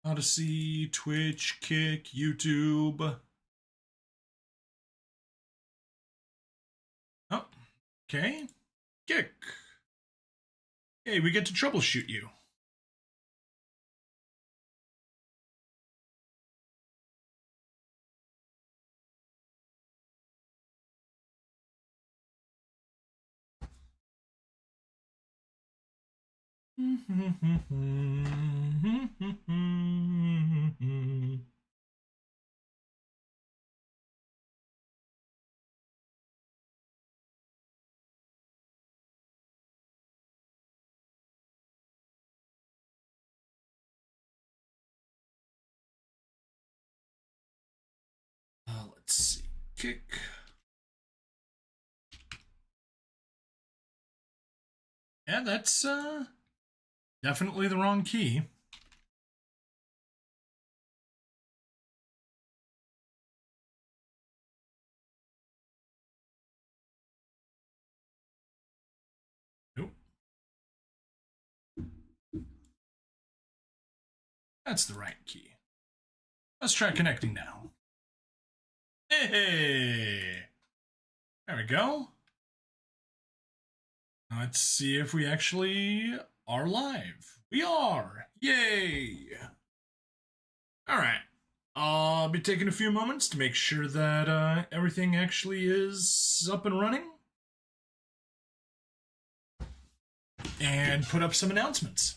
Odyssey, Twitch, Kick, YouTube. Oh, okay. Kick. Hey, we get to troubleshoot you. Let's see. Kick. Yeah, that's definitely the wrong key. Nope. That's the right key. Let's try connecting now. Hey! There we go. Let's see if we actually are live. We are! Yay! Alright. I'll be taking a few moments to make sure that everything actually is up and running. And put up some announcements.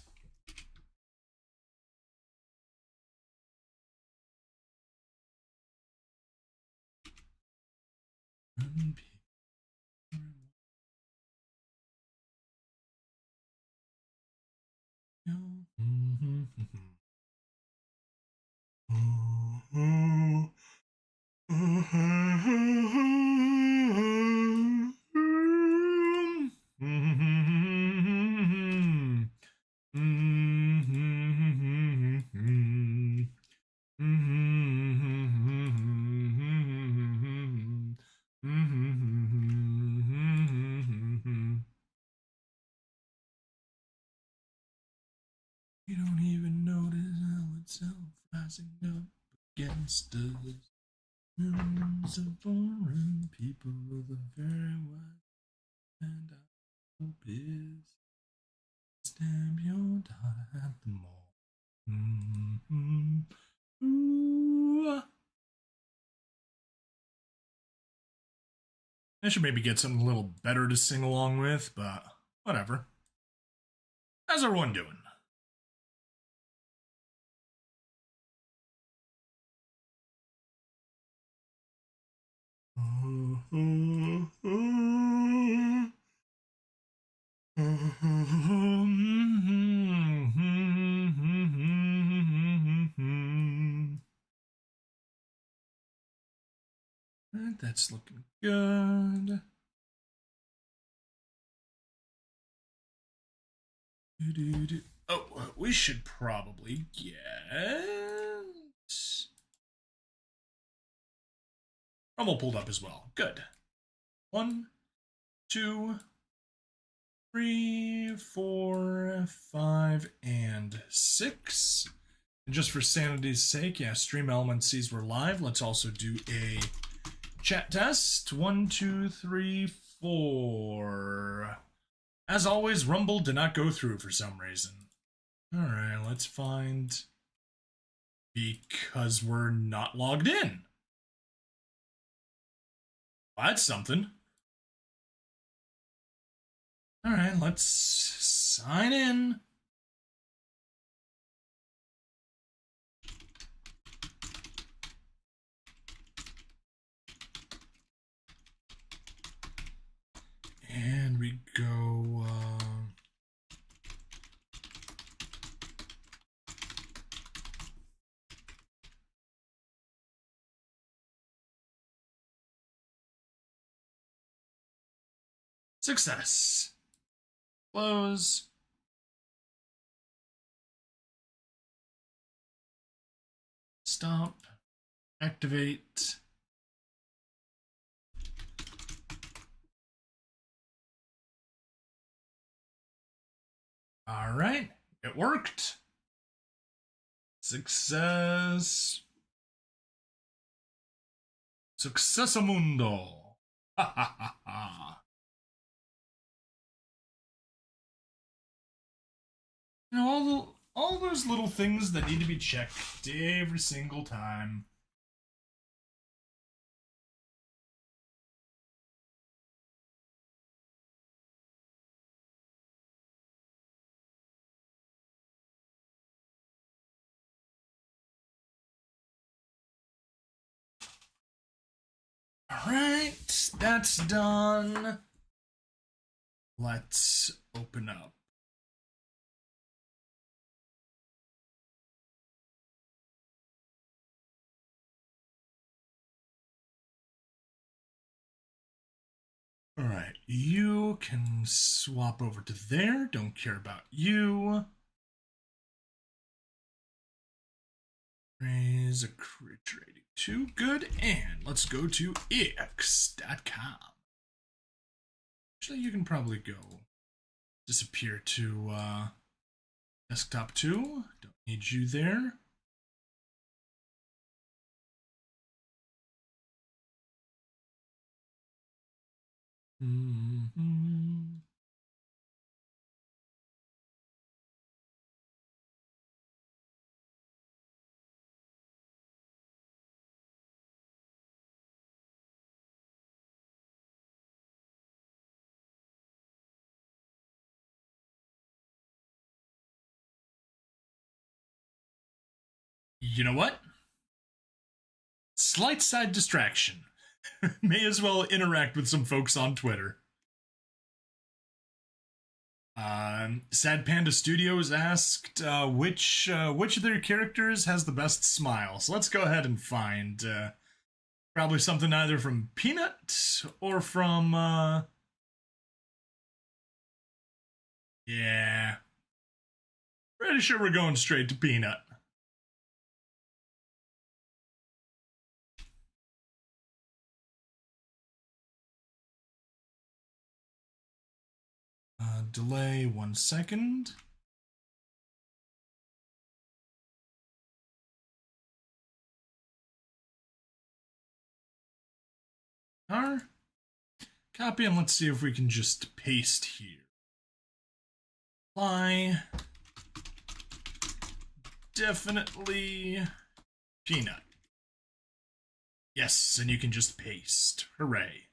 You don't even notice how it's rising up against us. Millions of foreign people of the very wide, and I hope is stamp your daughter at the mall. Ooh. I should maybe get something a little better to sing along with, but whatever. How's everyone doing? Alright, that's looking good. Oh, we should probably get Rumble pulled up as well. Good. 1, 2, 3, 4, 5, and 6. And just for sanity's sake, yeah, Stream Elements sees we're live. Let's also do a chat test. 1, 2, 3, 4. As always, Rumble did not go through for some reason. Alright, let's find... Because we're not logged in. Well, that's something. Alright, let's sign in. And we go... Success. Close. Stop. Activate. All right, it worked. Success. Successamundo. Ha ha ha ha. You know, all those little things that need to be checked every single time. Alright, that's done. Let's open up. Alright, you can swap over to there. Don't care about you. Raise a crit rating 2. Good. And let's go to ix.com. Actually, you can probably go disappear to desktop 2. Don't need you there. You know what? Slight side distraction. May as well interact with some folks on Twitter. Sad Panda Studios asked which of their characters has the best smile. So let's go ahead and find probably something either from Peanut or from yeah. Pretty sure we're going straight to Peanut. Delay 1 second. Copy, and let's see if we can just paste here. Apply. Definitely Peanut. Yes, and you can just paste. Hooray.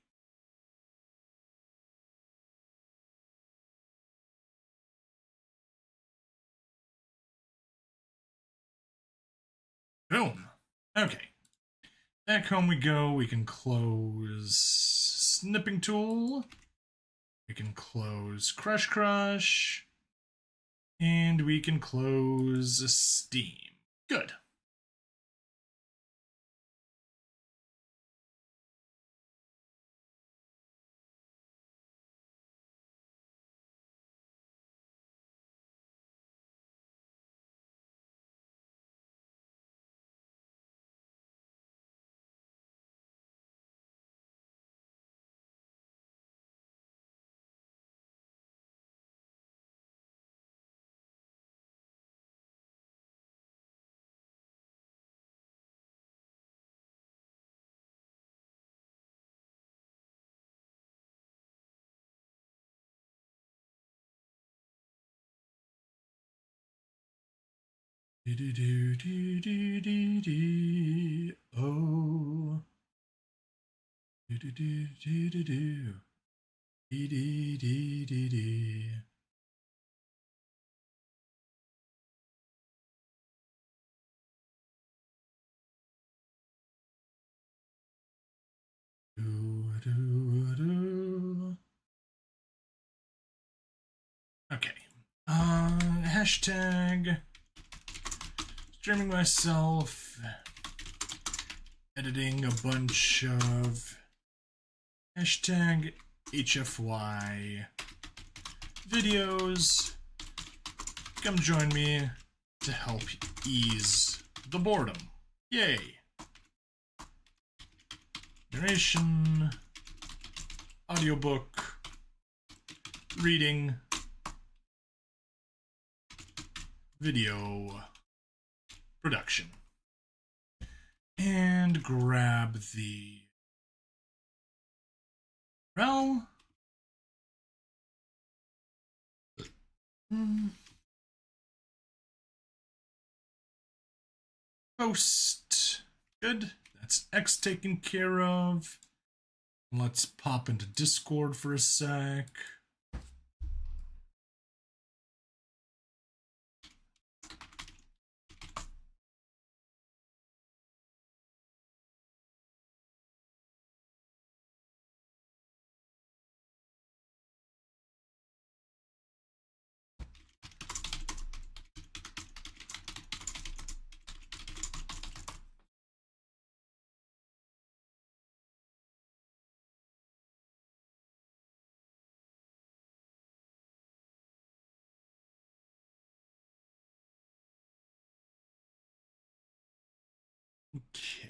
Boom. Okay. Back home we go. We can close snipping tool. We can close Crush. And we can close Steam. Good. Oh. Okay. Hashtag streaming myself, editing a bunch of hashtag HFY videos. Come join me to help ease the boredom. Yay! Narration, audiobook, reading, video, production. And grab the rel. Post. Good. That's X taken care of. Let's pop into Discord for a sec. Okay.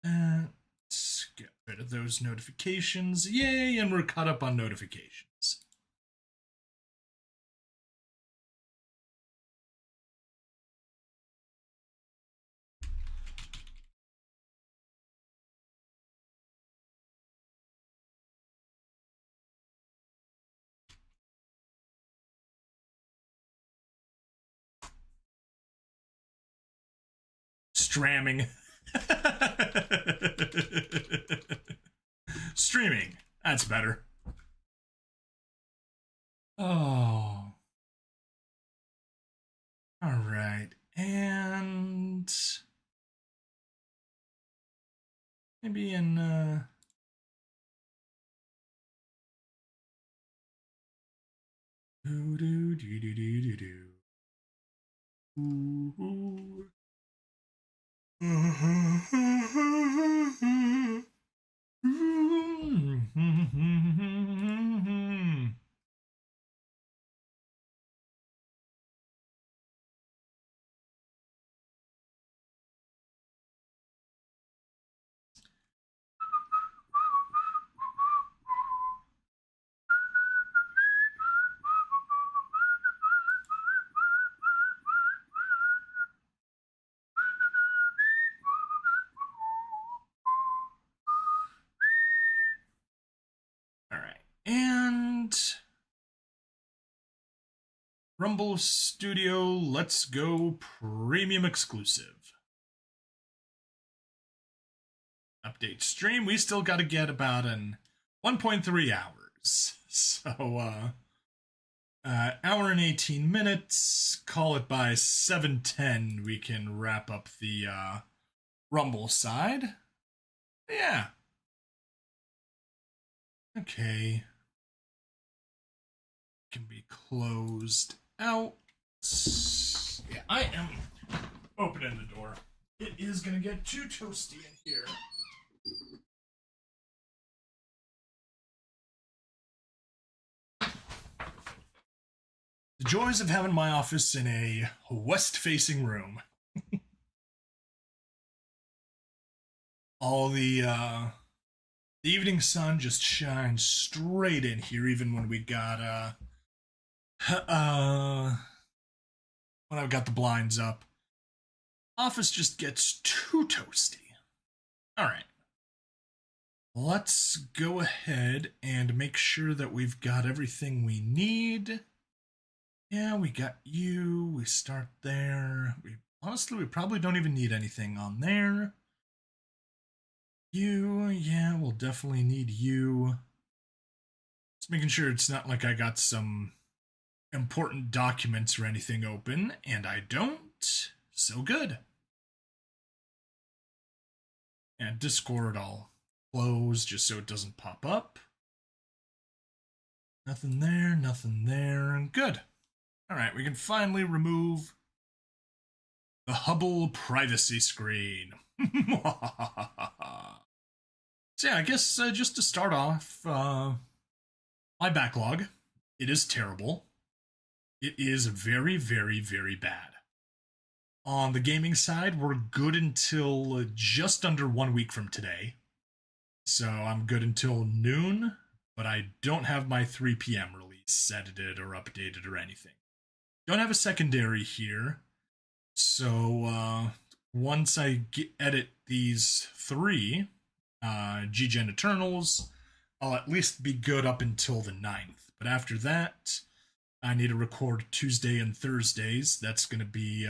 Let's get rid of those notifications. Yay, and we're caught up on notifications. Stramming. Streaming. That's better. Oh. All right. And maybe in do do do do do do do. Ooh. And Rumble Studio, let's go premium exclusive. Update stream. We still got to get about an 1.3 hours. So, hour and 18 minutes. Call it by 7:10. We can wrap up the Rumble side. Yeah. Okay. Can be closed out. Yeah, I am opening the door. It is gonna get too toasty in here. The joys of having my office in a west-facing room. All the evening sun just shines straight in here, even when we got when I've got the blinds up. Office just gets too toasty. All right. Let's go ahead and make sure that we've got everything we need. Yeah, we got you. We start there. Honestly, we probably don't even need anything on there. You, yeah, we'll definitely need you. Just making sure it's not like I got some important documents or anything open, and I don't. So good. And Discord I'll close just so it doesn't pop up. Nothing there, and good. All right, we can finally remove the Hubble privacy screen. So yeah, I guess just to start off, my backlog, it is terrible. It is very, very, very bad. On the gaming side, we're good until just under 1 week from today. So I'm good until noon, but I don't have my 3 p.m. release edited or updated or anything. Don't have a secondary here. So once I edit these 3 G-Gen Eternals, I'll at least be good up until the 9th. But after that, I need to record Tuesday and Thursdays. That's going to be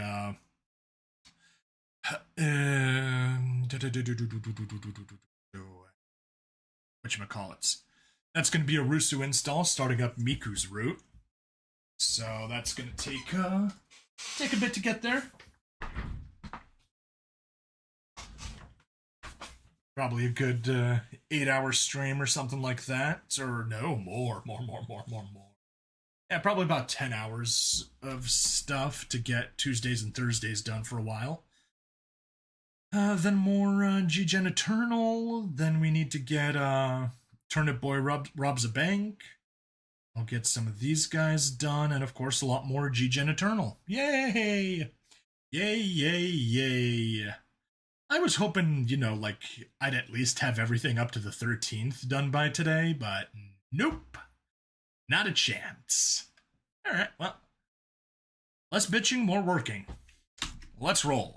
whatchamacallits. That's going to be a Rusu install, starting up Miku's route. So that's going to take a bit to get there. Probably a good 8-hour stream or something like that. Or no, more. Yeah, probably about 10 hours of stuff to get Tuesdays and Thursdays done for a while. Then more G-Gen Eternal. Then we need to get Turnip Boy robs a bank. I'll get some of these guys done. And of course, a lot more G-Gen Eternal. Yay! Yay! I was hoping, like I'd at least have everything up to the 13th done by today, but nope. Not a chance. Alright, well. Less bitching, more working. Let's roll.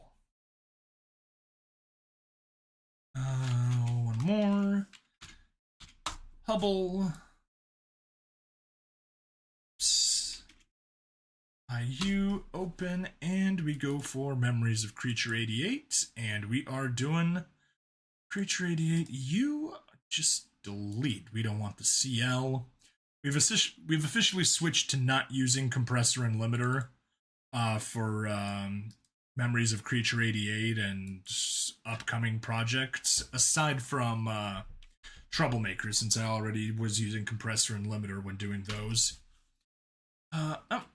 One more. Hubble. IU open, and we go for Memories of Creature 88, and we are doing Creature 88. You just delete. We don't want the CL. We've officially switched to not using compressor and limiter for Memories of Creature 88 and upcoming projects, aside from Troublemaker, since I already was using compressor and limiter when doing those.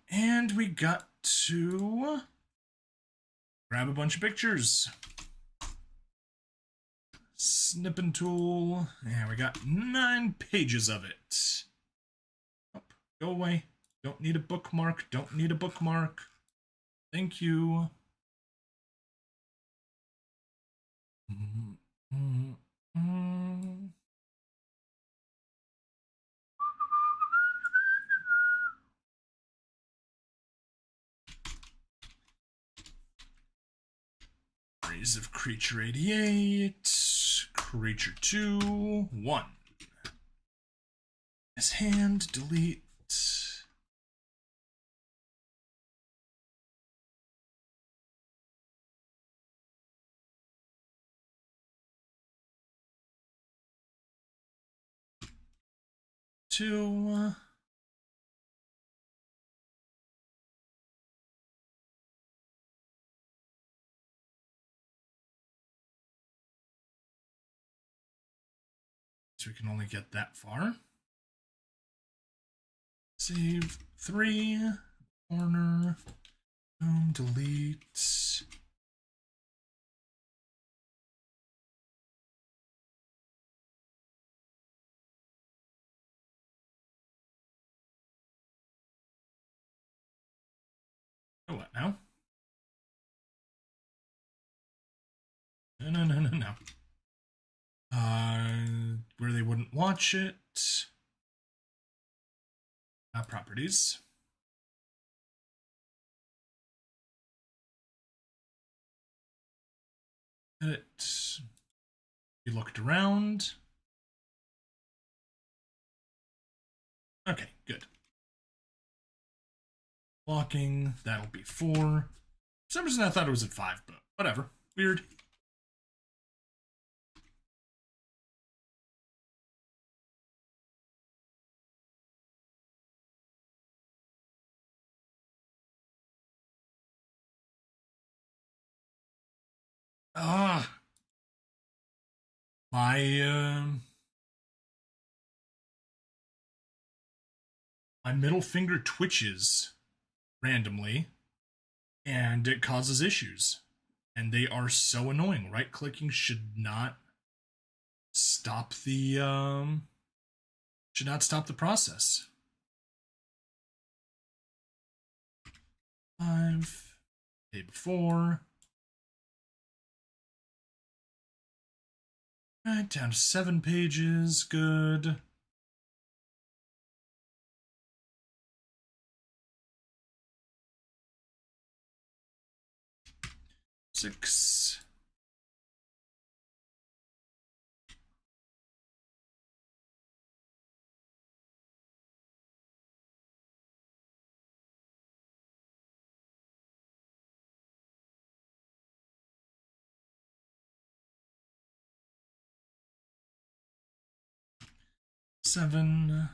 And we got to grab a bunch of pictures. Snipping tool. Yeah, we got 9 pages of it. Oh, go away. Don't need a bookmark. Don't need a bookmark. Thank you. Of Creature 88, Creature 2, 1. His hand, delete. Two. So we can only get that far. Save 3. Corner. Boom, delete. Oh, what now? No. Where they wouldn't watch it. Properties. Edit. We looked around. Okay, good. Blocking, that'll be 4. For some reason I thought it was at 5, but whatever. Weird. My middle finger twitches randomly, and it causes issues. And they are so annoying. Right-clicking should not stop the process. 5. Day before. Right, down to 7 pages. Good. Six. Seven.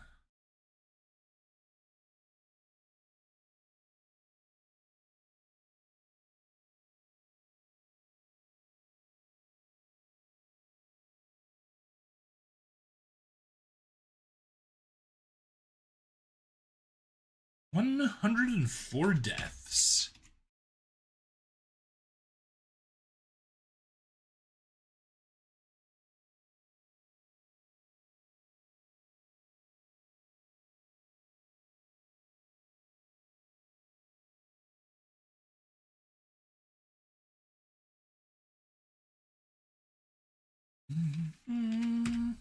$104 deaths. Mm-hmm.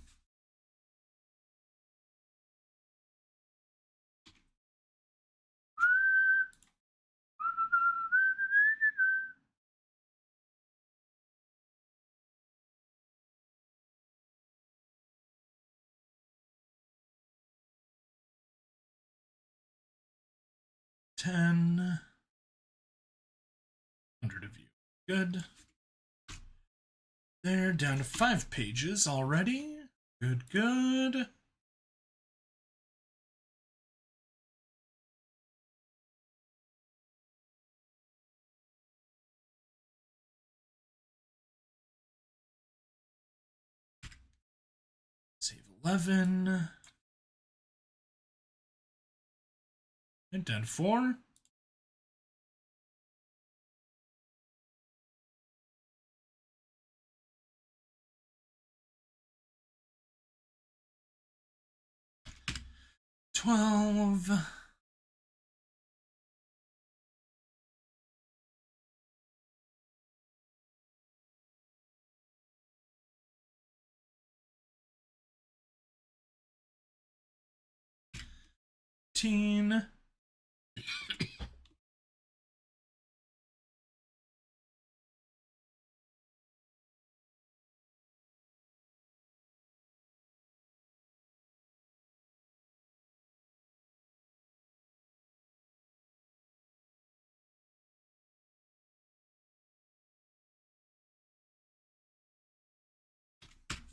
$10. 100 of you. Good. They're down to 5 pages already. Good, good. Save 11. And down to 4. $12. 15.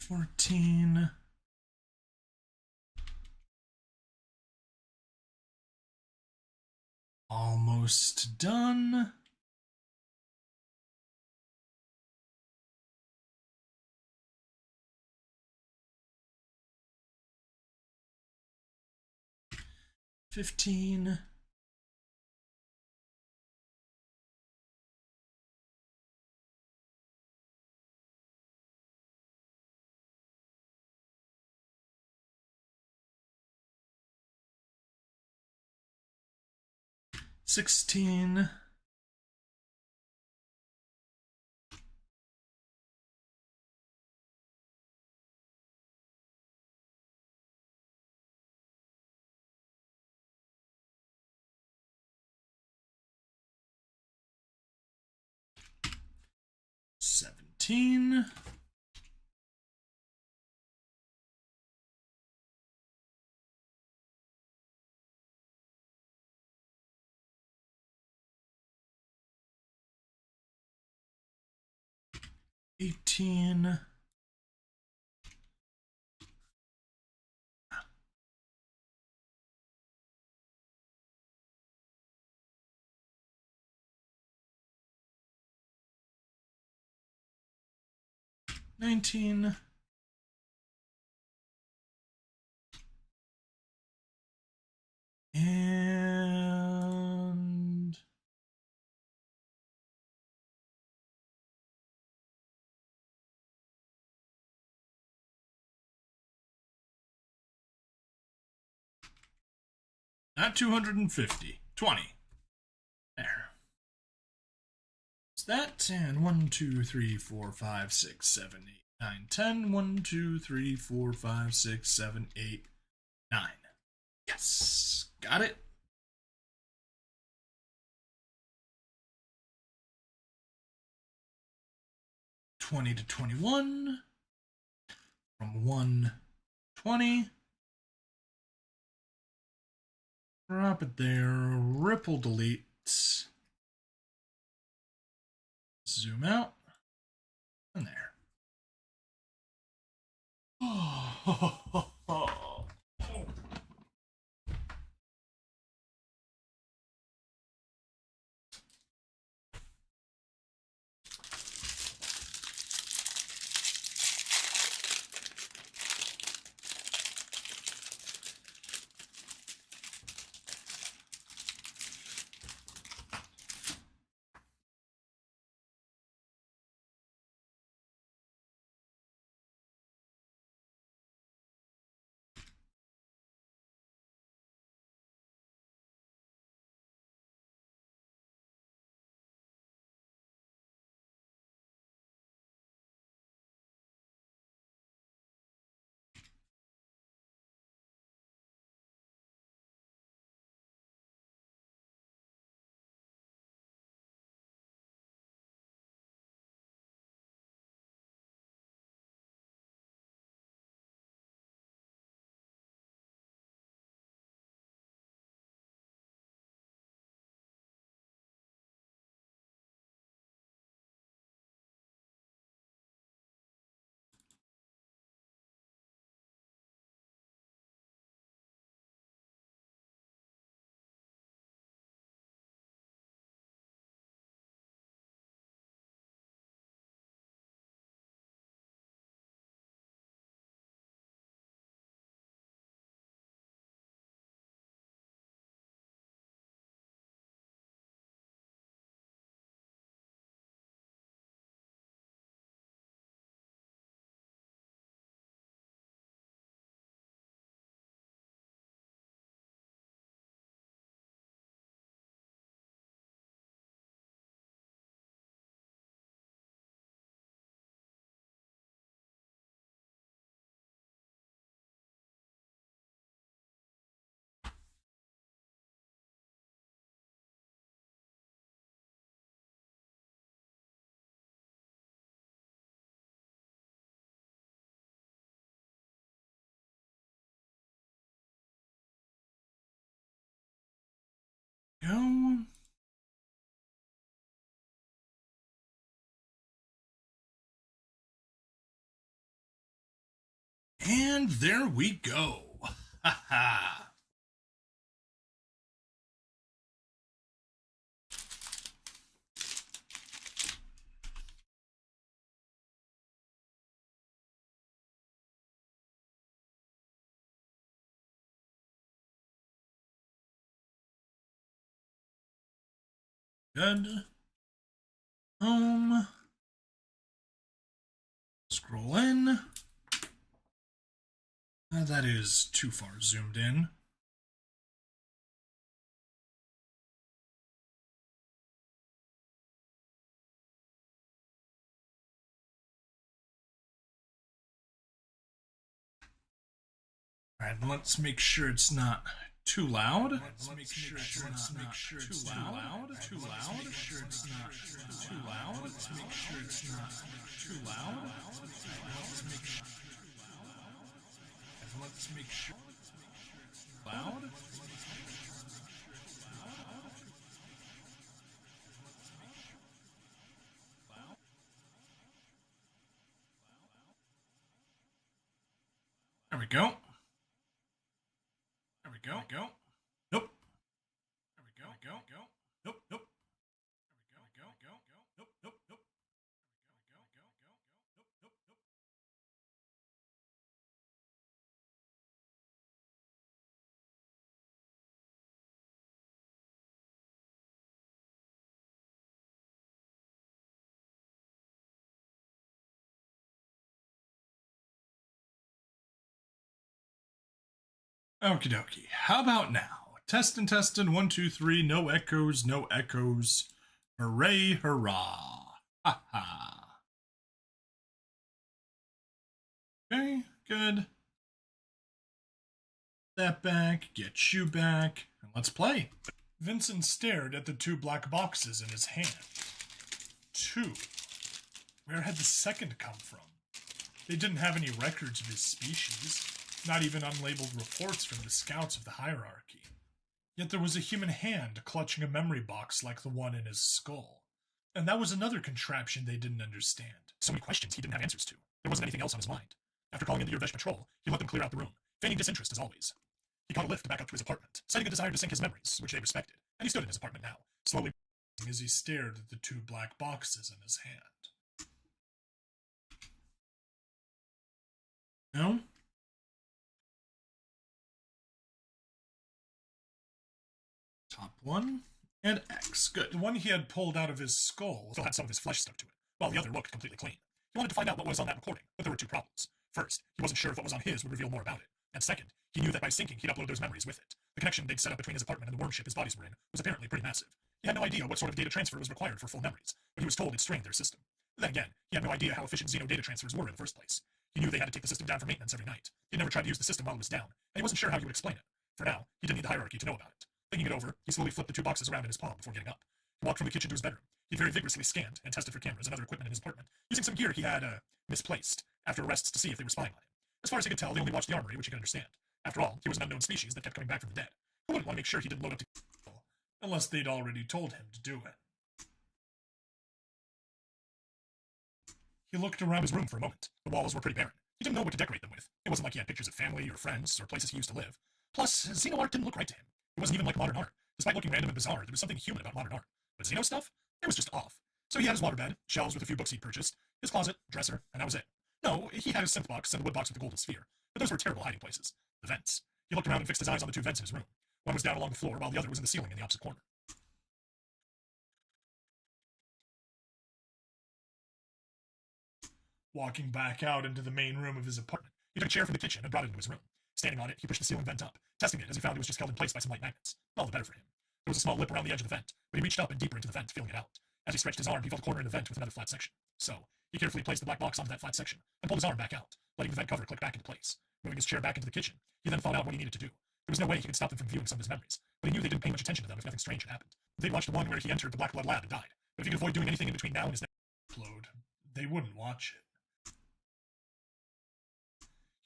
$14. Almost done. $15. $16. $17. $18. $19. And not 250. 20. There. It's that. And 1, 2, 3, 4, 5, 6, 7, 8. 9, 10. 1, 2, 3, 4, 5, 6, 7, 8, 9. Yes. Got it. $20 to $21. From 120. Drop it there. Ripple delete. Zoom out. And there. Go. And there we go. Ha ha. Good. Scroll in. That is too far zoomed in. All right, let's make sure it's not too loud. Let's make sure it's not too loud. Too loud. Make sure it's not too loud. Let's make sure it's not too loud. Let's make sure it's loud. There we go. There we go. Go. Nope. There we go. Go. Go. Nope. Nope. There we go. Go. Go. Nope. Nope. Nope. Go. Go. Go. Go. Nope. Nope. Nope. Okie dokie. How about now? Testing, testing. 1, 2, 3. No echoes, no echoes. Hooray, hurrah. Ha ha. Okay, good. That back, get you back, and let's play. Vincent stared at the two black boxes in his hand. Two. Where had the second come from? They didn't have any records of his species, not even unlabeled reports from the scouts of the hierarchy. Yet there was a human hand clutching a memory box like the one in his skull. And that was another contraption they didn't understand. So many questions he didn't have answers to. There wasn't anything else on his mind. After calling in the Yervesh patrol, he let them clear out the room, feigning disinterest as always. He caught a lift back up to his apartment, citing a desire to sync his memories, which they respected, and he stood in his apartment now, slowly as he stared at the two black boxes in his hand. No? Top one, and X. Good. The one he had pulled out of his skull still had some of his flesh stuck to it, while the other looked completely clean. He wanted to find out what was on that recording, but there were two problems. First, he wasn't sure if what was on his would reveal more about it. And second, he knew that by syncing, he'd upload those memories with it. The connection they'd set up between his apartment and the worm ship his bodies were in was apparently pretty massive. He had no idea what sort of data transfer was required for full memories, but he was told it strained their system. Then again, he had no idea how efficient Xeno data transfers were in the first place. He knew they had to take the system down for maintenance every night. He'd never tried to use the system while it was down, and he wasn't sure how he would explain it. For now, he didn't need the hierarchy to know about it. Thinking it over, he slowly flipped the two boxes around in his palm before getting up. He walked from the kitchen to his bedroom. He very vigorously scanned and tested for cameras and other equipment in his apartment, using some gear he had misplaced after arrests to see if they were spying on him. As far as he could tell, they only watched the armory, which he could understand. After all, he was an unknown species that kept coming back from the dead. Who wouldn't want to make sure he didn't load up to kill, unless they'd already told him to do it? He looked around his room for a moment. The walls were pretty barren. He didn't know what to decorate them with. It wasn't like he had pictures of family or friends or places he used to live. Plus, Xeno art didn't look right to him. It wasn't even like modern art. Despite looking random and bizarre, there was something human about modern art. But Xeno stuff? It was just off. So he had his waterbed, shelves with a few books he'd purchased, his closet, dresser, and that was it. No, he had his synth box and the wood box with the golden sphere, but those were terrible hiding places. The vents. He looked around and fixed his eyes on the two vents in his room. One was down along the floor, while the other was in the ceiling in the opposite corner. Walking back out into the main room of his apartment, he took a chair from the kitchen and brought it into his room. Standing on it, he pushed the ceiling vent up, testing it as he found it was just held in place by some light magnets. All the better for him. There was a small lip around the edge of the vent, but he reached up and deeper into the vent, feeling it out. As he stretched his arm, he felt a corner in the vent with another flat section. So, he carefully placed the black box onto that flat section and pulled his arm back out, letting the vent cover click back into place. Moving his chair back into the kitchen, he then thought out what he needed to do. There was no way he could stop them from viewing some of his memories, but he knew they didn't pay much attention to them if nothing strange had happened. They'd watched the one where he entered the Black Blood lab and died, but if he could avoid doing anything in between now and his next upload, they wouldn't watch it.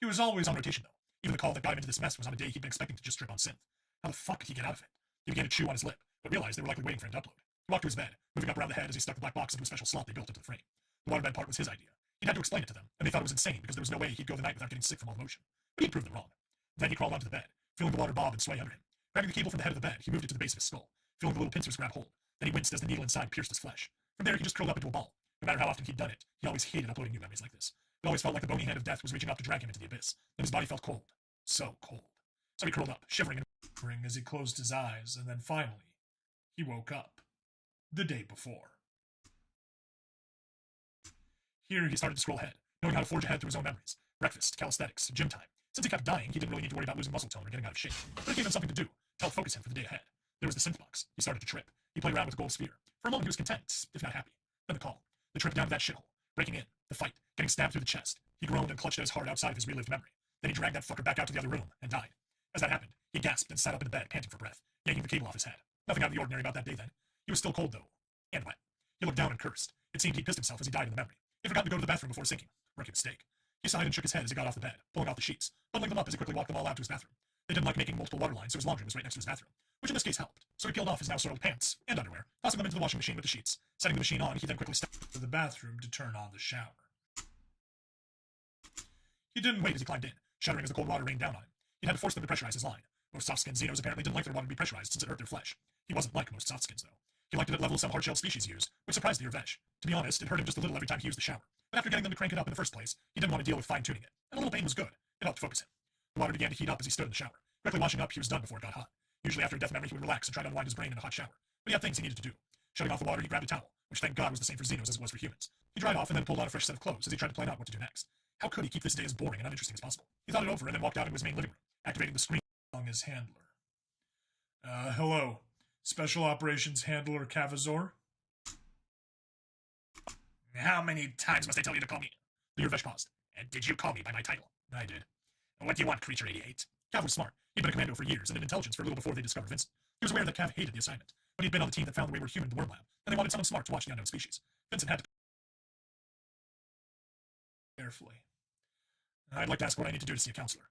He was always on rotation, though. Even the call that got him into this mess was on a day he'd been expecting to just trip on synth. How the fuck could he get out of it? He began to chew on his lip, but realized they were likely waiting for him to upload. He walked to his bed, moving up around the head as he stuck the black box into a special slot they built into the frame. The waterbed part was his idea. He'd had to explain it to them, and they thought it was insane because there was no way he'd go the night without getting sick from all the motion. But he'd proved them wrong. Then he crawled onto the bed, feeling the water bob and sway under him. Grabbing the cable from the head of the bed, he moved it to the base of his skull, feeling the little pincers grab hold. Then he winced as the needle inside pierced his flesh. From there, he just curled up into a ball. No matter how often he'd done it, he always hated uploading new memories like this. It always felt like the bony hand of death was reaching up to drag him into the abyss, and his body felt cold. So cold. So he curled up, shivering and whimpering as he closed his eyes, and then finally, he woke up. The day before. Here he started to scroll ahead, knowing how to forge ahead through his own memories. Breakfast, calisthenics, gym time. Since he kept dying, he didn't really need to worry about losing muscle tone or getting out of shape, but it gave him something to do, to help focus him for the day ahead. There was the synth box. He started to trip. He played around with the gold sphere. For a moment he was content, if not happy. Then the call. The trip down to that shithole. Breaking in. The fight. Getting stabbed through the chest. He groaned and clutched at his heart outside of his relived memory. Then he dragged that fucker back out to the other room and died. As that happened, he gasped and sat up in bed, panting for breath, yanking the cable off his head. Nothing out of the ordinary about that day then. He was still cold, though. And wet. He looked down and cursed. It seemed he'd pissed himself as he died in the memory. He forgot to go to the bathroom before sinking. Rookie mistake. He sighed and shook his head as he got off the bed, pulling out the sheets, bundling them up as he quickly walked them all out to his bathroom. They didn't like making multiple water lines, so his laundry was right next to his bathroom, which in this case helped. So he peeled off his now soiled pants and underwear, tossing them into the washing machine with the sheets. Setting the machine on, he then quickly stepped to the bathroom to turn on the shower. He didn't wait as he climbed in, shuddering as the cold water rained down on him. He had to force them to pressurize his line. Most soft-skinned Xenos apparently didn't like their water to be pressurized since it hurt their flesh. He wasn't like most soft-skins, though. He liked it at levels some hard-shell species use, which surprised the Yervesh. To be honest, it hurt him just a little every time he used the shower. But after getting them to crank it up in the first place, he didn't want to deal with fine-tuning it. And a little pain was good. It helped focus him. The water began to heat up as he stood in the shower. Quickly washing up, he was done before it got hot. Usually after a death memory, he would relax and try to unwind his brain in a hot shower. But he had things he needed to do. Shutting off the water, he grabbed a towel, which thank God was the same for Xenos as it was for humans. He dried off and then pulled on a fresh set of clothes as he tried to plan out what to do next. How could he keep this day as boring and uninteresting as possible? He thought it over and then walked out into his main living room, activating the screen along his handler. Hello. Special Operations Handler Cavazor? How many times must I tell you to call me? The Yervesh paused. And did you call me by my title? I did. What do you want, Creature 88? Cav was smart. He'd been a commando for years and in intelligence for a little before they discovered Vincent. He was aware that Cav hated the assignment, but he'd been on the team that found the wayward human in the worm lab, and they wanted someone smart to watch the unknown species. Vincent had to carefully. I'd like to ask what I need to do to see a counselor.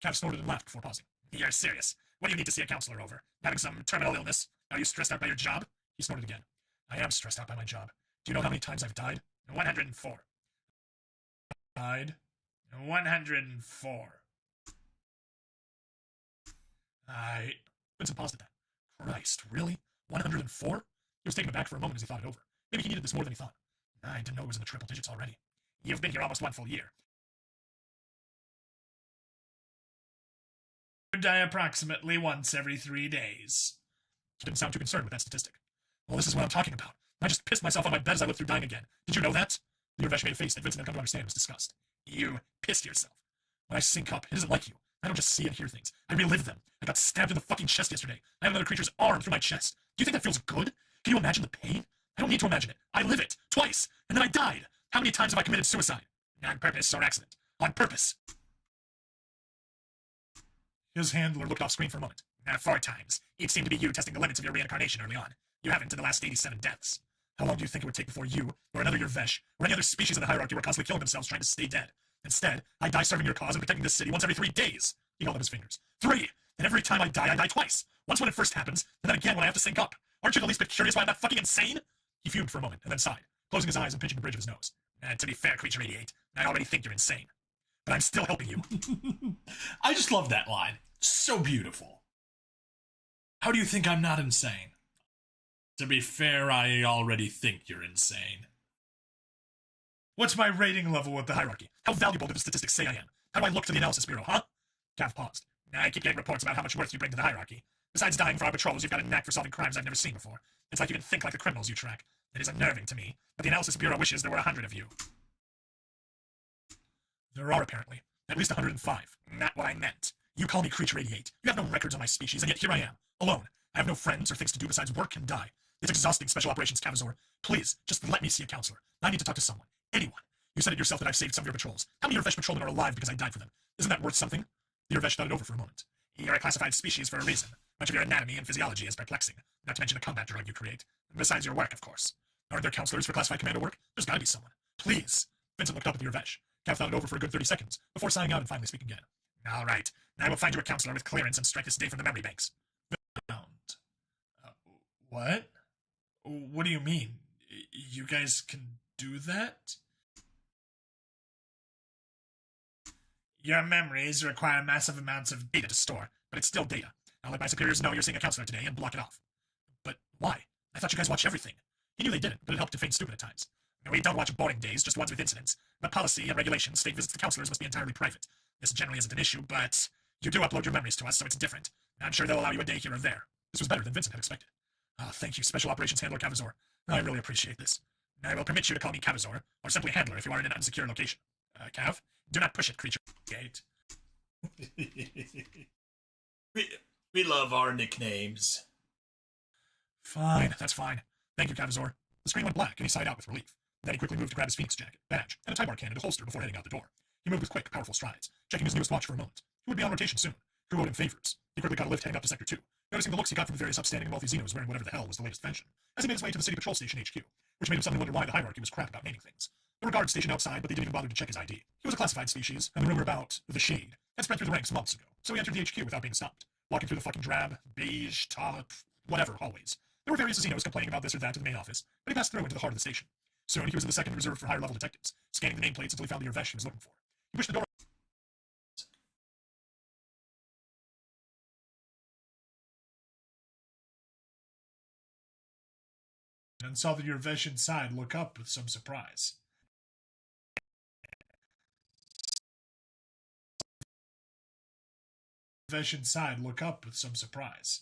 Cav snorted and laughed before pausing. You're serious? What do you need to see a counselor over? Having some terminal illness? Are you stressed out by your job? He snorted again. I am stressed out by my job. Do you know how many times I've died? 104. Died? 104. Vincent paused at that. Christ, really? 104? He was taken aback for a moment as he thought it over. Maybe he needed this more than he thought. I didn't know it was in the triple digits already. You've been here almost 1 full year. You die approximately once every 3 days. He didn't sound too concerned with that statistic. Well, this is what I'm talking about. I just pissed myself on my bed as I lived through dying again. Did you know that? The Urvesh made a face that Vincent had come to understand was disgust. You pissed yourself. When I sync up, it isn't like you. I don't just see and hear things. I relive them. I got stabbed in the fucking chest yesterday. I have another creature's arm through my chest. Do you think that feels good? Can you imagine the pain? I don't need to imagine it. I live it. Twice. And then I died. How many times have I committed suicide? On purpose or accident? On purpose. His handler looked off screen for a moment. 4 times. Each seemed to be you testing the limits of your reincarnation early on. You haven't in the last 87 deaths. How long do you think it would take before you, or another Urvesh, or any other species in the hierarchy were constantly killing themselves trying to stay dead? Instead, I die serving your cause and protecting this city once every 3 days. He held up his fingers. 3! And every time I die twice. Once when it first happens, and then again when I have to sync up. Aren't you the least bit curious why I'm not fucking insane? He fumed for a moment, and then sighed, closing his eyes and pinching the bridge of his nose. To be fair, Creature 88, I already think you're insane. But I'm still helping you. I just love that line. So beautiful. How do you think I'm not insane? To be fair, I already think you're insane. What's my rating level with the hierarchy? How valuable do the statistics say I am? How do I look to the analysis bureau, huh? Cav paused. I keep getting reports about how much worth you bring to the hierarchy. Besides dying for our patrols, you've got a knack for solving crimes I've never seen before. It's like you can think like the criminals you track. It is unnerving to me, but the analysis bureau wishes there were 100 of you. There are, apparently. At least 105. Not what I meant. You call me Creature 88. You have no records on my species, and yet here I am, alone. I have no friends or things to do besides work and die. It's exhausting, Special Operations Cavazor. Please, just let me see a counselor. I need to talk to someone. Anyone. You said it yourself that I've saved some of your patrols. How many Urvesh patrolmen are alive because I died for them? Isn't that worth something? The Urvesh thought it over for a moment. You're a classified species for a reason. Much of your anatomy and physiology is perplexing, not to mention the combat drug you create. Besides your work, of course. Aren't there counselors for classified commando work? There's gotta be someone. Please. Vincent looked up at the Urvesh. Cav thought it over for a good 30 seconds, before sighing out and finally speaking again. All right. I will find you a counselor with clearance and strike this day from the memory banks. What? What do you mean? You guys can do that? Your memories require massive amounts of data to store, but it's still data. I'll let my superiors know you're seeing a counselor today and block it off. But why? I thought you guys watch everything. He knew they didn't, but it helped to feign stupid at times. We don't watch boring days, just ones with incidents. But policy and regulations state visits to counselors must be entirely private. This generally isn't an issue, but you do upload your memories to us, so it's different. I'm sure they'll allow you a day here or there. This was better than Vincent had expected. Thank you, Special Operations Handler Cavazor. I really appreciate this. I will permit you to call me Cavazor, or simply Handler if you are in an unsecure location. Cav, do not push it, Creature. Gate. we love our nicknames. Fine, that's fine. Thank you, Cavazor. The screen went black, and he sighed out with relief. Then he quickly moved to grab his Phoenix jacket, badge, and a tie bar can in a holster before heading out the door. He moved with quick, powerful strides, checking his newest watch for a moment. He would be on rotation soon. Crew owed him favors. He quickly got a lift heading up to Sector 2, noticing the looks he got from the various upstanding and wealthy Xenos wearing whatever the hell was the latest fashion, as he made his way to the City Patrol Station HQ, which made him suddenly wonder why the hierarchy was crap about naming things. There were guards stationed outside, but they didn't even bother to check his ID. He was a classified species, and the rumor about the Shade had spread through the ranks months ago, so he entered the HQ without being stopped, walking through the fucking drab, beige, taupe, whatever hallways. There were various Xenos complaining about this or that to the main office, but he passed through into the heart of the station. Soon he was in the second reserved for higher-level detectives, scanning the nameplates until he found the Urvesh he was looking for. He pushed the door and saw the Urvesh inside look up with some surprise. Urvesh inside look up with some surprise.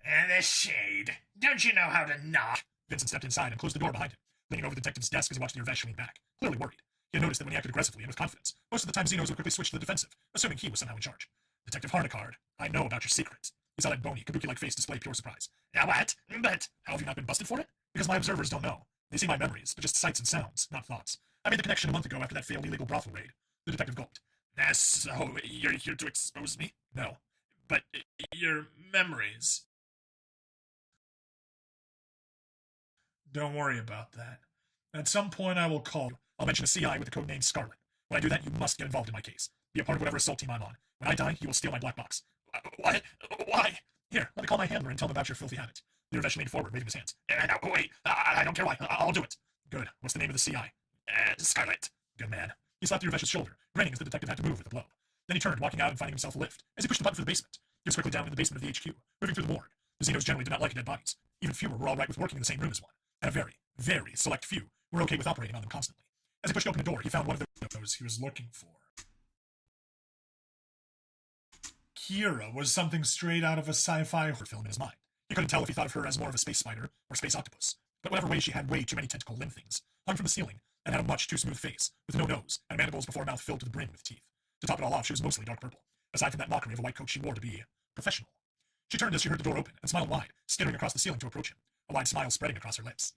The Shade. Don't you know how to knock? Vincent stepped inside and closed the door behind him, leaning over the detective's desk as he watched the Urvesh lean back, clearly worried. He had noticed that when he acted aggressively and with confidence, most of the time Xenos would quickly switch to the defensive, assuming he was somehow in charge. Detective Harnicard, I know about your secret. He saw that bony, kabuki-like face display pure surprise. What? But how have you not been busted for it? Because my observers don't know. They see my memories, but just sights and sounds, not thoughts. I made the connection a month ago after that failed illegal brothel raid. The detective gulped. So, you're here to expose me? No. But your memories. Don't worry about that. At some point, I will call you. I'll mention a CI with the code name Scarlet. When I do that, you must get involved in my case. Be a part of whatever assault team I'm on. When I die, you will steal my black box. What? Why? Here, let me call my handler and tell him about your filthy habit. Learvesh leaned forward, waving his hands. No, wait. I don't care why. I'll do it. Good. What's the name of the CI? Scarlet. Good man. He slapped Learvesh's shoulder, grinning as the detective had to move with the blow. Then he turned, walking out and finding himself a lift. As he pushed the button for the basement, he was quickly down in the basement of the HQ, moving through the morgue. The Xenos generally did not like dead bodies. Even fewer were all right with working in the same room as one. And a very, very select few were okay with operating on them constantly. As he pushed open the door, he found one of those he was looking for. Kira was something straight out of a sci-fi horror film in his mind. He couldn't tell if he thought of her as more of a space spider or space octopus. But whatever way, she had way too many tentacle limb things, hung from the ceiling, and had a much too smooth face, with no nose, and mandibles before a mouth filled to the brim with teeth. To top it all off, she was mostly dark purple, aside from that mockery of a white coat she wore to be professional. She turned as she heard the door open, and smiled wide, skittering across the ceiling to approach him, a wide smile spreading across her lips.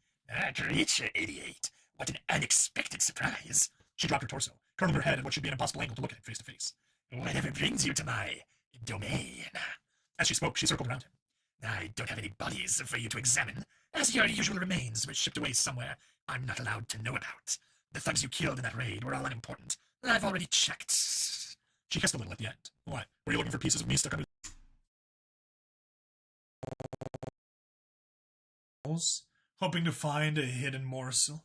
Creature idiot. What an unexpected surprise. She dropped her torso, curling her head at what should be an impossible angle to look at face to face. Whatever brings you to my domain? As she spoke, she circled around him. I don't have any bodies for you to examine, as your usual remains were shipped away somewhere I'm not allowed to know about. The thugs you killed in that raid were all unimportant. I've already checked. She hissed a little at the end. What? Were you looking for pieces of me stuck under... hoping to find a hidden morsel?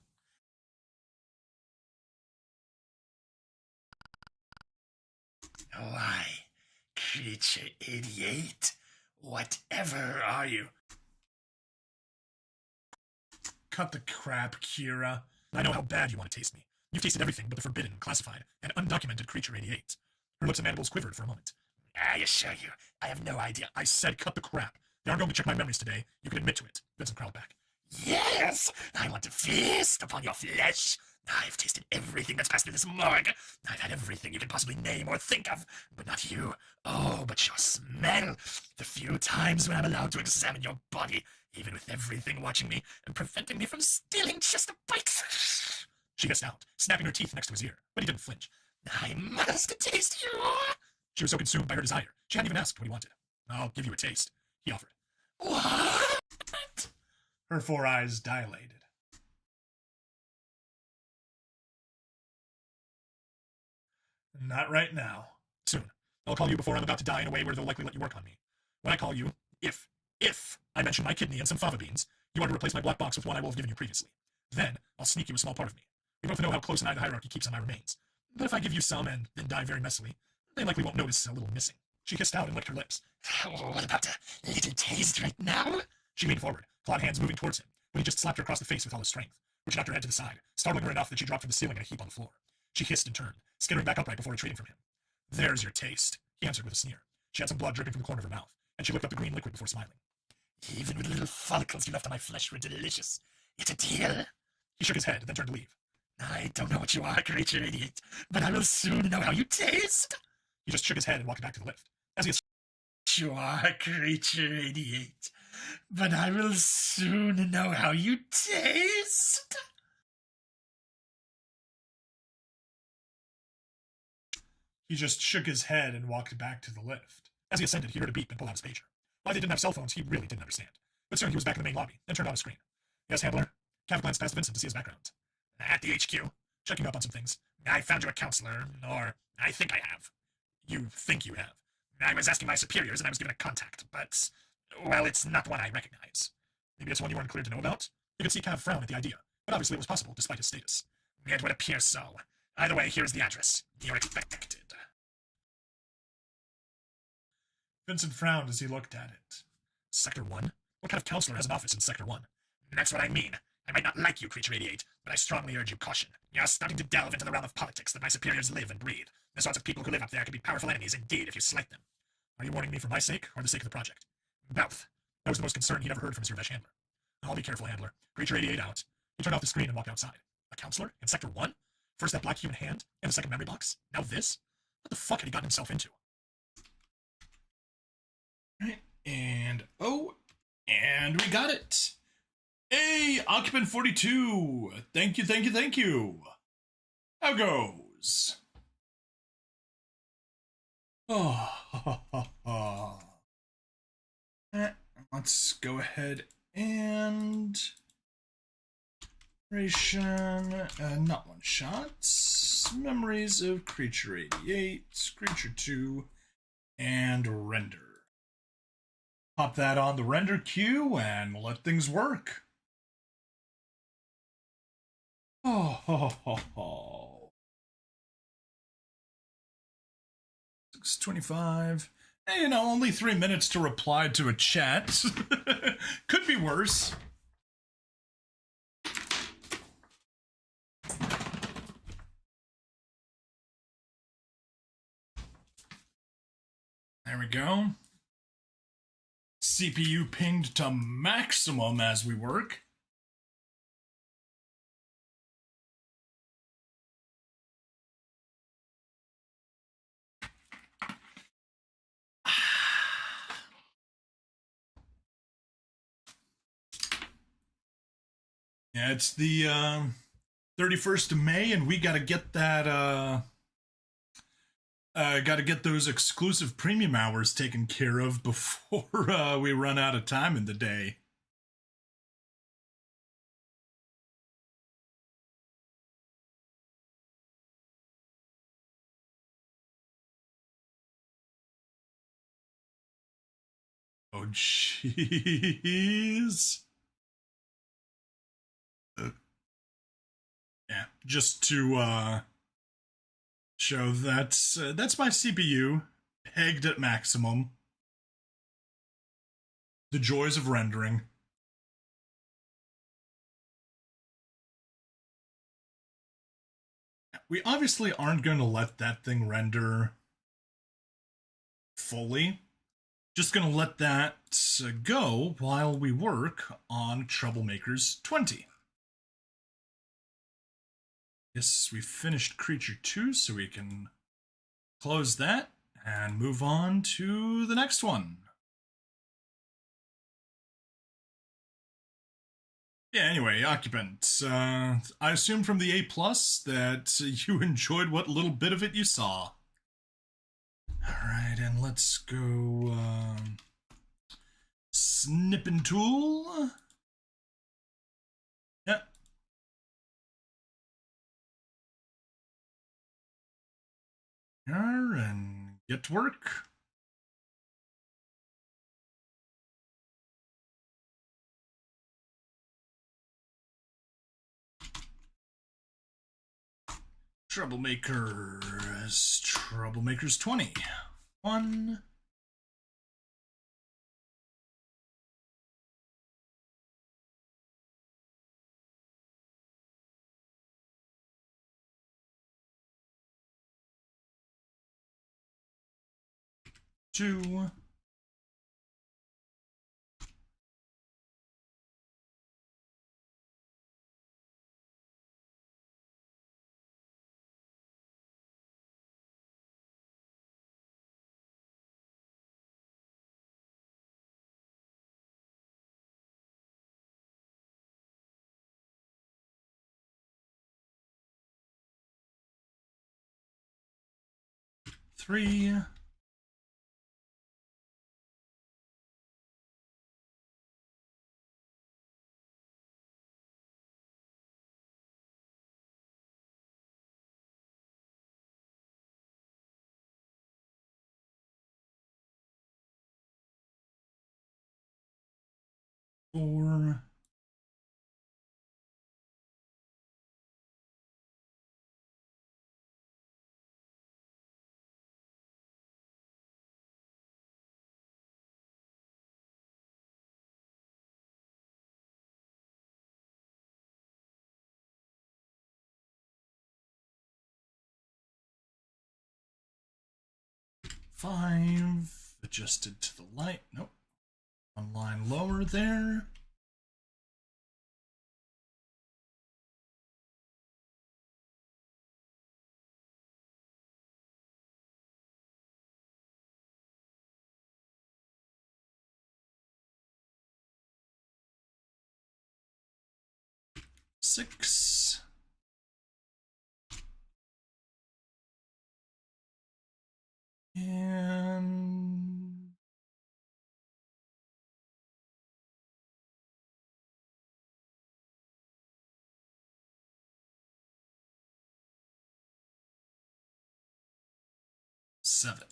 Why, creature idiot, whatever are you? Cut the crap, Kira. I know how bad you want to taste me. You've tasted everything but the forbidden, classified, and undocumented Creature 88. Her lips and mandibles quivered for a moment. I assure you, I have no idea. I said cut the crap. They aren't going to check my memories today. You can admit to it. Vincent growled back. Yes, I want to feast upon your flesh. I've tasted everything that's passed through this morgue. I've had everything you can possibly name or think of, but not you. Oh, but your smell. The few times when I'm allowed to examine your body, even with everything watching me and preventing me from stealing just a bite. She hissed out, snapping her teeth next to his ear, but he didn't flinch. I must taste you. She was so consumed by her desire, she hadn't even asked what he wanted. I'll give you a taste, he offered. What? Her four eyes dilated. Not right now. Soon. I'll call you before I'm about to die in a way where they'll likely let you work on me. When I call you, if I mention my kidney and some fava beans, you are to replace my black box with one I will have given you previously. Then, I'll sneak you a small part of me. We both know how close an eye the hierarchy keeps on my remains. But if I give you some and then die very messily, they likely won't notice a little missing. She hissed out and licked her lips. What about a little taste right now? She leaned forward, clawed hands moving towards him, when he just slapped her across the face with all his strength, which knocked her head to the side, startling her enough that she dropped from the ceiling in a heap on the floor. She hissed and turned, skittering back upright before retreating from him. There's your taste, he answered with a sneer. She had some blood dripping from the corner of her mouth, and she licked up the green liquid before smiling. Even with the little follicles you left on my flesh were delicious. It's a deal. He shook his head, then turned to leave. I don't know what you are, creature idiot, but I will soon know how you taste. He just shook his head and walked back to the lift. As he You are, creature idiot, but I will soon know how you taste. He just shook his head and walked back to the lift. As he ascended, he heard a beep and pulled out his pager. Why they didn't have cell phones, he really didn't understand. But soon he was back in the main lobby and turned on a screen. Yes, handler? Cav glanced past Vincent to see his background. At the HQ. Checking up on some things. I found you a counselor, or I think I have. You think you have? I was asking my superiors and I was given a contact, but, well, it's not one I recognize. Maybe it's one you weren't cleared to know about? You could see Cav frown at the idea, but obviously it was possible despite his status. It would appear so. Either way, here's the address. You're expected. Vincent frowned as he looked at it. Sector 1? What kind of counselor has an office in Sector 1? That's what I mean. I might not like you, Creature 88, but I strongly urge you caution. You're starting to delve into the realm of politics that my superiors live and breathe. The sorts of people who live up there can be powerful enemies indeed if you slight them. Are you warning me for my sake, or the sake of the project? Both. That was the most concern he'd ever heard from his Revesh handler. I'll be careful, handler. Creature 88 out. He turned off the screen and walked outside. A counselor? In Sector 1? First that black human hand, and a second memory box. Now this? What the fuck had he gotten himself into? And we got it. Hey, Occupant 42. Thank you. How goes? Oh, let's go ahead and narration, not one shots, memories of creature 88, creature 2, and render. Pop that on the render queue and let things work. Oh. 6:25. Hey, only 3 minutes to reply to a chat. Could be worse. There we go. CPU pinged to maximum as we work. Yeah, it's the 31st of May, and we got to get that. Got to get those exclusive premium hours taken care of before we run out of time in the day. Oh, jeez. Yeah, just to show that's my CPU pegged at maximum. The joys of rendering. We obviously aren't going to let that thing render fully. Just going to let that go while we work on Troublemakers 20. Yes, we finished Creature 2, so we can close that and move on to the next one. Yeah, anyway, Occupant. I assume from the A+ that you enjoyed what little bit of it you saw. Alright, and let's go snipping tool. Yep. And get to work. Troublemakers 20. 1. Two. Three. Four. Five. Adjusted to the light. Nope. One line lower there. Six. 7.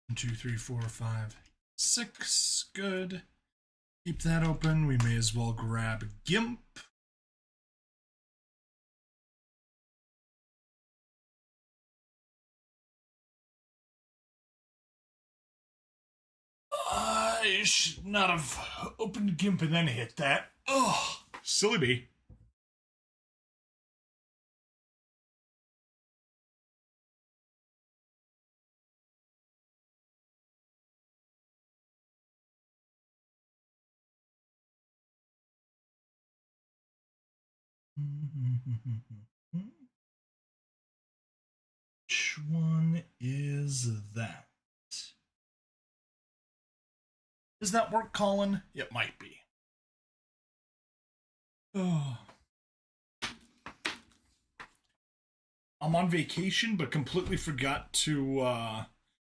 One, 2, 3, 4, 5, 6. Good. Keep that open. We may as well grab Gimp. I should not have opened Gimp and then hit that. Oh, silly me. Which one is that? Does that work, Colin? It might be. Oh. I'm on vacation, but completely forgot to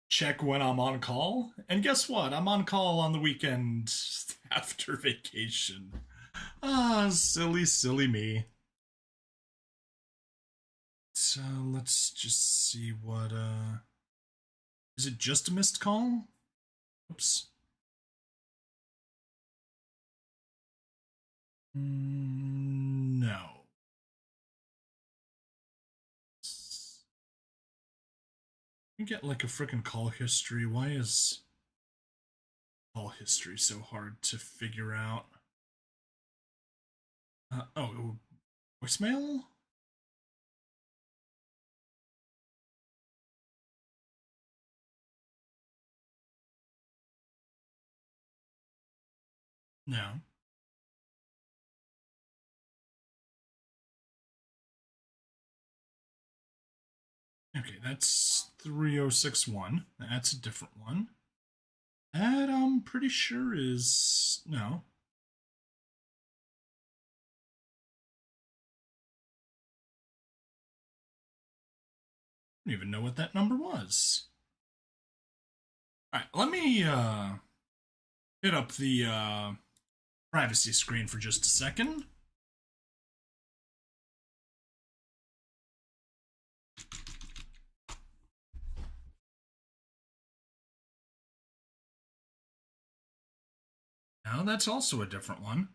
check when I'm on call. And guess what? I'm on call on the weekend after vacation. Ah, silly, silly me. So let's just see what, is it just a missed call? Oops. No. You get like a freaking call history. Why is call history so hard to figure out? Oh, voicemail? No. Okay, that's 3061. That's a different one. That I'm pretty sure is no. I don't even know what that number was. Alright, let me hit up the privacy screen for just a second. Now that's also a different one.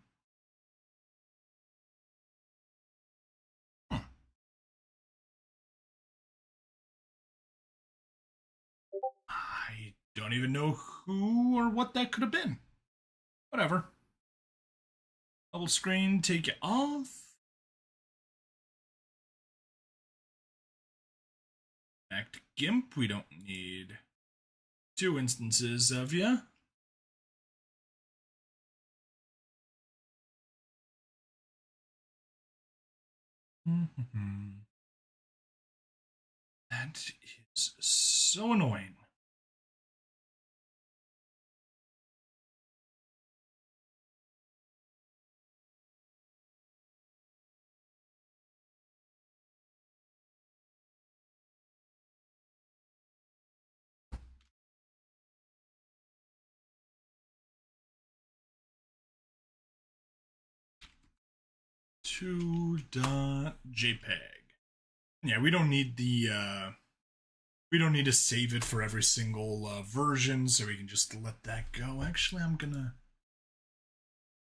I don't even know who or what that could have been. Whatever. Bubble screen, take it off. Back to GIMP. We don't need 2 instances of you. That is so annoying. .jpeg. Yeah, we don't need the we don't need to save it for every single version, so we can just let that go. Actually, I'm gonna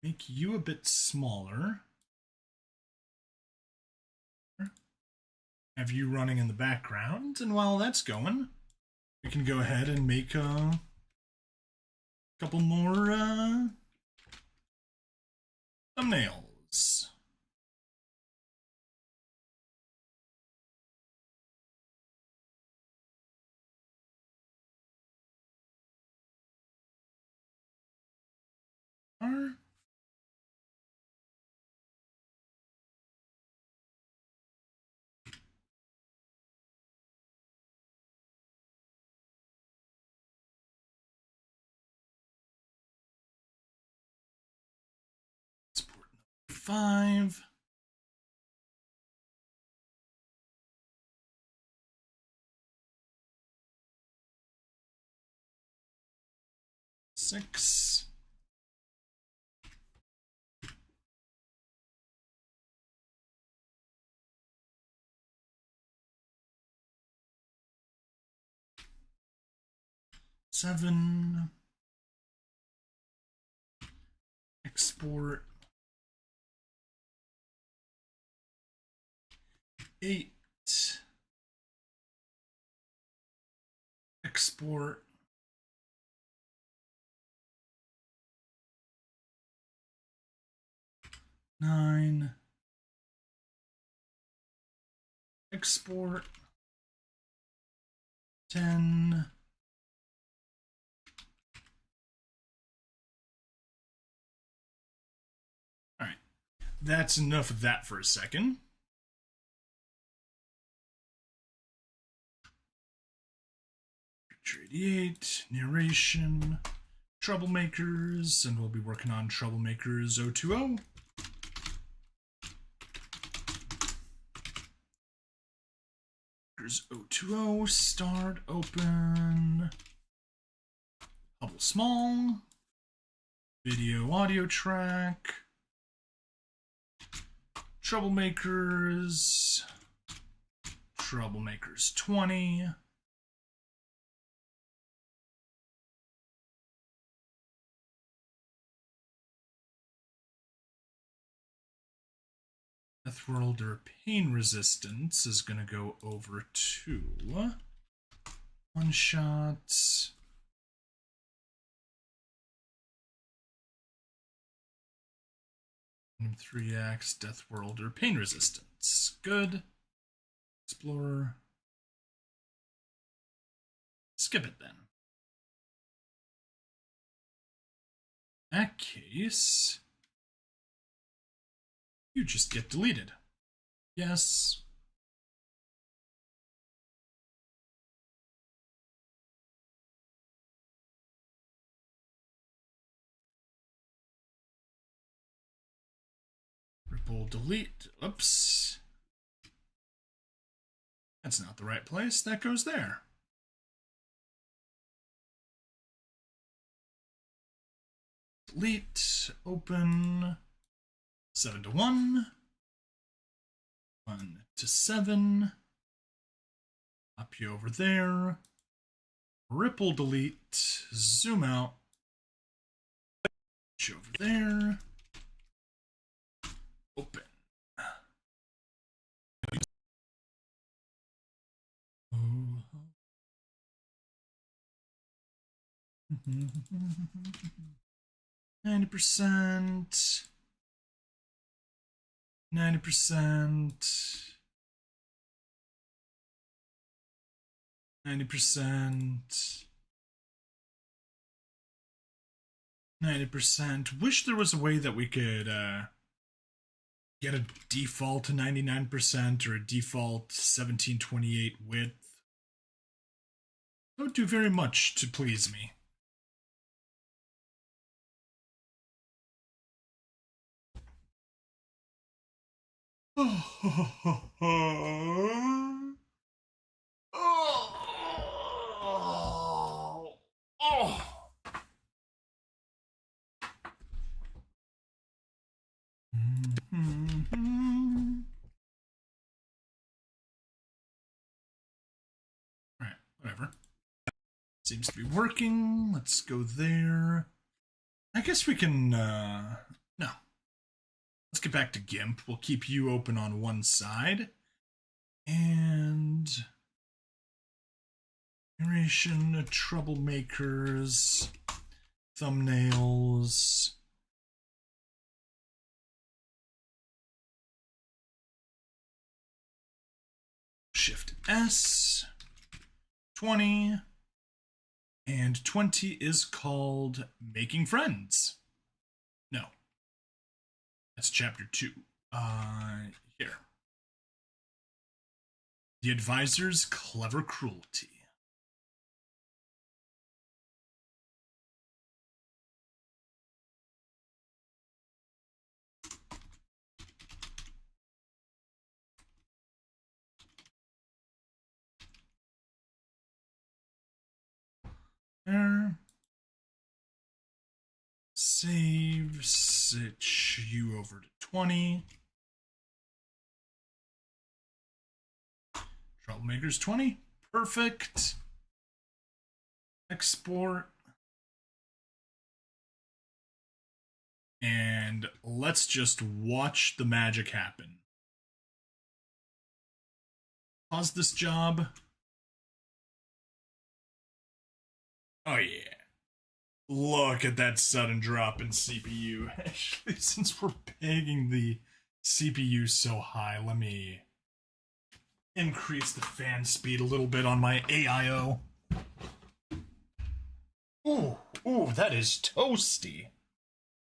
make you a bit smaller. Have you running in the background, and while that's going, we can go ahead and make a couple more thumbnails. Support 5. Six. 7. Export 8. Export 9. Export 10. All right, that's enough of that for a second. Picture 88, narration, troublemakers, and we'll be working on troublemakers 020. Here's 020, start, open, bubble small, video audio track, troublemakers, troublemakers 20. Deathworlder pain resistance is going to go over to one shot. And 3x Deathworlder pain resistance. Good. Explorer. Skip it then. In that case, you just get deleted. Yes. Ripple delete. Oops. That's not the right place. That goes there. Delete. Open. 7 to 1. 1 to 7. Up you over there. Ripple delete. Zoom out. Put you over there. Open. Oh. 90%. 90%. 90%. 90%. Wish there was a way that we could get a default 99% or a default 1728 width. That would do very much to please me. Alright, whatever. Seems to be working. Let's go there. I guess we can, no. Let's get back to GIMP. We'll keep you open on one side. And narration, troublemakers, thumbnails. Shift S, 20, and 20 is called Making Friends. No, that's chapter 2. Here. The Advisor's Clever Cruelty. There. Save, switch you over to 20. Troublemakers 20. Perfect. Export. And let's just watch the magic happen. Pause this job. Oh yeah. Look at that sudden drop in CPU. Actually, since we're pegging the CPU so high, let me increase the fan speed a little bit on my AIO. Ooh, that is toasty.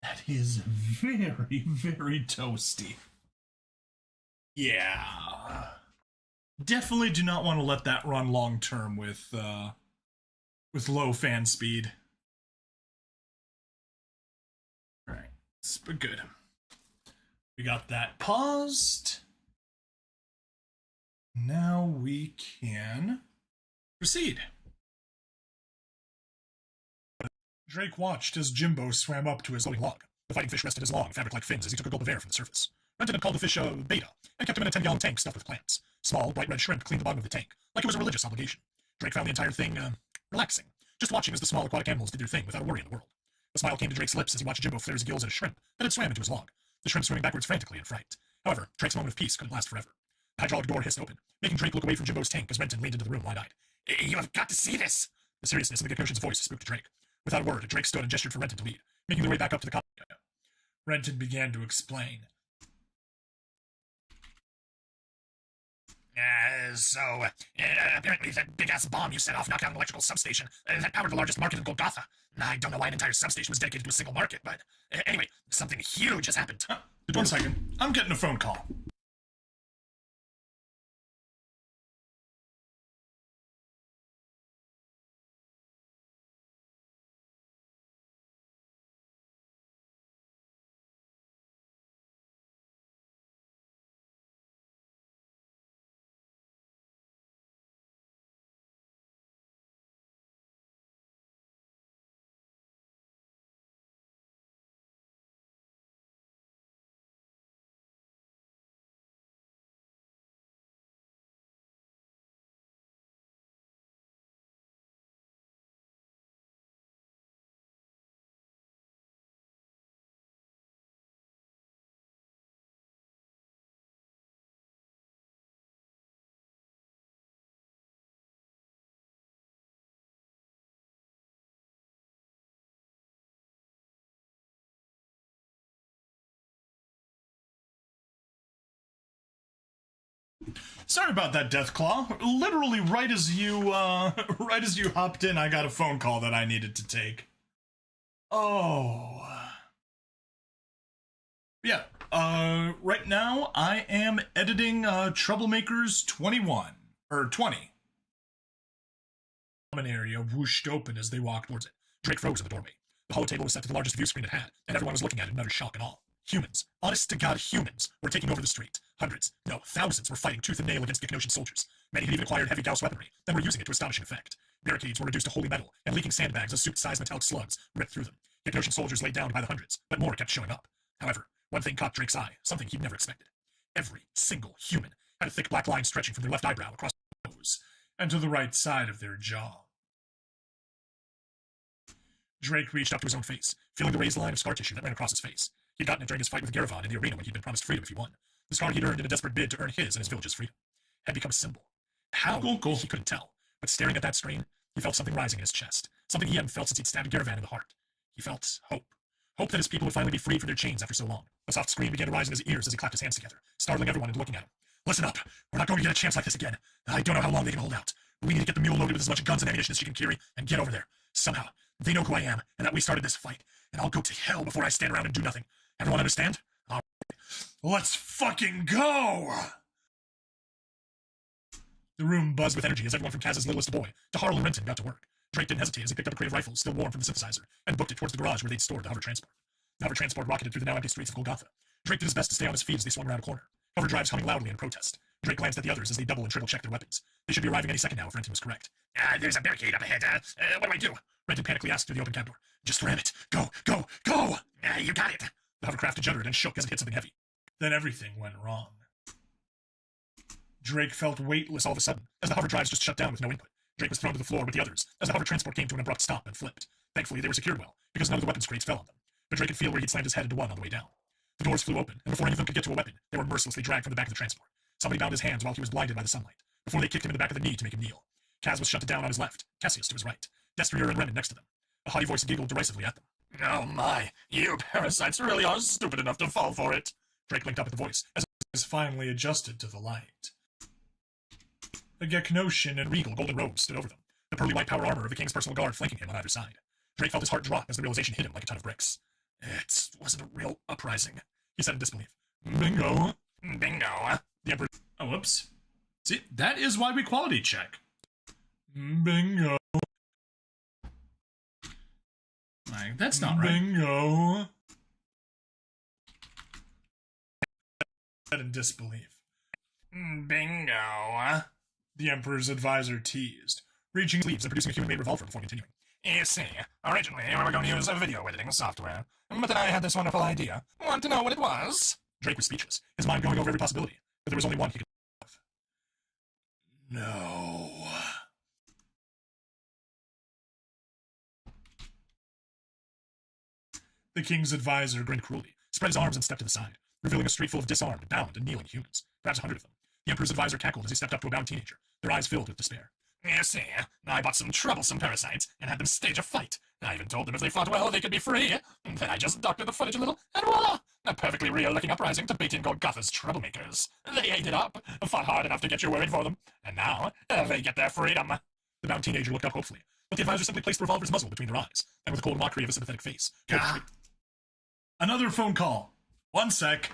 That is very, very toasty. Yeah. Definitely do not want to let that run long term with low fan speed. Alright, but good. We got that paused. Now we can proceed. Drake watched as Jimbo swam up to his floating log. The fighting fish rested his long, fabric-like fins as he took a gulp of air from the surface. Renton had called the fish a beta, and kept him in a 10-gallon tank stuffed with plants. Small, bright red shrimp cleaned the bottom of the tank, like it was a religious obligation. Drake found the entire thing, relaxing, just watching as the small aquatic animals did their thing without a worry in the world. A smile came to Drake's lips as he watched Jimbo flare his gills at a shrimp that had swam into his log, the shrimp swimming backwards frantically in fright. However, Drake's moment of peace couldn't last forever. The hydraulic door hissed open, making Drake look away from Jimbo's tank as Renton leaned into the room wide-eyed. "You have got to see this!" The seriousness in the Geckocean's voice spooked Drake. Without a word, Drake stood and gestured for Renton to lead, making their way back up to the cockpit. Renton began to explain. Apparently that big-ass bomb you set off knocked out an electrical substation that powered the largest market in Golgotha. I don't know why an entire substation was dedicated to a single market, but anyway, something huge has happened. 1 second. I'm getting a phone call. Sorry about that, Deathclaw. Literally, right as you hopped in, I got a phone call that I needed to take. Oh. Yeah. Right now, I am editing Troublemakers 21 or 20. Common area whooshed open as they walked towards it. Drake froze in the doorway. The holotable was set to the largest view screen it had, and everyone was looking at it in utter shock and awe. Humans, honest to God humans, were taking over the street. Hundreds, no, thousands were fighting tooth and nail against Geckocean soldiers. Many had even acquired heavy Gauss weaponry, then were using it to astonishing effect. Barricades were reduced to holy metal, and leaking sandbags of suit-sized metallic slugs ripped through them. Geckocean soldiers laid down by the hundreds, but more kept showing up. However, one thing caught Drake's eye, something he'd never expected. Every single human had a thick black line stretching from their left eyebrow across their nose, and to the right side of their jaw. Drake reached up to his own face, feeling the raised line of scar tissue that ran across his face. He'd gotten it during his fight with Garavon in the arena when he'd been promised freedom if he won. The scar he'd earned in a desperate bid to earn his and his village's freedom had become a symbol. How? Cool. He couldn't tell. But staring at that screen, he felt something rising in his chest. Something he hadn't felt since he'd stabbed Garavon in the heart. He felt hope. Hope that his people would finally be freed from their chains after so long. A soft scream began to rise in his ears as he clapped his hands together, startling everyone into looking at him. "Listen up. We're not going to get a chance like this again. I don't know how long they can hold out. We need to get the mule loaded with as much guns and ammunition as she can carry and get over there. Somehow. They know who I am and that we started this fight. And I'll go to hell before I stand around and do nothing. Everyone understand? All right. Let's fucking go!" The room buzzed with energy as everyone from Kaz's littlest boy to Harl and Renton got to work. Drake didn't hesitate as he picked up a crate of rifles still warm from the synthesizer and booked it towards the garage where they'd stored the hover transport. The hover transport rocketed through the now empty streets of Golgotha. Drake did his best to stay on his feet as they swung around a corner. Hover drives humming loudly in protest. Drake glanced at the others as they double and triple checked their weapons. They should be arriving any second now if Renton was correct. There's a barricade up ahead. What do I do? Renton panically asked through the open cab door. "Just ram it. Go! You got it!" The hovercraft juddered and shook as it hit something heavy. Then everything went wrong. Drake felt weightless all of a sudden, as the hover drives just shut down with no input. Drake was thrown to the floor with the others as the hover transport came to an abrupt stop and flipped. Thankfully, they were secured well, because none of the weapons crates fell on them. But Drake could feel where he'd slammed his head into one on the way down. The doors flew open, and before any of them could get to a weapon, they were mercilessly dragged from the back of the transport. Somebody bound his hands while he was blinded by the sunlight, before they kicked him in the back of the knee to make him kneel. Kaz was shut down on his left, Cassius to his right, Destrier and Renan next to them. A haughty voice giggled derisively at them. Oh my, you parasites really are stupid enough to fall for it. Drake blinked up at the voice as Is finally adjusted to the light. a Geknoshin and regal golden robes stood over them, the pearly white power armor of the king's personal guard flanking him on either side. Drake felt his heart drop as the realization hit him like a ton of bricks. It wasn't a real uprising, he said in disbelief. Bingo. Bingo. The Emperor. Oh, whoops. See, that is why we quality check. Bingo. Like, that's not right. Bingo. Said in disbelief. Bingo. The Emperor's advisor teased, Reaching sleeves and producing a human-made revolver before continuing. You see, originally we were going to use a video editing software, but then I had this wonderful idea. Want to know what it was? Drake was speechless, his mind going over every possibility, but there was only one he could think of. No. The king's advisor grinned cruelly, spread his arms and stepped to the side, revealing a street full of disarmed, bound, and kneeling humans, perhaps 100 of them. The Emperor's advisor cackled as he stepped up to a bound teenager, their eyes filled with despair. You see, I bought some troublesome parasites and had them stage a fight. I even told them if they fought well, they could be free. Then I just doctored the footage a little, and voila! A perfectly real-looking uprising to bait in Golgotha's troublemakers. They ate it up, fought hard enough to get you worried for them, and now they get their freedom. The bound teenager looked up hopefully, but the advisor simply placed the revolver's muzzle between their eyes, and with a cold mockery of a sympathetic face. Another phone call. 1 sec.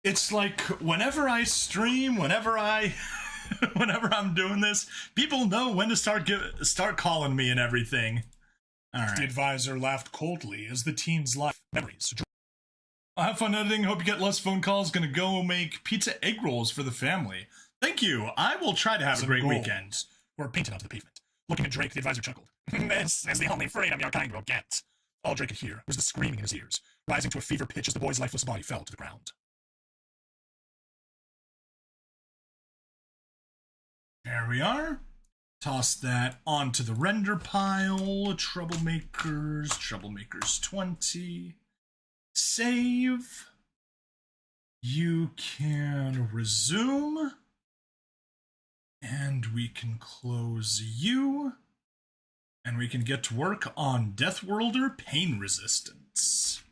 It's like whenever I stream, whenever I'm doing this, people know when to start calling me and everything. All right. The advisor laughed coldly as the teen's life memories. I'll have fun editing. Hope you get less phone calls. Gonna go make pizza egg rolls for the family. Thank you. I will try to have a great weekend. Were painted onto the pavement. Looking at Drake, the advisor chuckled. This is the only freedom your kind will get. All Drake could hear was the screaming in his ears, rising to a fever pitch as the boy's lifeless body fell to the ground. There we are. Toss that onto the render pile. Troublemakers 20. Save. You can resume. And we can close you. And we can get to work on Death Worlder Pain Resistance.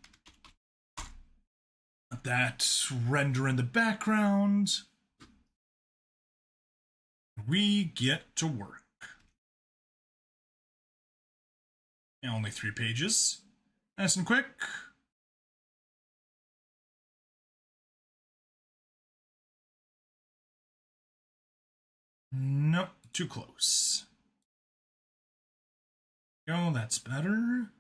Let that render in the background. We get to work. And only 3 pages. Nice and quick. Nope, too close. Go, that's better.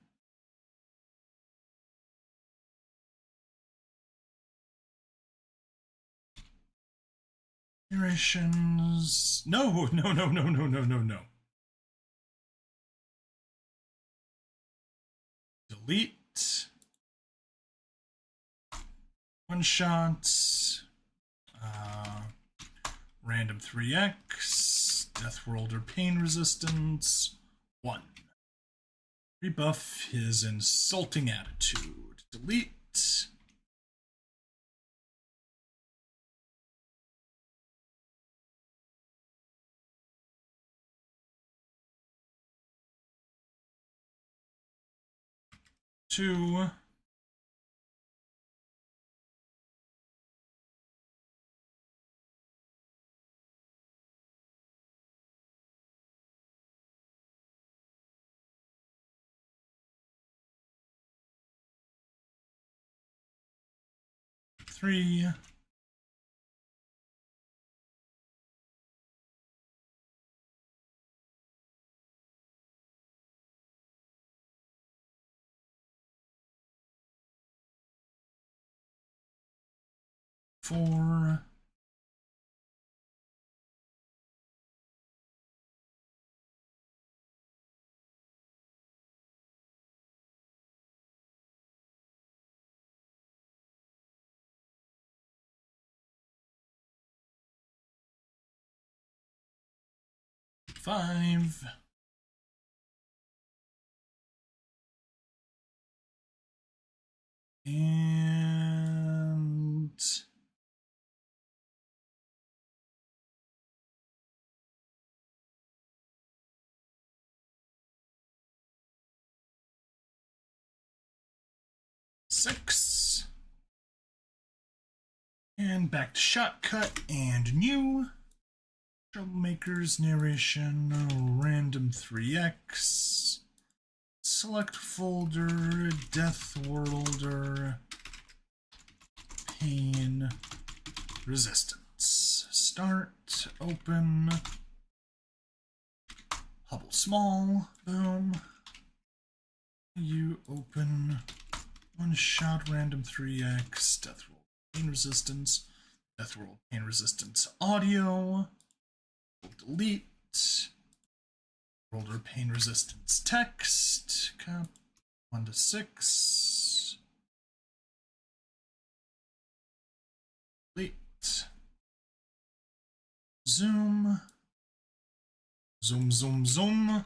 Narrations. No. Delete. One shots. Random 3x. Death Worlder Pain Resistance 1. Rebuff his insulting attitude. Delete. Two. Three. Four. Five. And 6. And back to shortcut and new. Troublemakers narration random 3x. Select folder Death Worlder Pain Resistance. Start, open, Hubble small, boom. You open one shot random 3x Death World Pain Resistance. Death World Pain Resistance audio. Delete. Worlder Pain Resistance text. Cap 1 to 6. Delete. Zoom. Zoom.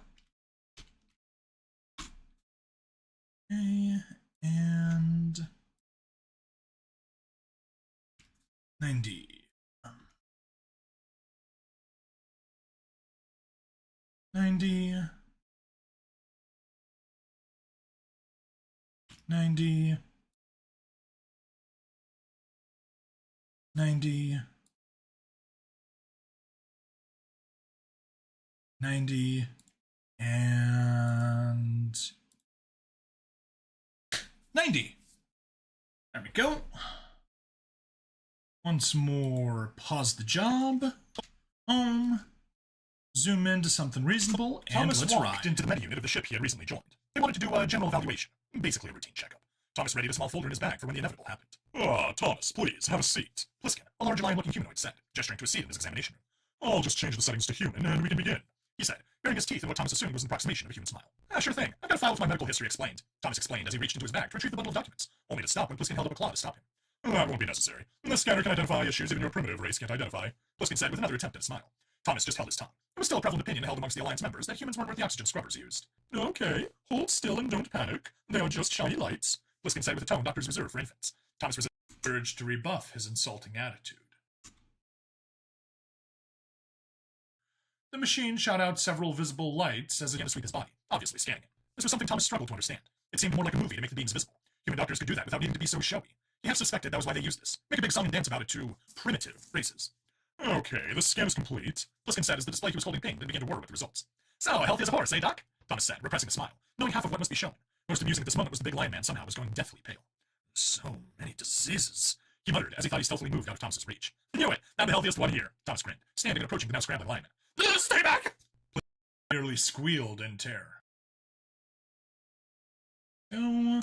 Okay, and 90. 90. 90. 90. 90. And 90. There we go. Once more, pause the job. Home. Zoom into something reasonable, and Thomas let's walked ride. into the med unit of the ship he had recently joined. They wanted to do a general evaluation, basically a routine checkup. Thomas readied a small folder in his bag for when the inevitable happened. Ah, Thomas, please, have a seat. Pliskin, a large lion-looking humanoid, said, gesturing to a seat in his examination room. I'll just change the settings to human, and we can begin, he said, baring his teeth in what Thomas assumed was an approximation of a human smile. Ah, sure thing. I've got a file with my medical history explained, Thomas explained as he reached into his bag to retrieve the bundle of documents, only to stop when Pliskin held up a claw to stop him. That won't be necessary. The scanner can identify issues even your primitive race can't identify, Pliskin said with another attempt at a smile. Thomas just held his tongue. It was still a prevalent opinion held amongst the Alliance members that humans weren't worth the oxygen scrubbers used. Okay, hold still and don't panic. They are just shiny lights, Pliskin said with a tone doctors reserve for infants. Thomas resisted Urged to rebuff his insulting attitude. The machine shot out several visible lights as it began to sweep his body, obviously scanning it. This was something Thomas struggled to understand. It seemed more like a movie to make the beams visible. Human doctors could do that without needing to be so showy. He half suspected that was why they used this. Make a big song and dance about it to primitive races. Okay, the scan is complete, Pliskin said as the display he was holding pinged and began to whir with the results. So, healthy as a horse, eh, Doc? Thomas said, repressing a smile, knowing half of what must be shown. Most amusing at this moment was the big lion man somehow was going deathly pale. So many diseases, he muttered as he thought he stealthily moved out of Thomas's reach. Knew it! I'm the healthiest one here, Thomas grinned, standing and approaching the now scrambling lion man. Stay back! Nearly squealed in terror. Oh,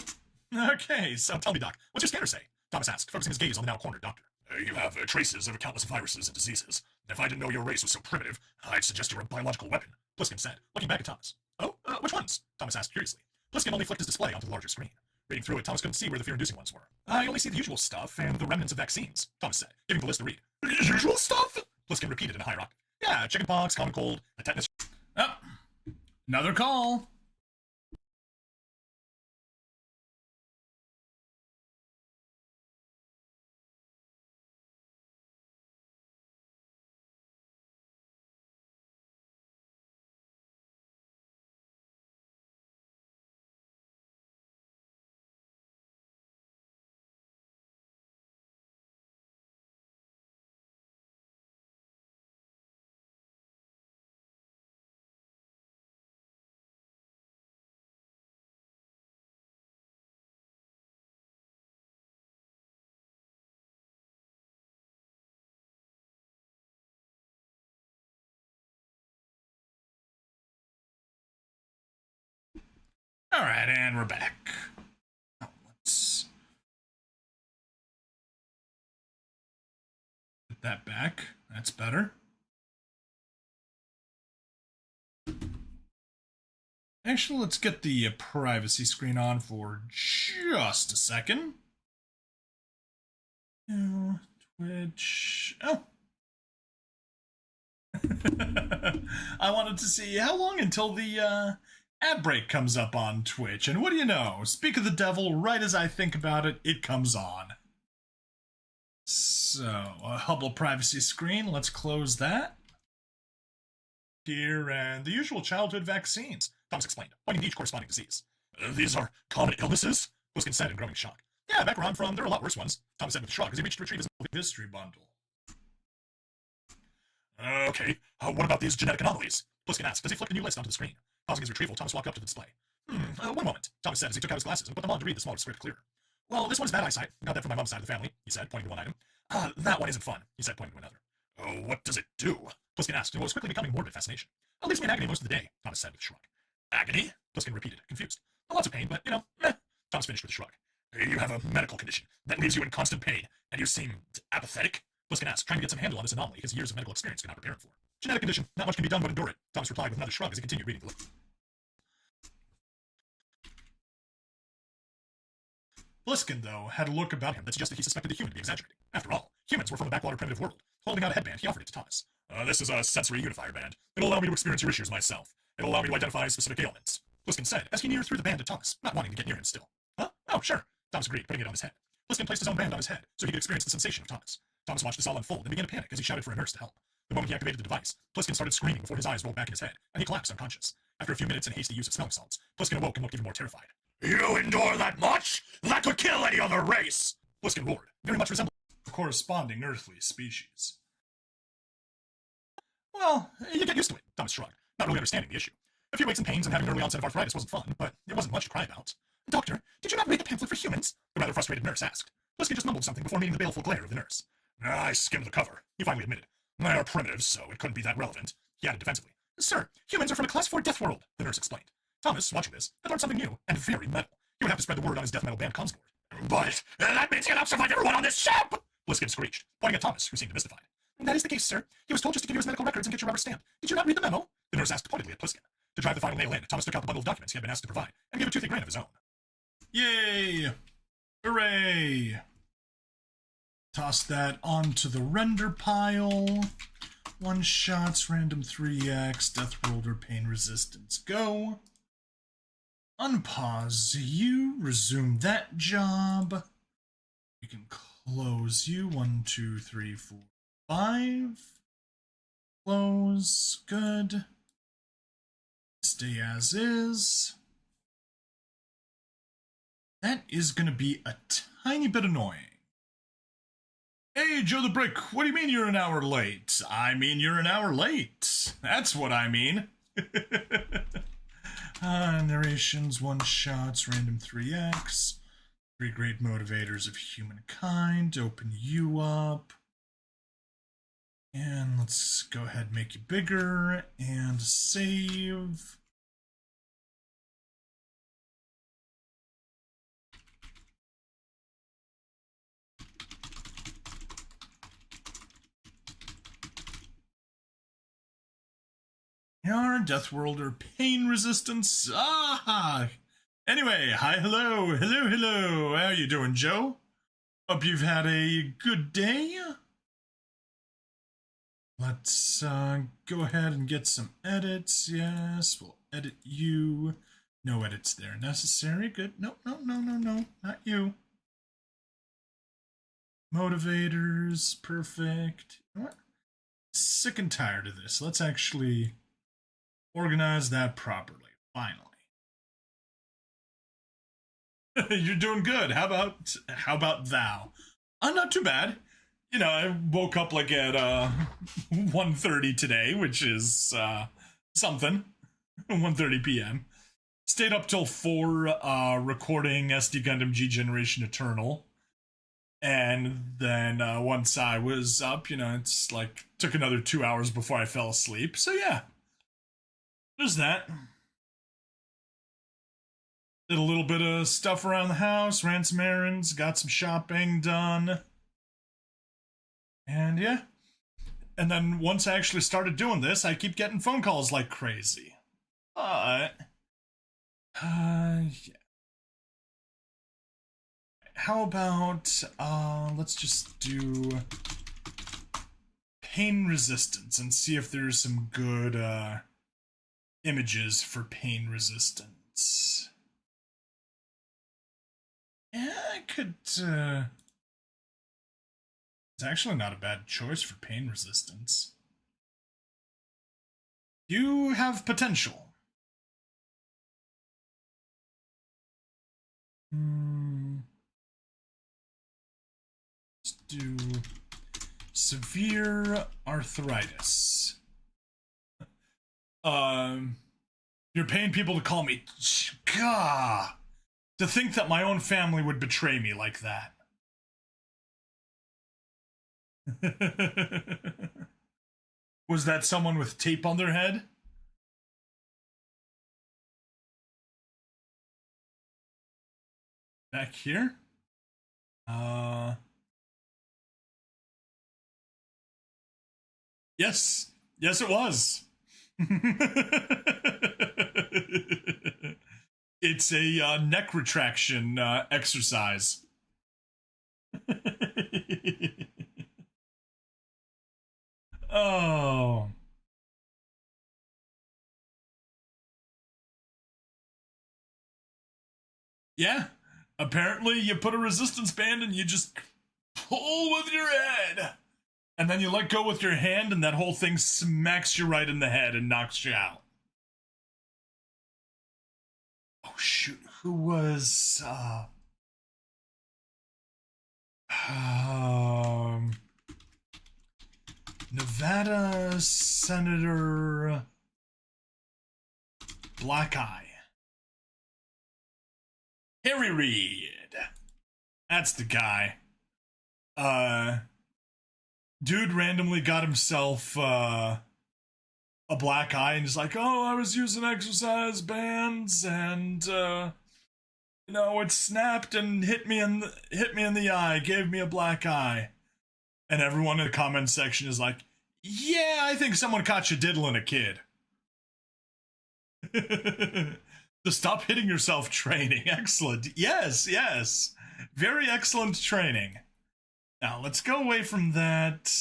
Okay, so tell me, Doc, what's your scanner say? Thomas asked, focusing his gaze on the now cornered doctor. You have traces of countless viruses and diseases. If I didn't know your race was so primitive, I'd suggest you're a biological weapon, Pliskin said, looking back at Thomas. Oh, which ones? Thomas asked curiously. Pliskin only flicked his display onto the larger screen. Reading through it, Thomas couldn't see where the fear-inducing ones were. I only see the usual stuff and the remnants of vaccines, Thomas said, giving the list a read. Usual stuff? Pliskin repeated in a higher octave. Yeah, chickenpox, common cold, a tetanus. oh, another call. All right, and we're back. Oh, let's put that back. That's better. Actually, let's get the privacy screen on for just a second. Oh, Twitch. Oh. I wanted to see how long until the ad break comes up on Twitch. And what do you know? Speak of the devil, right as I think about it, it comes on. So, a Hubble privacy screen. Let's close that. Here, and the usual childhood vaccines, Thomas explained, pointing to each corresponding disease. These are common illnesses? Pliskin said in growing shock. Yeah, back where I'm from, there are a lot worse ones, Thomas said with a shrug as he reached to retrieve his history bundle. Okay, what about these genetic anomalies? Pliskin asked as he flicked a new list onto the screen. Pausing his retrieval, Thomas walked up to the display. One moment, Thomas said as he took out his glasses and put them on to read the smaller script clearer. Well, this one is bad eyesight. Got that from my mom's side of the family, he said, pointing to one item. That one isn't fun, he said, pointing to another. Oh, what does it do? Pliskin asked in what was quickly becoming morbid fascination. It leaves me in agony most of the day, Thomas said with a shrug. Agony? Pliskin repeated, confused. Lots of pain, but, meh. Thomas finished with a shrug. You have a medical condition that leaves you in constant pain, and you seem apathetic? Pliskin asked, trying to get some handle on this anomaly his years of medical experience could not prepare him for. Genetic condition. Not much can be done but endure it, Thomas replied with another shrug as he continued reading the list. Pliskin, though, had a look about him that suggested he suspected the human to be exaggerating. After all, humans were from a backwater primitive world. Holding out a headband, he offered it to Thomas. This is a sensory unifier band. It'll allow me to experience your issues myself. It'll allow me to identify specific ailments, Pliskin said, as he neared through the band to Thomas, not wanting to get near him still. Huh? Oh, sure, Thomas agreed, putting it on his head. Pliskin placed his own band on his head, so he could experience the sensation of Thomas. Thomas watched this all unfold and began to panic as he shouted for a nurse to help. The moment he activated the device, Pliskin started screaming before his eyes rolled back in his head, and he collapsed unconscious. After a few minutes and hasty use of smelling salts, Pliskin awoke and looked even more terrified. You endure that much? That could kill any other race! Pliskin roared, very much resembling a corresponding earthly species. Well, you get used to it, Thomas shrugged, not really understanding the issue. A few aches and pains and having an early onset of arthritis wasn't fun, but it wasn't much to cry about. Doctor, did you not read the pamphlet for humans? The rather frustrated nurse asked. Pliskin just mumbled something before meeting the baleful glare of the nurse. I skimmed the cover. He finally admitted. They're primitives, so it couldn't be that relevant. He added defensively. Sir, humans are from a class 4 death world, the nurse explained. Thomas, watching this, had learned something new and very metal. He would have to spread the word on his death metal band Consort. But that means he'll out-survive everyone on this ship! Bliskin screeched, pointing at Thomas, who seemed mystified. That is the case, sir. He was told just to give you his medical records and get your rubber stamp. Did you not read the memo? The nurse asked pointedly at Pliskin. To drive the final nail in, Thomas took out the bundle of documents he had been asked to provide and gave a toothy grin of his own. Yay! Hooray! Toss that onto the render pile. One shots, random 3x, death roll or pain resistance. Go. Unpause you, resume that job. We can close you. 1, 2, 3, 4, 5. Close. Good. Stay as is. That is going to be a tiny bit annoying. Hey, Joe the Brick, what do you mean you're an hour late? I mean you're an hour late. That's what I mean. Narrations, one shots, random 3x. 3 great motivators of humankind. Open you up. And let's go ahead and make you bigger and save. Your Death World or pain resistance. Ah! Anyway, hi, hello, hello. How you doing, Joe? Hope you've had a good day. Let's go ahead and get some edits. Yes, we'll edit you. No edits there necessary. Good. No, not you. Motivators, perfect. You know what? Sick and tired of this. Let's actually organize that properly. Finally. You're doing good. How about thou? Not too bad. You know, I woke up like at 1:30 today, which is something. 1:30 p.m. Stayed up till 4 recording SD Gundam G Generation Eternal. And then once I was up, you know, it's like took another 2 hours before I fell asleep. So yeah. There's that. Did a little bit of stuff around the house, ran some errands, got some shopping done. And yeah. And then once I actually started doing this, I keep getting phone calls like crazy. But yeah. How about let's just do pain resistance and see if there's some good images for pain resistance. Yeah, I could it's actually not a bad choice for pain resistance. You have potential. Let's do severe arthritis. You're paying people to call me. Gah! To think that my own family would betray me like that. Was that someone with tape on their head? Back here? Yes. Yes, it was. It's a neck retraction exercise. Oh. Yeah. Apparently you put a resistance band and you just pull with your head. And then you let go with your hand and that whole thing smacks you right in the head and knocks you out. Oh shoot, who was Nevada Senator Black Eye. Harry Reid. That's the guy. Dude randomly got himself a black eye and he's like, oh, I was using exercise bands and it snapped and hit me in the eye, gave me a black eye. And everyone in the comment section is like, yeah, I think someone caught you diddling a kid. The stop hitting yourself training. Excellent. Yes. Very excellent training. Now, let's go away from that.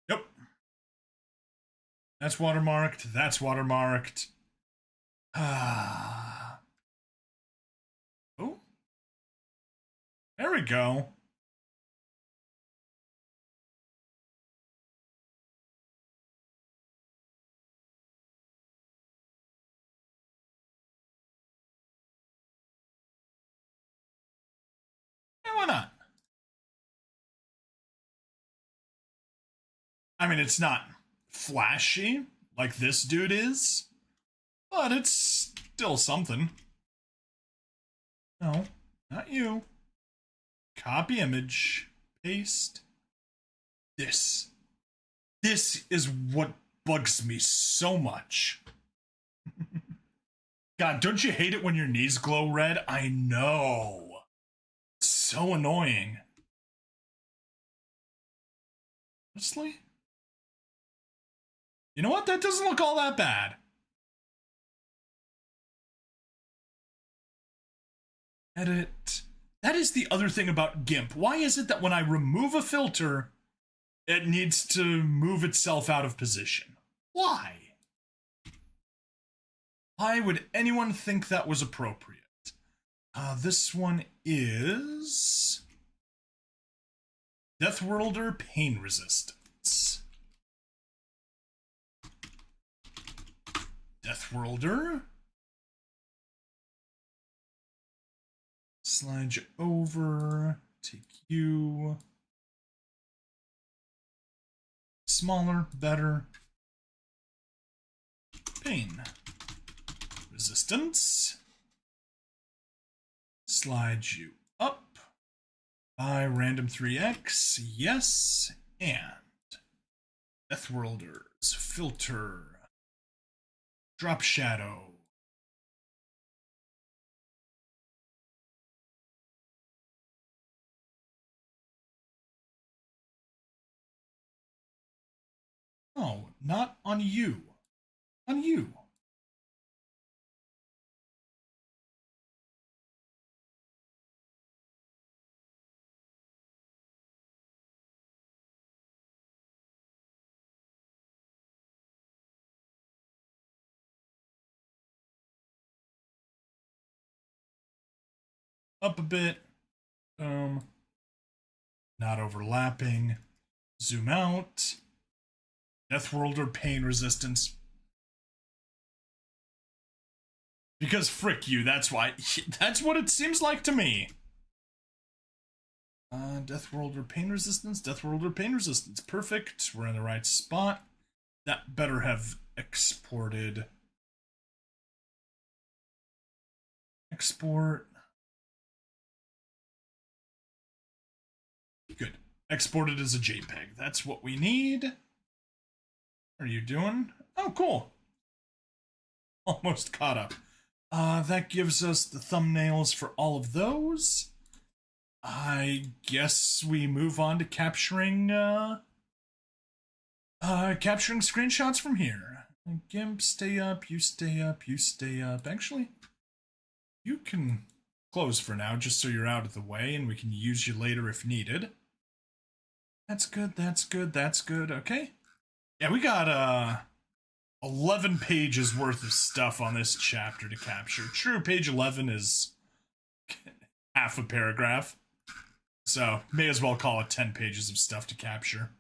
Yep. That's watermarked. That's watermarked. Oh. There we go. Yeah, why not? I mean, it's not flashy like this dude is, but it's still something. No, not you. Copy image, paste. This is what bugs me so much. God, don't you hate it when your knees glow red? I know. It's so annoying. Honestly? You know what? That doesn't look all that bad. Edit. That is the other thing about GIMP. Why is it that when I remove a filter, it needs to move itself out of position? Why? Why would anyone think that was appropriate? This one is Deathworlder Pain Resistance. Deathworlder. Slide you over. Take you. Smaller, better. Pain Resistance. Slide you up by random 3x. Yes. And Deathworlders. Filter. Drop shadow. Oh, not on you. On you. Up a bit. Not overlapping. Zoom out. Deathworlder Pain Resistance. Because frick you, that's why. That's what it seems like to me. Deathworlder Pain Resistance. Deathworlder Pain Resistance. Perfect. We're in the right spot. That better have exported. Export. Good. Exported as a JPEG. That's what we need. What are you doing? Oh, cool. Almost caught up. That gives us the thumbnails for all of those. I guess we move on to capturing screenshots from here. GIMP, stay up, you stay up, you stay up. Actually, you can close for now, just so you're out of the way, and we can use you later if needed. That's good, that's good, that's good, okay. Yeah, we got 11 pages worth of stuff on this chapter to capture. True, page 11 is half a paragraph. So, may as well call it 10 pages of stuff to capture.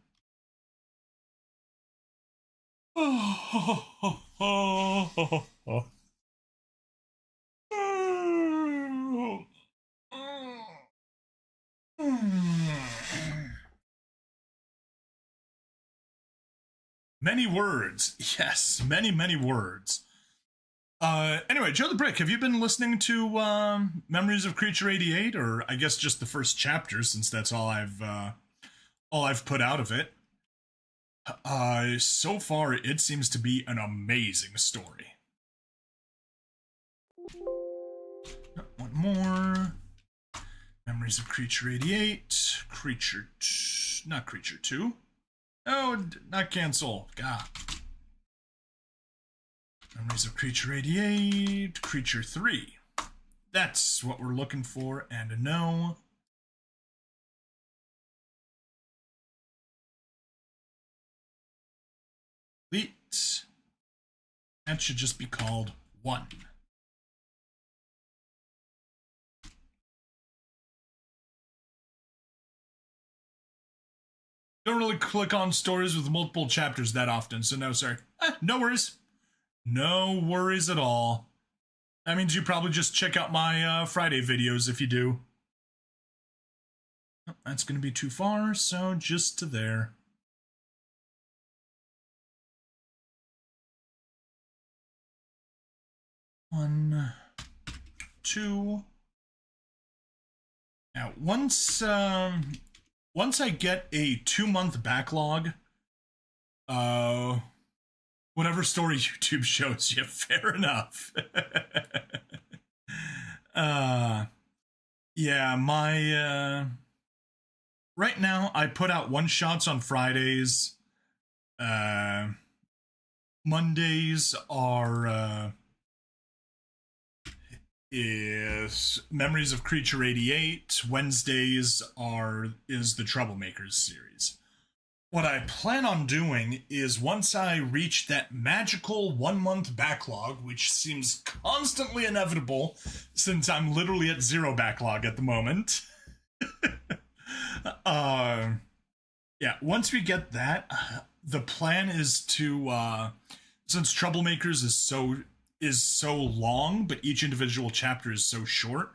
Many words. Yes, many, many words. Anyway, Joe the Brick, have you been listening to Memories of Creature 88, or I guess just the first chapter, since that's all I've put out of it? So far, it seems to be an amazing story. One more. Memories of Creature 88. Not Creature 2. Oh, not cancel. God. Memories of Creature 88. Creature 3. That's what we're looking for, and no. Delete. That should just be called 1. Don't really click on stories with multiple chapters that often, so no, sorry. No worries. No worries at all. That means you probably just check out my Friday videos if you do. Oh, that's going to be too far, so just to there. One, 2. Now, once I get a 2-month backlog, whatever story YouTube shows you, fair enough. Yeah, my right now I put out one-shots on Fridays. Mondays are is Memories of Creature 88. Wednesdays is the Troublemakers series. What I plan on doing is once I reach that magical 1-month backlog, which seems constantly inevitable since I'm literally at 0 backlog at the moment. Yeah, once we get that, the plan is to since Troublemakers is so long, but each individual chapter is so short,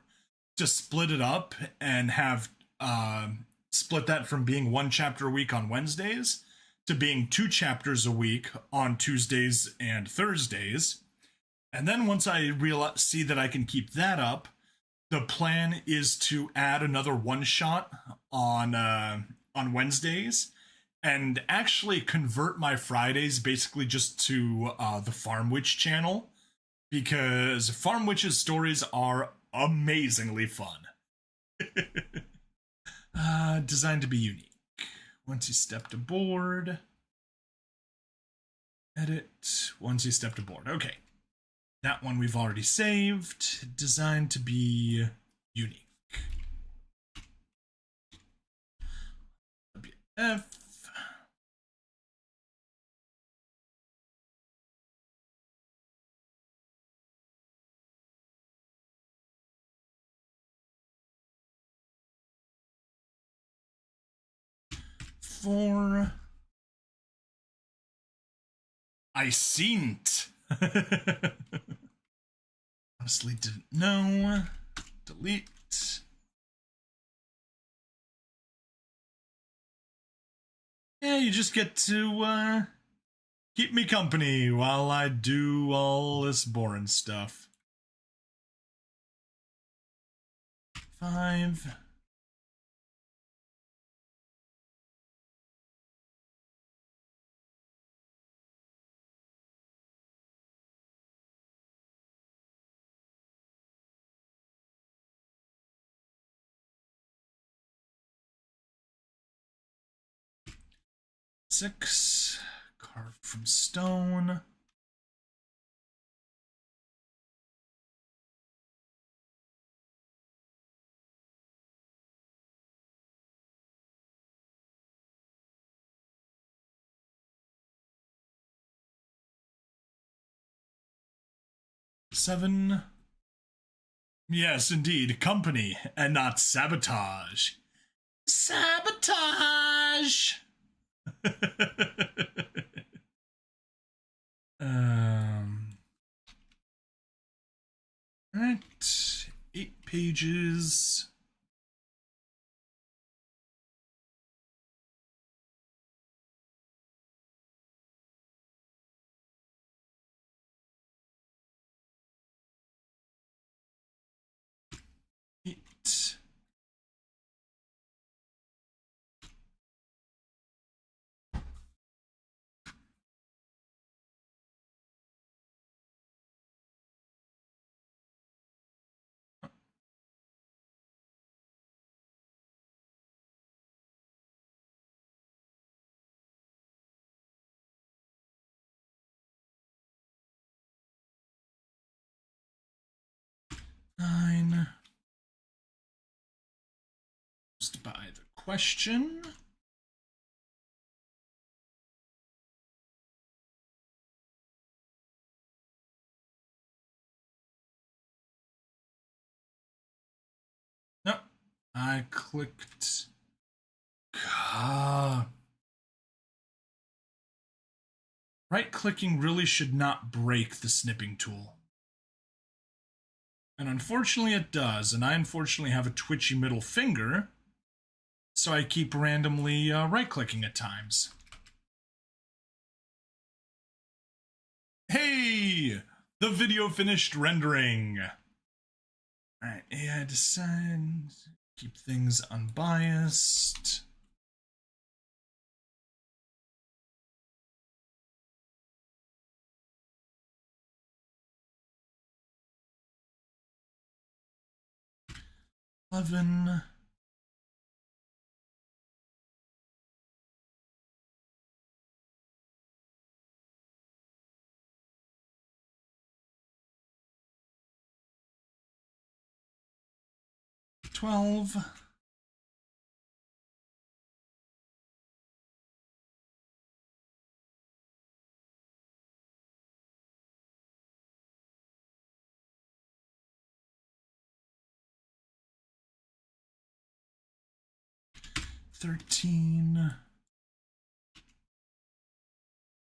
to split it up and have split that from being 1 chapter a week on Wednesdays to being 2 chapters a week on Tuesdays and Thursdays. And then once I see that I can keep that up, the plan is to add another one-shot on Wednesdays and actually convert my Fridays basically just to the Farm Witch channel, because Farm Witch's stories are amazingly fun. Designed to be unique. Once you stepped aboard. Edit. Once you stepped aboard. Okay. That one we've already saved. Designed to be unique. WF. For I seen't. Honestly didn't know. Delete. Yeah, you just get to keep me company while I do all this boring stuff. 5. Six, carved from stone. Seven. Yes, indeed, company and not sabotage. Sabotage! Right. 8 pages. 9. Just by the question. Nope. I clicked. Right-clicking really should not break the snipping tool. And unfortunately it does, and I unfortunately have a twitchy middle finger, so I keep randomly right-clicking at times. Hey! The video finished rendering! Alright, AI decide, keep things unbiased. Eleven. $12. $13.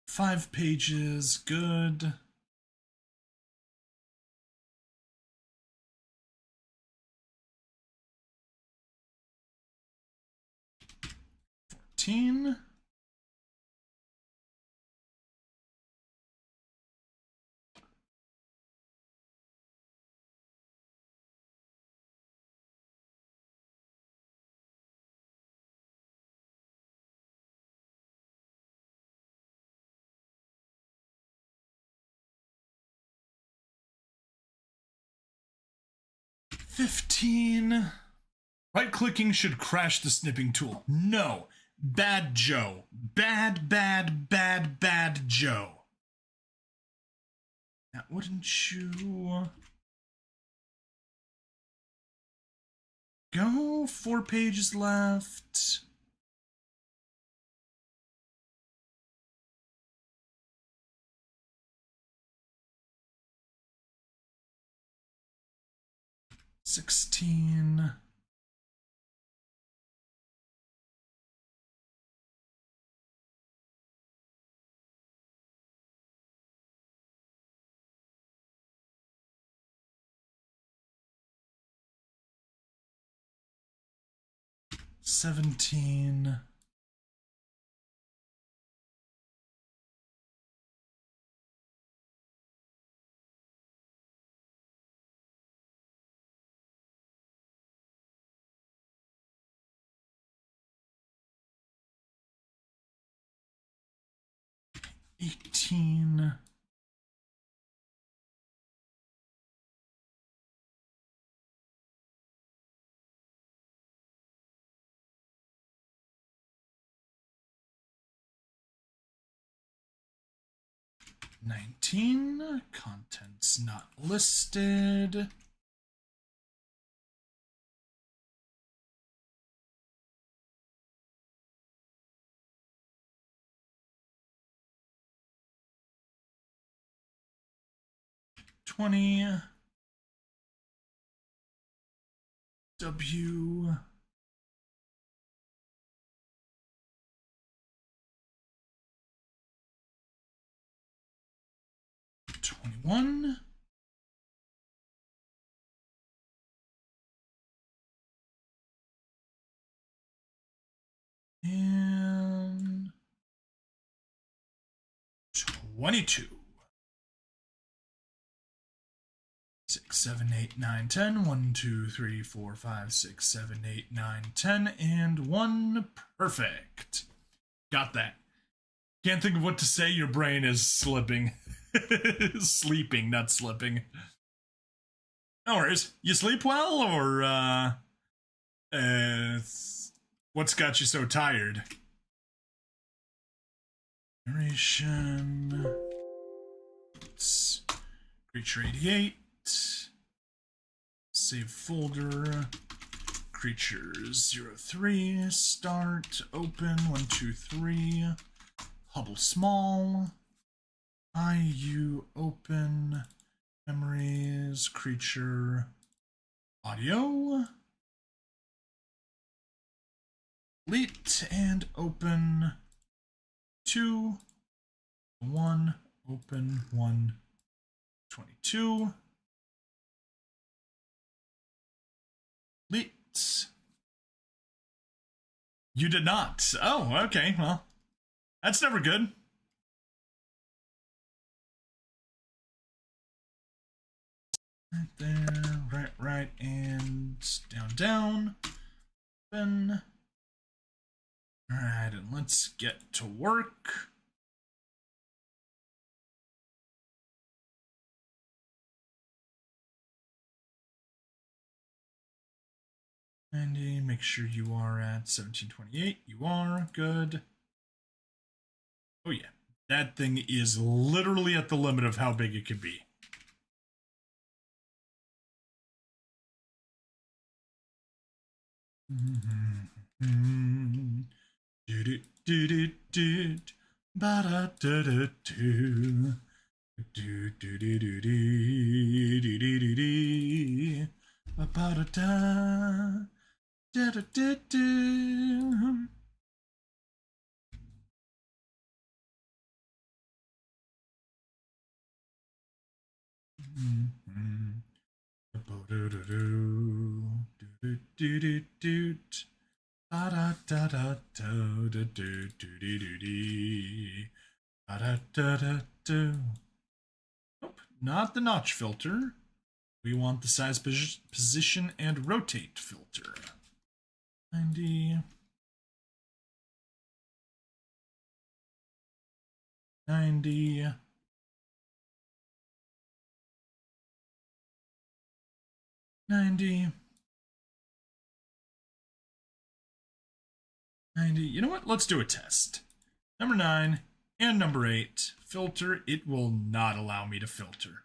5 pages, good. $14. $15. Right-clicking should crash the snipping tool. No. Bad Joe. Bad Joe. Now, wouldn't you go? 4 pages left. $16. $17. $18. $19. Contents not listed. $20. W. $21. And 22. 6, 7, 8, 9, 10. 1, 2, 3, 4, 5, 6, 7, 8, 9, 10. And 1. Perfect. Got that. Can't think of what to say. Your brain is slipping. Sleeping, not slipping. No worries. You sleep well, or what's got you so tired? Narration. It's Creature 88. save folder, creatures 03, start, open, 1, 2, 3, Hubble small, IU open, memories, creature, audio, delete, and open 2, 1, open 1, 22, delete. You did not. Oh, okay, well, that's never good. Right there, right, and down, open. Alright, and let's get to work. Andy, make sure you are at 1728. You are. Good. Oh, yeah. That thing is literally at the limit of how big it can be. Do do do do do ba da da da do do do do do do do do do ba ba da da da da do. Nope, not the notch filter. We want the size, position, and rotate filter. 90. 90. 90. 90. You know what? Let's do a test. Number 9 and number 8. Filter. It will not allow me to filter.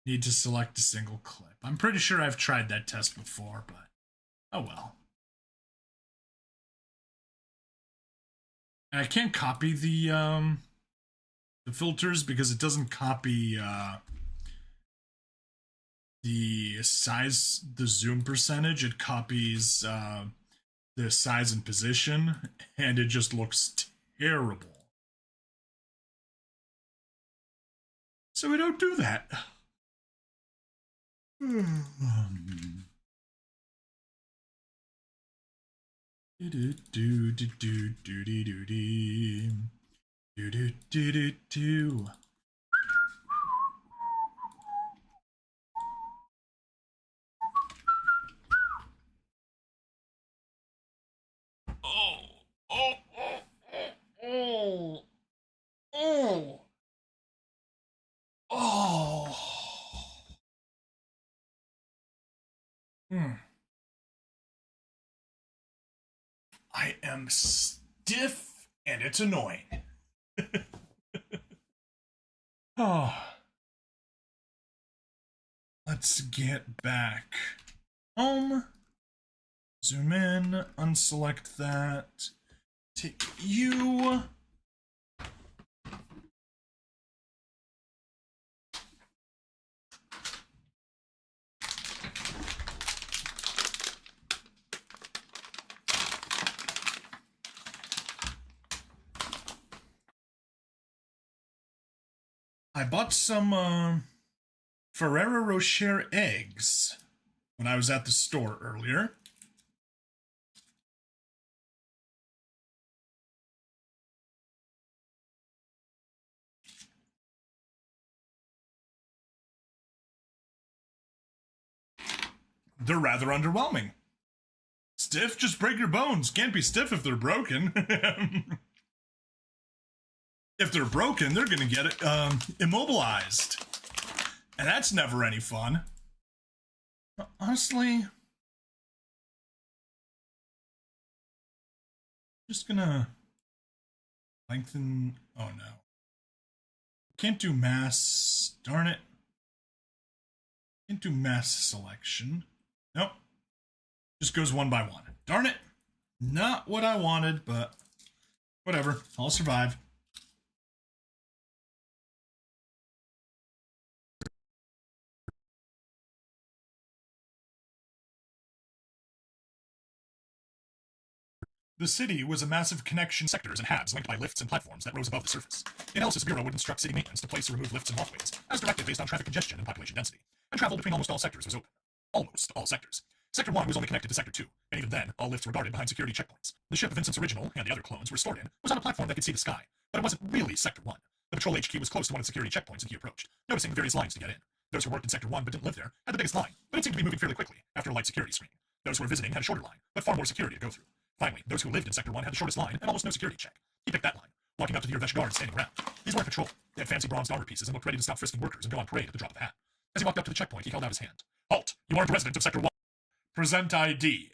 Need to select a single clip. I'm pretty sure I've tried that test before, but oh well. And I can't copy the filters because it doesn't copy the size, the zoom percentage. It copies the size and position, and it just looks terrible. So we don't do that. I am stiff and it's annoying. Oh. Let's get back home. Zoom in, unselect that. Take you. I bought some Ferrero Rocher eggs when I was at the store earlier. They're rather underwhelming. Stiff? Just break your bones. Can't be stiff if they're broken. If they're broken, they're going to get immobilized. And that's never any fun. Honestly, just going to lengthen. Oh, no. Can't do mass. Darn it. Can't do mass selection. Nope. Just goes one by one. Darn it. Not what I wanted, but whatever. I'll survive. The city was a massive connection sectors and halves linked by lifts and platforms that rose above the surface. The Analysis Bureau would instruct city maintenance to place or remove lifts and walkways, as directed based on traffic congestion and population density, and travel between almost all sectors was open. Almost all sectors. Sector 1 was only connected to Sector 2, and even then, all lifts were guarded behind security checkpoints. The ship Vincent's original, and the other clones, were stored in, was on a platform that could see the sky, but it wasn't really Sector 1. The patrol HQ was close to one of the security checkpoints that he approached, noticing the various lines to get in. Those who worked in Sector 1 but didn't live there had the biggest line, but it seemed to be moving fairly quickly after a light security screening. Those who were visiting had a shorter line, but far more security to go through. Finally, those who lived in Sector 1 had the shortest line and almost no security check. He picked that line, walking up to the Urvesh guards standing around. These weren't patrol. They had fancy bronzed armor pieces and looked ready to stop frisking workers and go on parade at the drop of a hat. As he walked up to the checkpoint, he held out his hand. Halt! You aren't a resident of Sector 1. Present ID.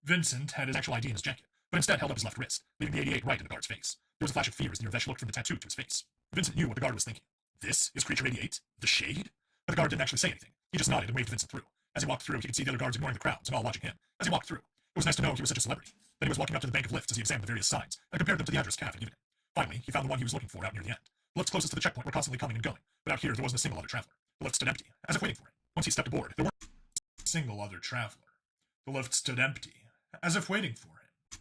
Vincent had his actual ID in his jacket, but instead held up his left wrist, leaving the 88 right in the guard's face. There was a flash of fear as the Urvesh looked from the tattoo to his face. Vincent knew what the guard was thinking. This is Creature 88? The Shade? But the guard didn't actually say anything. He just nodded and waved Vincent through. As he walked through, he could see the other guards ignoring the crowds and all watching him. As he walked through, it was nice to know he was such a celebrity. Then he was walking up to the bank of lifts as he examined the various signs and compared them to the address Cav had given him. Finally, he found the one he was looking for out near the end. The lifts closest to the checkpoint were constantly coming and going, but out here there wasn't a single other traveler. The lift stood empty, as if waiting for him. Once he stepped aboard, there weren't a single other traveler. The lift stood empty, as if waiting for him.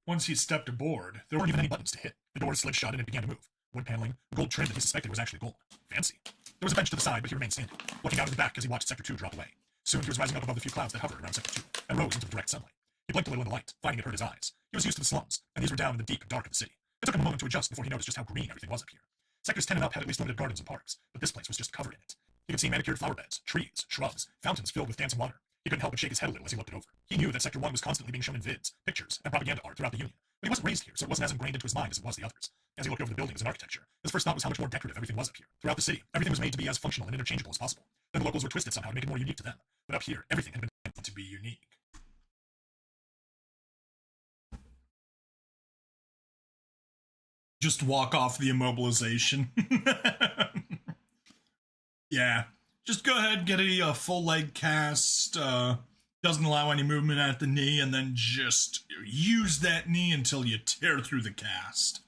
Once he stepped aboard, there weren't even any buttons to hit. The doors slid shut and it began to move. Wood paneling, gold trim that he suspected was actually gold. Fancy. There was a bench to the side, but he remained standing, looking out of the back as he watched Sector 2 drop away. Soon he was rising up above the few clouds that hovered around Sector 2, and rose into the direct sunlight. He blinked a little in the light, finding it hurt his eyes. He was used to the slums, and these were down in the deep dark of the city. It took him a moment to adjust before he noticed just how green everything was up here. Sectors 10 and up had at least limited gardens and parks, but this place was just covered in it. He could see manicured flower beds, trees, shrubs, fountains filled with dancing water. He couldn't help but shake his head a little as he looked it over. He knew that Sector 1 was constantly being shown in vids, pictures, and propaganda art throughout the Union, but he wasn't raised here, so it wasn't as ingrained into his mind as it was the others. As he looked over the buildings and architecture, his first thought was how much more decorative everything was up here. Throughout the city, everything was made to be as functional and interchangeable as possible. Then the locals were twisted somehow to make it more unique to them. But up here, everything had been meant to be unique. Just walk off the immobilization. Yeah. Just go ahead, get a full leg cast. Doesn't allow any movement at the knee, and then just use that knee until you tear through the cast.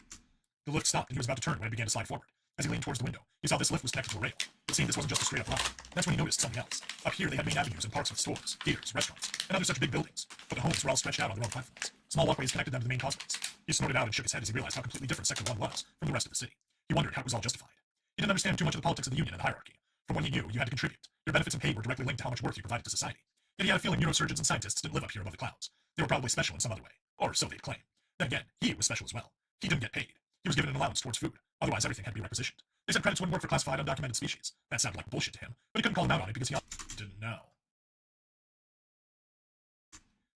The lift stopped, and he was about to turn when it began to slide forward. As he leaned towards the window, he saw this lift was connected to a rail. It seemed this wasn't just a straight-up line. That's when he noticed something else. Up here, they had main avenues and parks with stores, theaters, restaurants, and other such big buildings. But the homes were all stretched out on their own platforms. Small walkways connected them to the main causeways. He snorted out and shook his head as he realized how completely different Sector 1 was from the rest of the city. He wondered how it was all justified. He didn't understand too much of the politics of the Union and the hierarchy. From what he knew, you had to contribute. Your benefits and pay were directly linked to how much worth you provided to society. Yet he had a feeling neurosurgeons and scientists didn't live up here above the clouds. They were probably special in some other way, or so they'd claim. Then again, he was special as well. He didn't get paid. He was given an allowance towards food. Otherwise, everything had to be requisitioned. They said credits wouldn't work for classified undocumented species. That sounded like bullshit to him, but he couldn't call them out on it because he didn't know.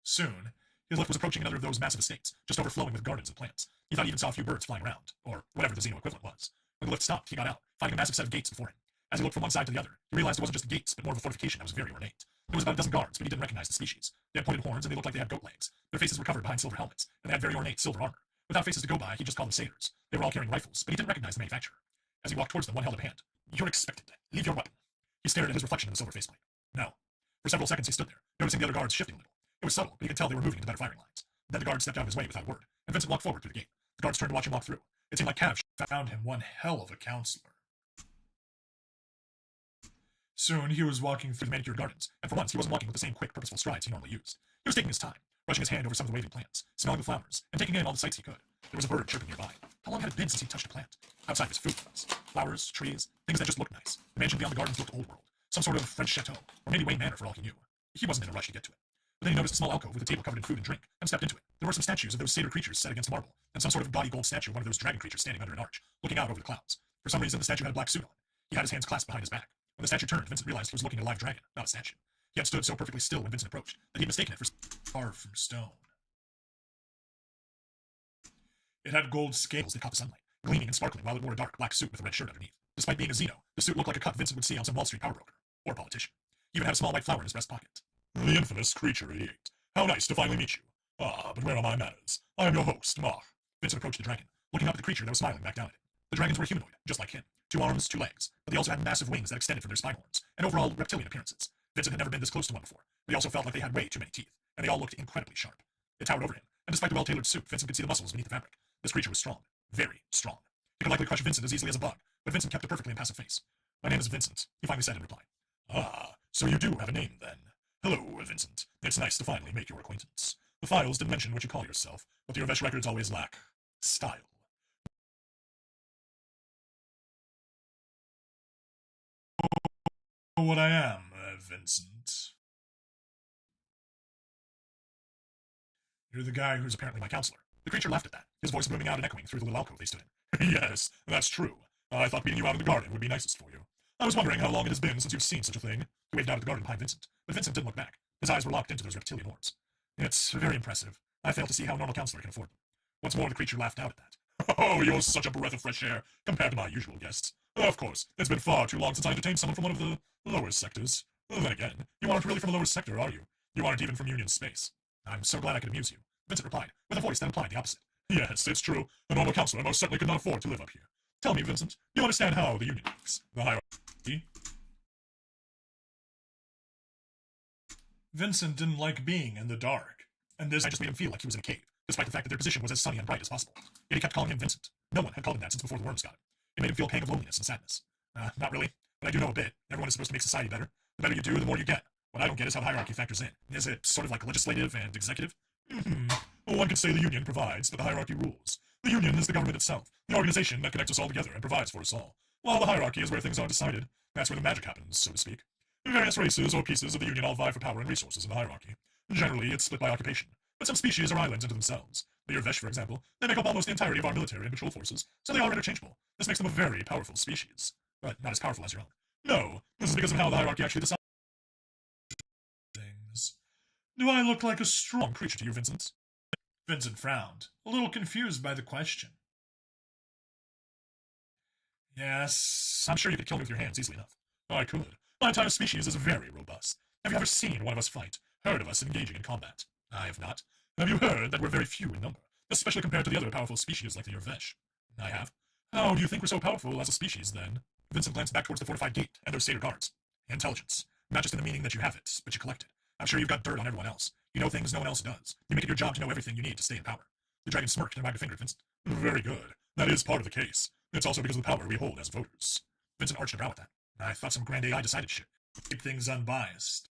Soon, his lift was approaching another of those massive estates, just overflowing with gardens and plants. He thought he even saw a few birds flying around, or whatever the Xeno equivalent was. When the lift stopped, he got out, finding a massive set of gates before him. As he looked from one side to the other, he realized it wasn't just the gates, but more of a fortification that was very ornate. There was about a dozen guards, but he didn't recognize the species. They had pointed horns, and they looked like they had goat legs. Their faces were covered behind silver helmets, and they had very ornate silver armor. Without faces to go by, he just called them satyrs. They were all carrying rifles, but he didn't recognize the manufacturer. As he walked towards them, one held up a hand. You're expected. Leave your weapon. He stared at his reflection in the silver faceplate. No. For several seconds he stood there, noticing the other guards shifting a little. It was subtle, but he could tell they were moving into better firing lines. Then the guard stepped out of his way without a word, and Vincent walked forward through the gate. The guards turned to watch him walk through. It seemed like Cav found him one hell of a counselor. Soon he was walking through the manicured gardens, and for once he wasn't walking with the same quick, purposeful strides he normally used. He was taking his time, brushing his hand over some of the waving plants, smelling the flowers, and taking in all the sights he could. There was a bird chirping nearby. How long had it been since he touched a plant? Outside was food plots, flowers, trees, things that just looked nice. The mansion beyond the gardens looked old world, some sort of French chateau, or maybe Wayne Manor for all he knew. He wasn't in a rush to get to it. But then he noticed a small alcove with a table covered in food and drink, and stepped into it. There were some statues of those satyr creatures set against marble, and some sort of gaudy gold statue of one of those dragon creatures standing under an arch, looking out over the clouds. For some reason, the statue had a black suit on. He had his hands clasped behind his back. When the statue turned, Vincent realized he was looking at a live dragon, not a statue. He had stood so perfectly still when Vincent approached that he'd mistaken it for far from stone. It had gold scales that caught the sunlight, gleaming and sparkling while it wore a dark black suit with a red shirt underneath. Despite being a Xeno, the suit looked like a cut Vincent would see on some Wall Street power broker, or politician. He even had a small white flower in his breast pocket. The infamous Creature 88. How nice to finally meet you. Ah, but where are my manners? I am your host, Mark. Vincent approached the dragon, looking up at the creature that was smiling back down at him. The dragons were humanoid, just like him. 2 arms, 2 legs, but they also had massive wings that extended from their spine horns, and overall reptilian appearances. Vincent had never been this close to one before, but he also felt like they had way too many teeth, and they all looked incredibly sharp. It towered over him, and despite the well-tailored suit, Vincent could see the muscles beneath the fabric. This creature was strong. Very strong. He could likely crush Vincent as easily as a bug, but Vincent kept a perfectly impassive face. "My name is Vincent," he finally said in reply. "Ah, so you do have a name, then. Hello, Vincent. It's nice to finally make your acquaintance. The files didn't mention what you call yourself, but the Urvesh records always lack style." What I am, Vincent. "You're the guy who's apparently my counselor." The creature laughed at that, his voice booming out and echoing through the little alcove they stood in. "Yes, that's true. I thought meeting you out in the garden would be nicest for you. I was wondering how long it has been since you've seen such a thing." He waved out at the garden behind Vincent, but Vincent didn't look back. His eyes were locked into those reptilian orbs. "It's very impressive. I fail to see how a normal counselor can afford them." Once more, the creature laughed out at that. "Oh, you're such a breath of fresh air compared to my usual guests. Of course, it's been far too long since I entertained someone from one of the lower sectors. Then again, you aren't really from the lower sector, are you? You aren't even from Union Space." "I'm so glad I could amuse you," Vincent replied, with a voice that implied the opposite. "Yes, it's true. A normal counselor most certainly could not afford to live up here. Tell me, Vincent, do you understand how the Union works? The hierarchy?" Vincent didn't like being in the dark, and this I just made him feel like he was in a cave, despite the fact that their position was as sunny and bright as possible. Yet he kept calling him Vincent. No one had called him that since before the worms got him. It made him feel a pang of loneliness and sadness. Not really, but I do know a bit. Everyone is supposed to make society better. The better you do, the more you get. What I don't get is how the hierarchy factors in. Is it sort of like legislative and executive? Well, one could say the Union provides, but the hierarchy rules. The Union is the government itself, the organization that connects us all together and provides for us all. While the hierarchy is where things are decided. That's where the magic happens, so to speak. Various races or pieces of the Union all vie for power and resources in the hierarchy. Generally, it's split by occupation, but some species are islands into themselves. The Urvesh, for example, they make up almost the entirety of our military and patrol forces, so they are interchangeable. This makes them a very powerful species, but not as powerful as your own. No, this is because of how the hierarchy actually decides things. Do I look like a strong creature to you, Vincent? Vincent frowned, a little confused by the question. Yes, I'm sure you could kill me with your hands easily enough. I could. My entire species is very robust. Have you ever seen one of us fight? Heard of us engaging in combat? I have not. Have you heard that we're very few in number, especially compared to the other powerful species like the Urvesh? I have. How do you think we're so powerful as a species, then? Vincent glanced back towards the fortified gate and those satyr guards. Intelligence. Not just in the meaning that you have it, but you collect it. I'm sure you've got dirt on everyone else. You know things no one else does. You make it your job to know everything you need to stay in power. The dragon smirked and wagged a finger at Vincent. Very good. That is part of the case. It's also because of the power we hold as voters. Vincent arched a brow at that. I thought some grand AI decided shit. Keep things unbiased.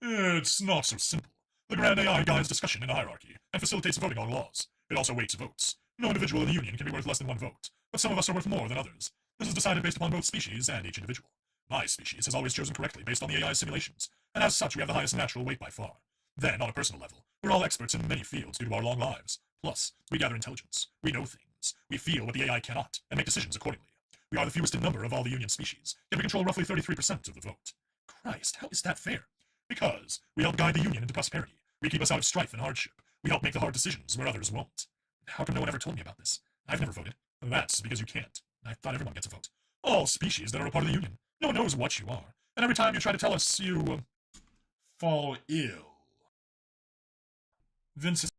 It's not so simple. The grand AI guides discussion in a hierarchy and facilitates voting on laws. It also weights votes. No individual in the Union can be worth less than one vote, but some of us are worth more than others. This is decided based upon both species and each individual. My species has always chosen correctly based on the AI's simulations, and as such we have the highest natural weight by far. Then, on a personal level, we're all experts in many fields due to our long lives. Plus, we gather intelligence. We know things. We feel what the AI cannot, and make decisions accordingly. We are the fewest in number of all the Union species, yet we control roughly 33% of the vote. Christ, how is that fair? Because we help guide the Union into prosperity. We keep us out of strife and hardship. We help make the hard decisions where others won't. How come no one ever told me about this? I've never voted. That's because you can't. I thought everyone gets a vote. All species that are a part of the Union. No one knows what you are. And every time you try to tell us, you, Fall ill. Vincent.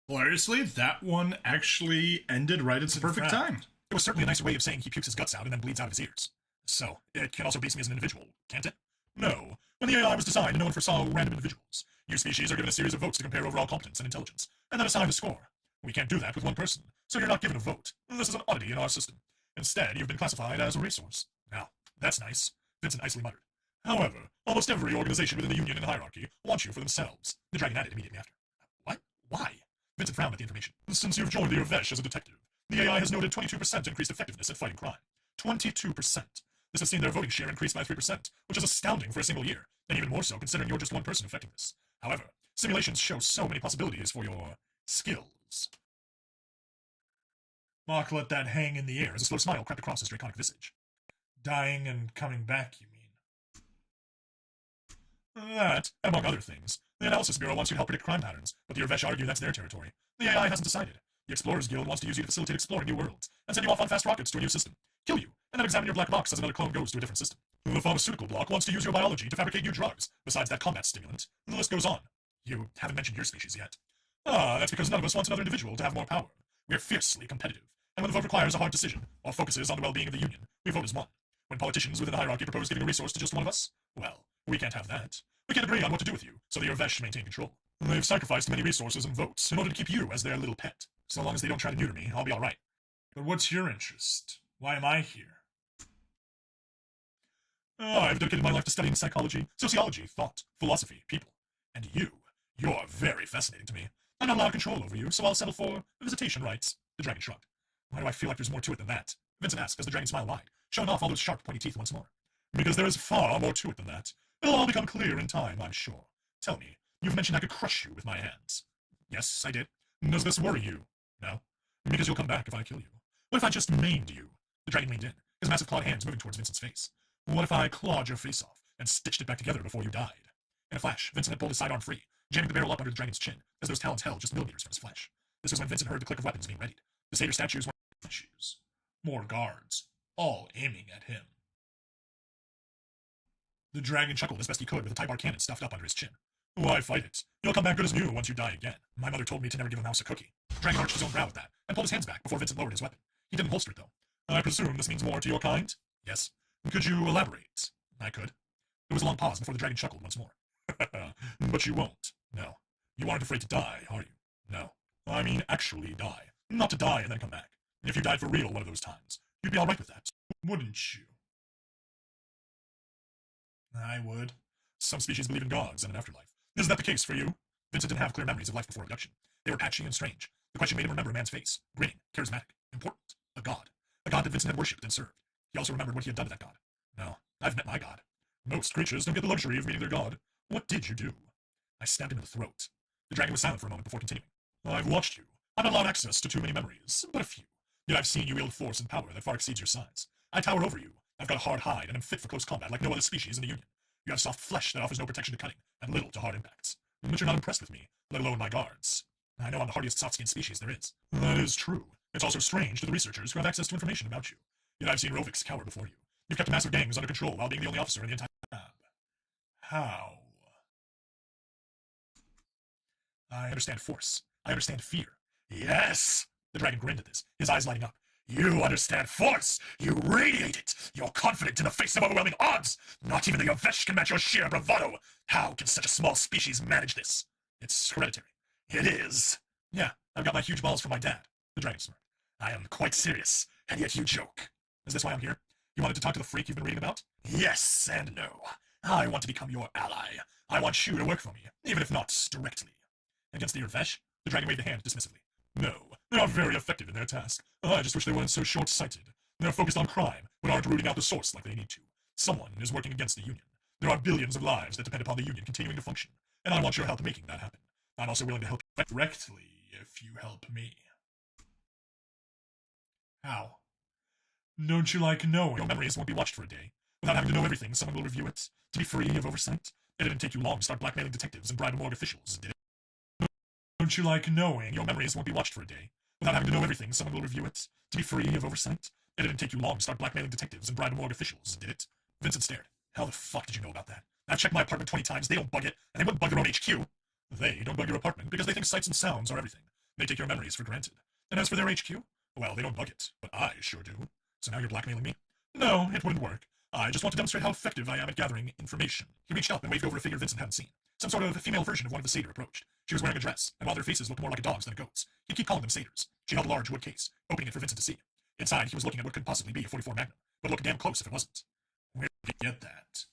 Hilariously, that one actually ended right at the perfect time. It was certainly a nicer way of saying he pukes his guts out and then bleeds out of his ears. So, it can also base me as an individual, can't it? No. When the AI was designed, no one foresaw random individuals. You species are given a series of votes to compare overall competence and intelligence, and then assigned a score. We can't do that with one person, so you're not given a vote. This is an oddity in our system. Instead, you've been classified as a resource. Now, that's nice, Vincent icily muttered. However, almost every organization within the Union and hierarchy wants you for themselves. The dragon added immediately after. What? Why? Vincent frowned at the information. Since you've joined the Urvesh as a detective, the AI has noted 22% increased effectiveness at fighting crime. 22%. This has seen their voting share increase by 3%, which is astounding for a single year, and even more so considering you're just one person affecting this. However, simulations show so many possibilities for your skills. Mock let that hang in the air As a slow smile crept across his draconic visage. Dying and coming back, you mean? That, among other things, the Analysis Bureau wants you to help predict crime patterns, but the Urvesh argue that's their territory. The AI hasn't decided. The Explorers Guild wants to use you to facilitate exploring new worlds, and send you off on fast rockets to a new system. Kill you, and then examine your black box as another clone goes to a different system. The Pharmaceutical Block wants to use your biology to fabricate new drugs, besides that combat stimulant. The list goes on. You haven't mentioned your species yet. Ah, that's because none of us wants another individual to have more power. We're fiercely competitive, and when the vote requires a hard decision, or focuses on the well-being of the Union, we vote as one. When politicians within the hierarchy propose giving a resource to just one of us, well, we can't have that. We can't agree on what to do with you, so the Urvesh maintain control. They've sacrificed many resources and votes in order to keep you as their little pet. So long as they don't try to neuter me, I'll be alright. But what's your interest? Why am I here? I've dedicated my life to studying psychology, sociology, thought, philosophy, people. And you're very fascinating to me. I'm not allowed control over you, so I'll settle for visitation rights. The dragon shrugged. Why do I feel like there's more to it than that? Vincent asked as the dragon smiled wide, showing off all those sharp, pointy teeth once more. Because there is far more to it than that. It'll all become clear in time, I'm sure. Tell me, you've mentioned I could crush you with my hands. Yes, I did. Does this worry you? No? Because you'll come back if I kill you. What if I just maimed you? The dragon leaned in, his massive clawed hands moving towards Vincent's face. What if I clawed your face off and stitched it back together before you died? In a flash, Vincent had pulled his sidearm free, jamming the barrel up under the dragon's chin, as those talons held just millimeters from his flesh. This was when Vincent heard the click of weapons being readied. The satyr statues were Issues. More guards, all aiming at him. The dragon chuckled as best he could with a tie bar cannon stuffed up under his chin. Why fight it? You'll come back good as new once you die again. My mother told me to never give a mouse a cookie. The dragon arched his own brow at that, and pulled his hands back before Vincent lowered his weapon. He didn't holster it, though. I presume this means more to your kind? Yes. Could you elaborate? I could. There was a long pause before the dragon chuckled once more. But you won't. No. You aren't afraid to die, are you? No. I mean actually die. Not to die and then come back. If you died for real one of those times, you'd be alright with that. Wouldn't you? I would. Some species believe in gods and an afterlife. Is that the case for you? Vincent didn't have clear memories of life before abduction. They were patchy and strange. The question made him remember a man's face. Grinning, charismatic, important. A god. A god that Vincent had worshipped and served. He also remembered what he had done to that god. No, I've met my god. Most creatures don't get the luxury of meeting their god. What did you do? I stabbed him in the throat. The dragon was silent for a moment before continuing. I've watched you. I've not allowed access to too many memories, but a few. Yet I've seen you wield force and power that far exceeds your size. I tower over you. I've got a hard hide and am fit for close combat like no other species in the Union. You have soft flesh that offers no protection to cutting, and little to hard impacts. But you're not impressed with me, let alone my guards. I know I'm the hardiest soft-skinned species there is. That is true. It's also strange to the researchers who have access to information about you. Yet I've seen Roviks cower before you. You've kept massive gangs under control while being the only officer in the entire lab. How? I understand force. I understand fear. Yes! The dragon grinned at this, his eyes lighting up. You understand force! You radiate it! You're confident in the face of overwhelming odds! Not even the Urvesh can match your sheer bravado! How can such a small species manage this? It's hereditary. It is. Yeah, I've got my huge balls from my dad. The dragon smirked. I am quite serious, and yet you joke. Is this why I'm here? You wanted to talk to the freak you've been reading about? Yes and no. I want to become your ally. I want you to work for me, even if not directly. Against the Urvesh? The dragon waved a hand dismissively. No, they are very effective in their task. I just wish they weren't so short-sighted. They're focused on crime, but aren't rooting out the source like they need to. Someone is working against the Union. There are billions of lives that depend upon the Union continuing to function, and I want your help making that happen. I'm also willing to help you Directly, if you help me. How? Don't you like knowing? Your memories won't be watched for a day. Without having to know everything, someone will review it. To be free of oversight. It didn't take you long to start blackmailing detectives and bribe morgue officials, did it? Don't you like knowing? Your memories won't be watched for a day. Without having to know everything, someone will review it. To be free of oversight. It didn't take you long to start blackmailing detectives and bribe morgue officials, did it? Vincent stared. How the fuck did you know about that? I've checked my apartment 20 times. They don't bug it, and they wouldn't bug their own HQ. They don't bug your apartment because they think sights and sounds are everything. They take your memories for granted. And as for their HQ, well, they don't bug it, but I sure do. So now you're blackmailing me? No, it wouldn't work. I just want to demonstrate how effective I am at gathering information. He reached up and waved over a figure Vincent hadn't seen. Some sort of female version of one of the satyr approached. She was wearing a dress, and while their faces looked more like a dog's than a goat's, he'd keep calling them satyrs. She held a large wood case, opening it for Vincent to see. Inside, he was looking at what could possibly be a 44 Magnum, but looked damn close if it wasn't. Where did you get that?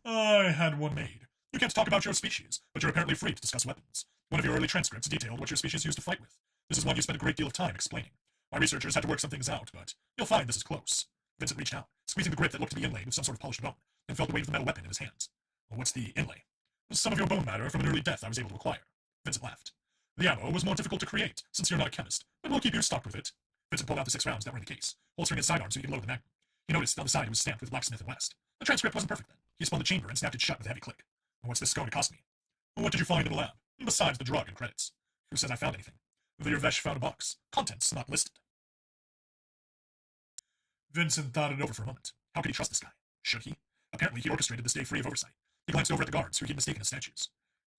I had one made. You can't talk about your species, but you're apparently free to discuss weapons. One of your early transcripts detailed what your species used to fight with. This is one you spent a great deal of time explaining. My researchers had to work some things out, but you'll find this is close. Vincent reached out, squeezing the grip that looked to be inlaid with some sort of polished bone, and felt the weight of the metal weapon in his hands. Well, what's the inlay? Some of your bone matter from an early death I was able to acquire. Vincent laughed. The ammo was more difficult to create, since you're not a chemist, but we'll keep you stocked with it. Vincent pulled out the 6 rounds that were in the case, holstering his sidearm so he could load the magnum. He noticed on the side it was stamped with Blacksmith and West. The transcript wasn't perfect then. He spun the chamber and snapped it shut with a heavy click. What's this going to cost me? What did you find in the lab? Besides the drug and credits. Who says I found anything? The Urvesh found a box. Contents not listed. Vincent thought it over for a moment. How could he trust this guy? Should he? Apparently he orchestrated this day free of oversight. He glanced over at the guards, who he'd mistaken as statues.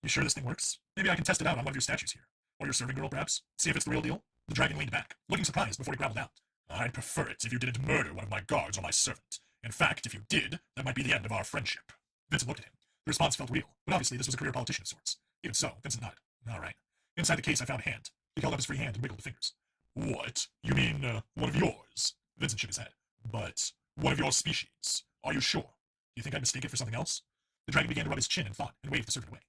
You sure this thing works? Maybe I can test it out on one of your statues here. Or your serving girl, perhaps? See if it's the real deal? The dragon leaned back, looking surprised before he growled out. I'd prefer it if you didn't murder one of my guards or my servant. In fact, if you did, that might be the end of our friendship. Vincent looked at him. The response felt real, but obviously this was a career politician of sorts. Even so, Vincent nodded. All right. Inside the case, I found a hand. He held up his free hand and wiggled the fingers. What? You mean, one of yours? Vincent shook his head. But one of your species. Are you sure? Do you think I'd mistake it for something else? The dragon began to rub his chin in thought and waved the servant away.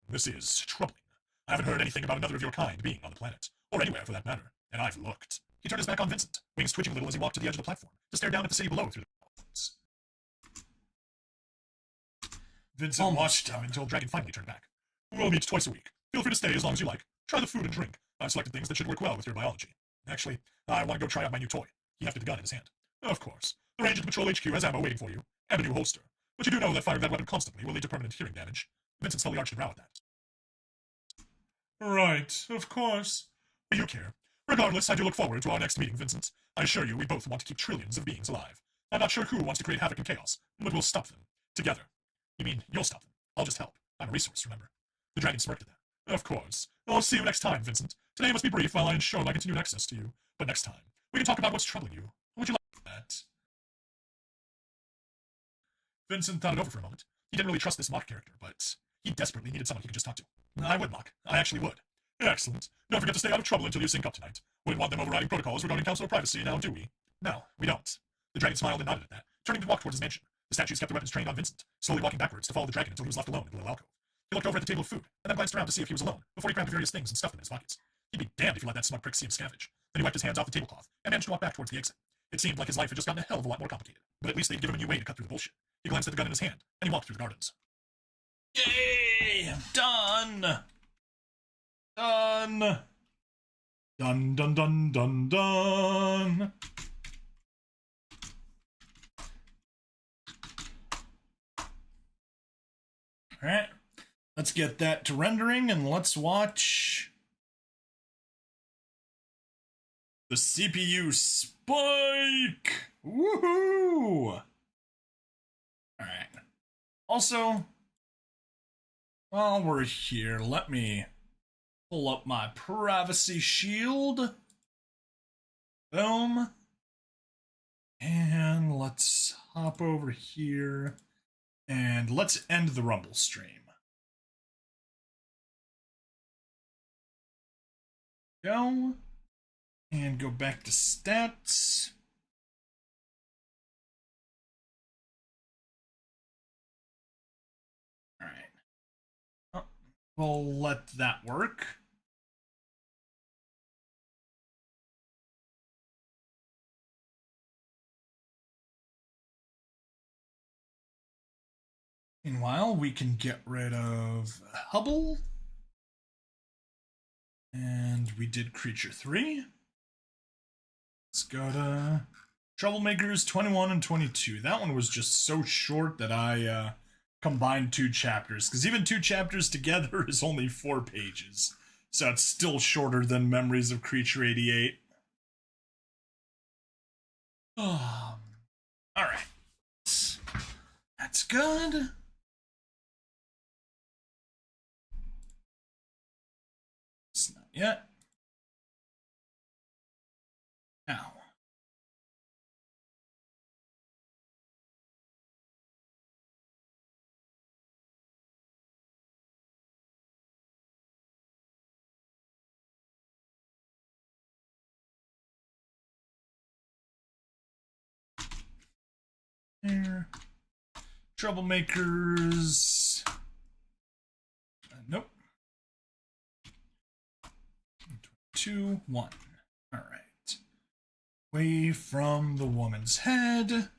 This is troubling. I haven't heard anything about another of your kind being on the planet, or anywhere for that matter, and I've looked. He turned his back on Vincent, wings twitching a little as he walked to the edge of the platform, to stare down at the city below through the clouds. Vincent watched him until Dragon finally turned back. We'll meet twice a week. Feel free to stay as long as you like. Try the food and drink. I've selected things that should work well with your biology. Actually, I want to go try out my new toy. He hefted the gun in his hand. Of course. The range at the Patrol HQ has ammo waiting for you, and a new holster. But you do know that firing that weapon constantly will lead to permanent hearing damage. Vincent slowly arched a brow at that. Right, of course. You care. Regardless, I do look forward to our next meeting, Vincent. I assure you we both want to keep trillions of beings alive. I'm not sure who wants to create havoc and chaos, but we'll stop them. Together. You mean you'll stop them? I'll just help. I'm a resource, remember? The dragon smirked at that. Of course. I'll see you next time, Vincent. Today must be brief while I ensure my continued access to you. But next time, we can talk about what's troubling you. Would you like that? Vincent thought it over for a moment. He didn't really trust this mock character, but he desperately needed someone he could just talk to. I would, Mock. I actually would. Excellent. Don't forget to stay out of trouble until you sync up tonight. Wouldn't want them overriding protocols regarding consular privacy, now do we? No, we don't. The dragon smiled and nodded at that, turning to walk towards his mansion. The statues kept their weapons trained on Vincent, slowly walking backwards to follow the dragon until he was left alone in the little alcove. He looked over at the table of food, and then glanced around to see if he was alone, before he grabbed various things and stuffed them in his pockets. He'd be damned if he let that smug prick see him scavenge. Then he wiped his hands off the tablecloth, and managed to walk back towards the exit. It seemed like his life had just gotten a hell of a lot more complicated, but at least they'd given him a new way to cut through the bullshit. He glanced at the gun in his hand, and he walked through the gardens. Yay! I'm done! Done! Dun dun dun dun dun! Alright, let's get that to rendering and let's watch the CPU spike! Woohoo! Alright. Also, while we're here, let me pull up my privacy shield. Boom. And let's hop over here and let's end the Rumble stream. Go. And go back to stats. All right. Oh, we'll let that work. Meanwhile, we can get rid of Hubble. And we did Creature 3. Let's go to Troublemakers 21 and 22. That one was just so short that I combined 2 chapters, because even 2 chapters together is only 4 pages. So it's still shorter than Memories of Creature 88. Alright. That's good. It's not yet. Now. Here. Troublemakers. Nope. 2, 1. All right. Away from the woman's head.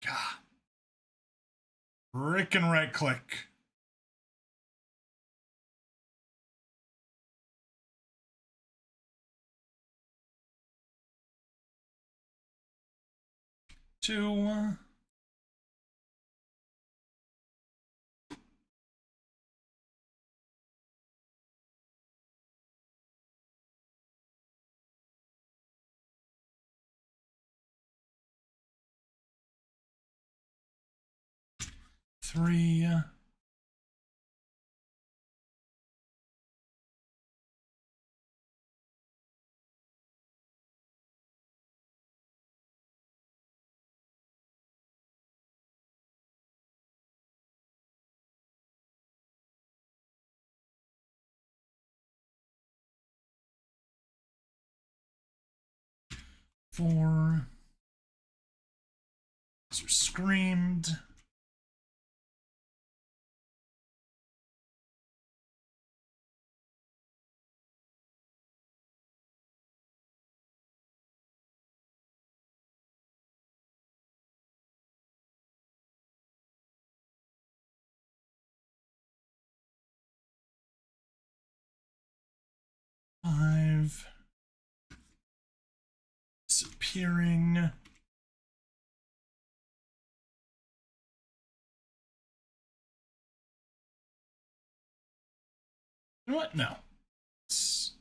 God. Frickin' right click. Two. 3. Four. Those are screamed. Five. Disappearing. You know what? No. Let's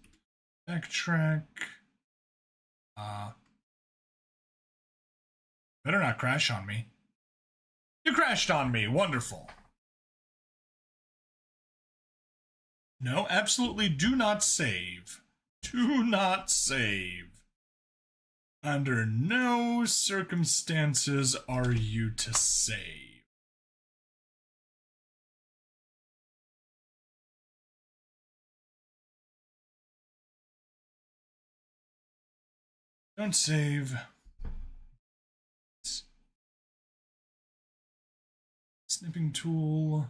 backtrack. Better not crash on me. You crashed on me. Wonderful. No, absolutely do not save. Do not save. Under no circumstances are you to save. Don't save. Snipping tool.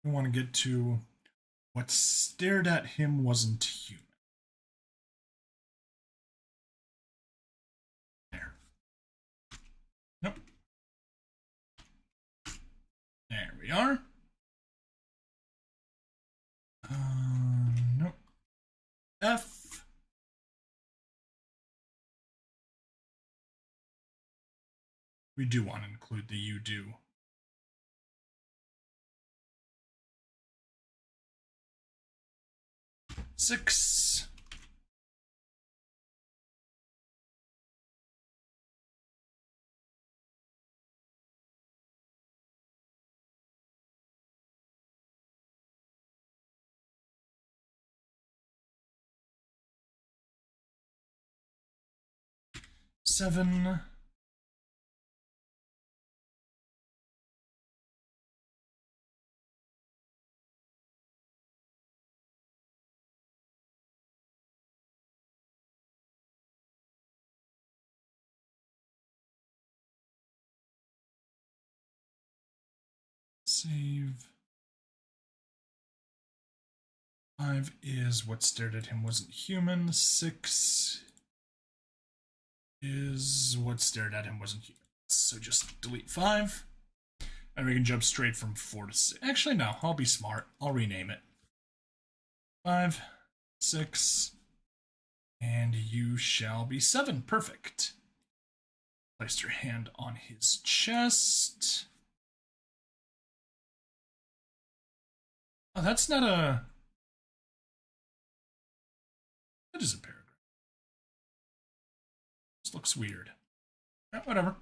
We want to get to what stared at him wasn't human. There. Nope. There we are. Nope. F. We do want to include the you do. Six. Seven. Save. 5 is what stared at him wasn't human. 6 is what stared at him wasn't human. So just delete 5. And we can jump straight from 4 to 6. Actually, no, I'll be smart. I'll rename it. 5, 6, and you shall be 7. Perfect. Place your hand on his chest. Oh, that's not a... That is a paragraph. This looks weird. Whatever.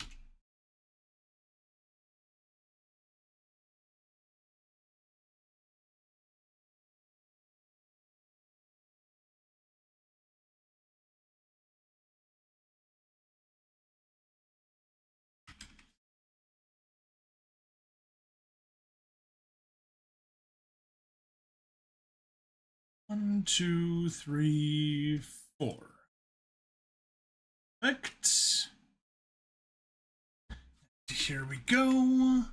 One, two, three, 4. Perfect. Here we go.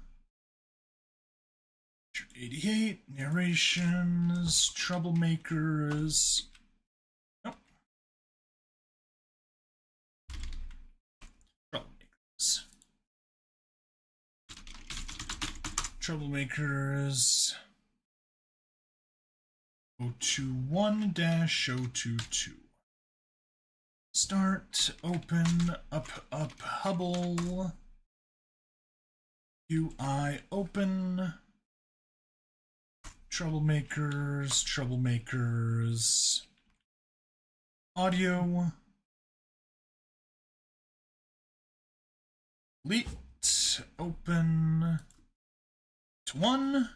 88, narrations, troublemakers. Nope. Troublemakers. Troublemakers. 021-022. Start, open, up, Hubble. UI, open. Troublemakers. audio. Delete. Open to 1.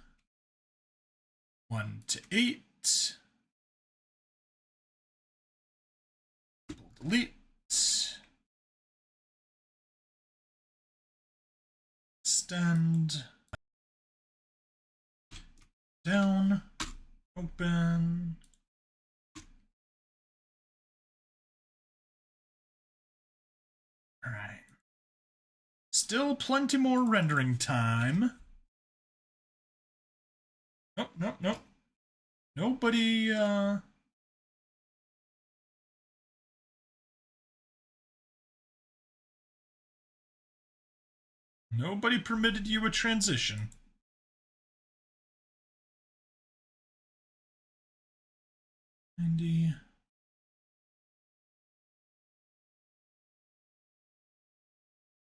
1 to 8. Delete. Extend. Down. Open. All right. Still plenty more rendering time. Nope, nope, nope. Nobody, Nobody permitted you a transition. Ninety.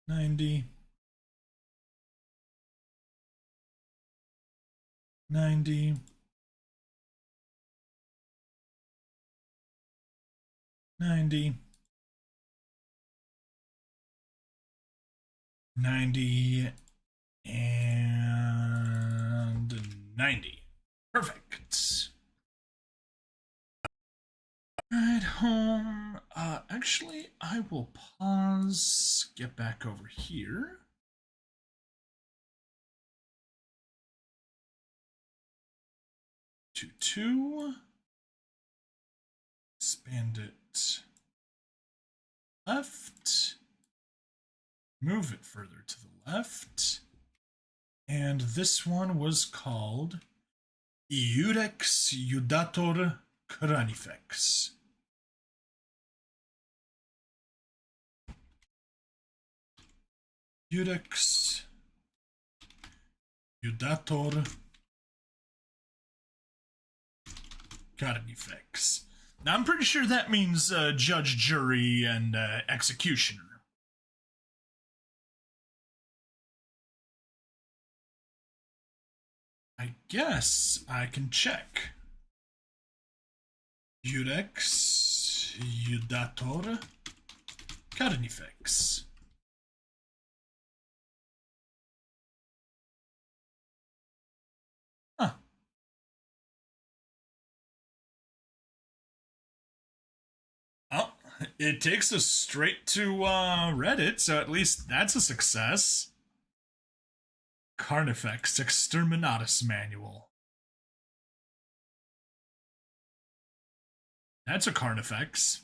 Ninety. 90. 90. 90 and 90. Perfect. Right, home. Actually, I will pause, get back over here. Two. Expand it left. Move it further to the left. And this one was called Iurex Iudator Cranifex. Iurex Iudator Carnifex. Now, I'm pretty sure that means judge, jury, and executioner. I guess I can check. Iurex Iudator Carnifex. Huh. Oh, it takes us straight to Reddit, so at least that's a success. Carnifex Exterminatus Manual. That's a Carnifex.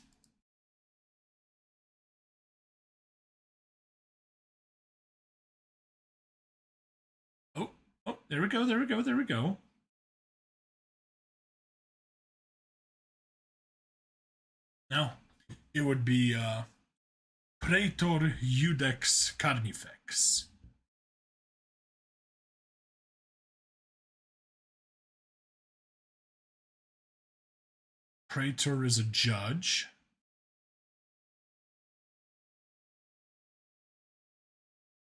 Oh, there we go, there we go, there we go. Now, it would be Praetor Iudex Carnifex. Praetor is a judge.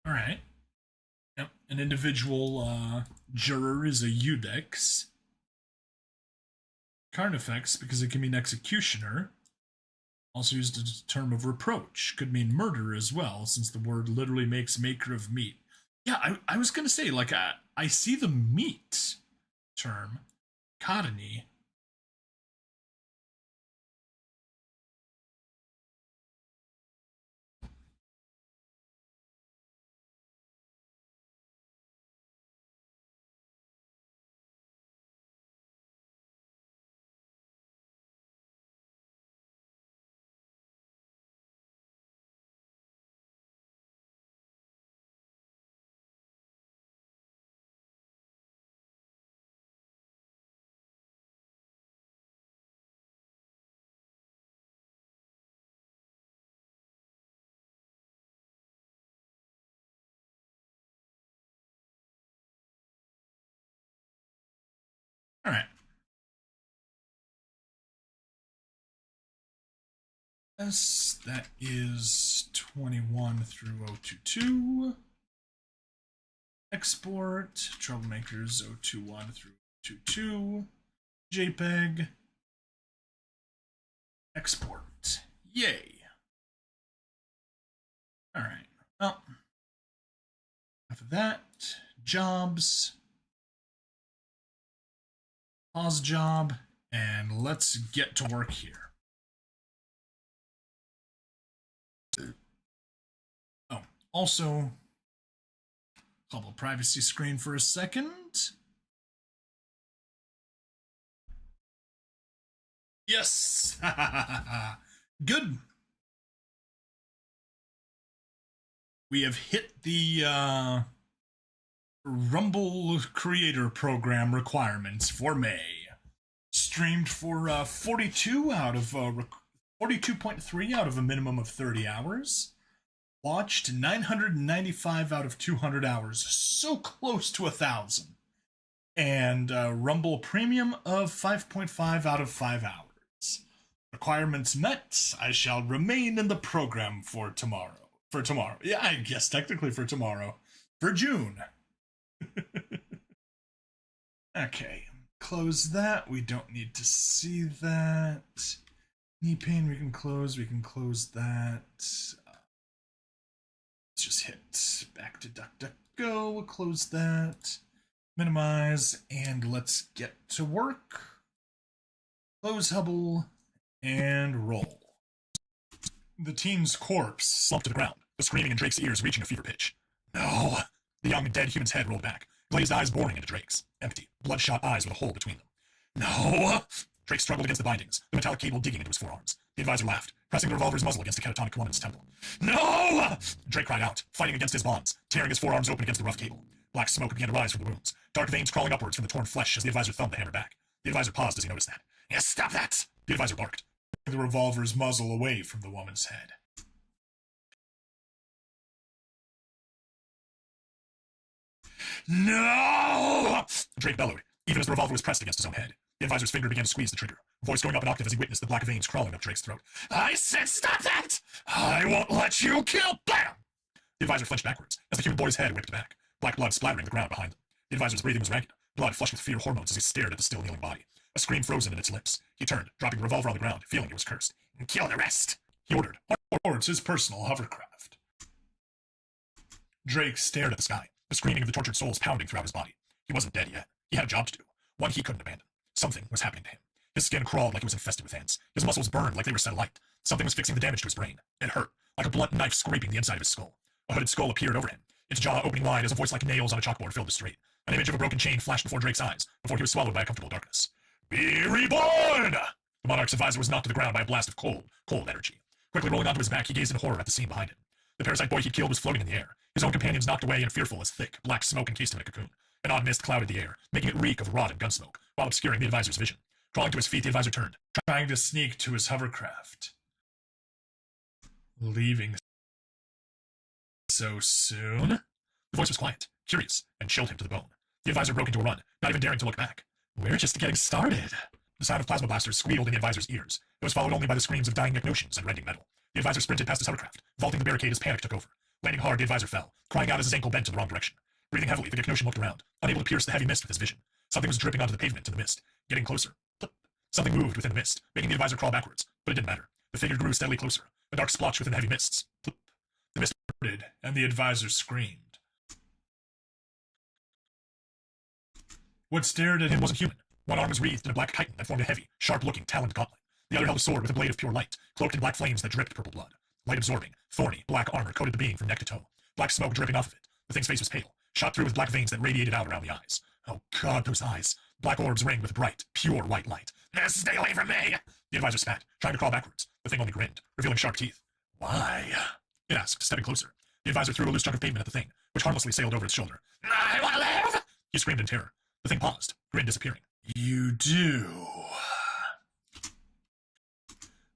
All right. Yep. An individual juror is a Iudex. Carnifex, because it can mean executioner. Also used as a term of reproach. Could mean murder as well, since the word literally makes maker of meat. Yeah, I was going to say, like, I see the meat term. Cotony. All right. Yes, that is 21 through 022. Export, troublemakers 021 through 022. JPEG. Export. Yay. All right. Well, enough of that. Jobs. Pause job. And let's get to work here. Oh, also, bubble privacy screen for a second. Yes. Good. We have hit the Rumble Creator Program requirements for May. Streamed for 42 out of 42.3 out of a minimum of 30 hours. Watched 995 out of 200 hours. So close to 1,000. And Rumble Premium of 5.5 out of 5 hours. Requirements met. I shall remain in the program for tomorrow. For tomorrow. Yeah, I guess technically for tomorrow. For June. Okay. Close that. We don't need to see that. Knee pain we can close. We can close that. Let's just hit back to DuckDuckGo. We'll close that. Minimize. And let's get to work. Close Hubble. And roll. The teen's corpse slumped to the ground, the screaming in Drake's ears reaching a fever pitch. No! The young, dead human's head rolled back, glazed eyes boring into Drake's, empty, bloodshot eyes with a hole between them. No! Drake struggled against the bindings, the metallic cable digging into his forearms. The advisor laughed, pressing the revolver's muzzle against the catatonic woman's temple. No! Drake cried out, fighting against his bonds, tearing his forearms open against the rough cable. Black smoke began to rise from the wounds, dark veins crawling upwards from the torn flesh as the advisor thumbed the hammer back. The advisor paused as he noticed that. Yes, stop that! The advisor barked, the revolver's muzzle away from the woman's head. No! Drake bellowed, even as the revolver was pressed against his own head. The advisor's finger began to squeeze the trigger, voice going up an octave as he witnessed the black veins crawling up Drake's throat. I said stop that! I won't let you kill! Bam! The advisor flinched backwards as the human boy's head whipped back, black blood splattering the ground behind them. The advisor's breathing was ragged, blood flushed with fear hormones as he stared at the still kneeling body. A scream frozen in its lips. He turned, dropping the revolver on the ground, feeling he was cursed. Kill the rest! He ordered. Towards his personal hovercraft. Drake stared at the sky, the screaming of the tortured souls pounding throughout his body. He wasn't dead yet. He had a job to do, one he couldn't abandon. Something was happening to him. His skin crawled like it was infested with ants. His muscles burned like they were set alight. Something was fixing the damage to his brain. It hurt, like a blunt knife scraping the inside of his skull. A hooded skull appeared over him, its jaw opening wide as a voice like nails on a chalkboard filled the street. An image of a broken chain flashed before Drake's eyes, before he was swallowed by a comfortable darkness. Be reborn! The monarch's advisor was knocked to the ground by a blast of cold energy. Quickly rolling onto his back, he gazed in horror at the scene behind him. The parasite boy he'd killed was floating in the air, his own companions knocked away and fearful as thick, black smoke encased him in a cocoon. An odd mist clouded the air, making it reek of rot and gun smoke, while obscuring the advisor's vision. Crawling to his feet, the advisor turned, trying to sneak to his hovercraft. Leaving so soon? The voice was quiet, curious, and chilled him to the bone. The advisor broke into a run, not even daring to look back. We're just getting started. The sound of plasma blasters squealed in the advisor's ears. It was followed only by the screams of dying Mcnotions and rending metal. The advisor sprinted past his hovercraft, vaulting the barricade as panic took over. Landing hard, the advisor fell, crying out as his ankle bent in the wrong direction. Breathing heavily, the Mcnotion looked around, unable to pierce the heavy mist with his vision. Something was dripping onto the pavement in the mist, getting closer. Plip. Something moved within the mist, making the advisor crawl backwards, but it didn't matter. The figure grew steadily closer, a dark splotch within the heavy mists. Plip. The mist parted, and the advisor screamed. What stared at him wasn't human. One arm was wreathed in a black chitin that formed a heavy, sharp-looking, taloned gauntlet. The other held a sword with a blade of pure light, cloaked in black flames that dripped purple blood. Light-absorbing, thorny, black armor coated the being from neck to toe. Black smoke dripping off of it. The thing's face was pale, shot through with black veins that radiated out around the eyes. Oh God, those eyes. Black orbs ringed with bright, pure white light. Stay away from me! The advisor spat, trying to crawl backwards. The thing only grinned, revealing sharp teeth. Why? It asked, stepping closer. The advisor threw a loose chunk of pavement at the thing, which harmlessly sailed over its shoulder. I want to live! He screamed in terror. The thing paused, grin disappearing. You do.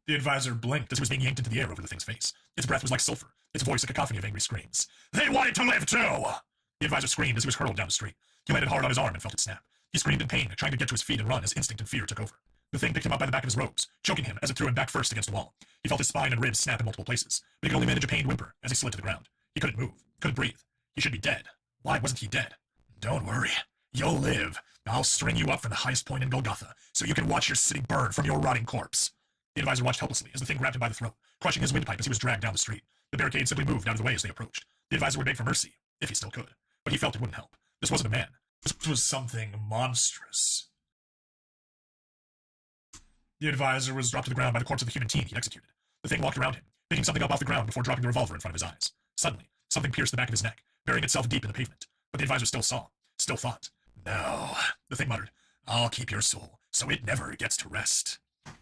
The advisor blinked as he was being yanked into the air over the thing's face. Its breath was like sulfur, its voice a cacophony of angry screams. They wanted to live too! The advisor screamed as he was hurled down the street. He landed hard on his arm and felt it snap. He screamed in pain, trying to get to his feet and run as instinct and fear took over. The thing picked him up by the back of his robes, choking him as it threw him back first against a wall. He felt his spine and ribs snap in multiple places, but he could only manage a pained whimper as he slid to the ground. He couldn't move, couldn't breathe. He should be dead. Why wasn't he dead? Don't worry. You'll live. I'll string you up from the highest point in Golgotha, so you can watch your city burn from your rotting corpse. The advisor watched helplessly as the thing grabbed him by the throat, crushing his windpipe as he was dragged down the street. The barricade simply moved out of the way as they approached. The advisor would beg for mercy, if he still could, but he felt it wouldn't help. This wasn't a man. This was something monstrous. The advisor was dropped to the ground by the corpse of the human teen he'd executed. The thing walked around him, picking something up off the ground before dropping the revolver in front of his eyes. Suddenly, something pierced the back of his neck, burying itself deep in the pavement. But the advisor still saw, still thought. No, the thing muttered. I'll keep your soul, so it never gets to rest.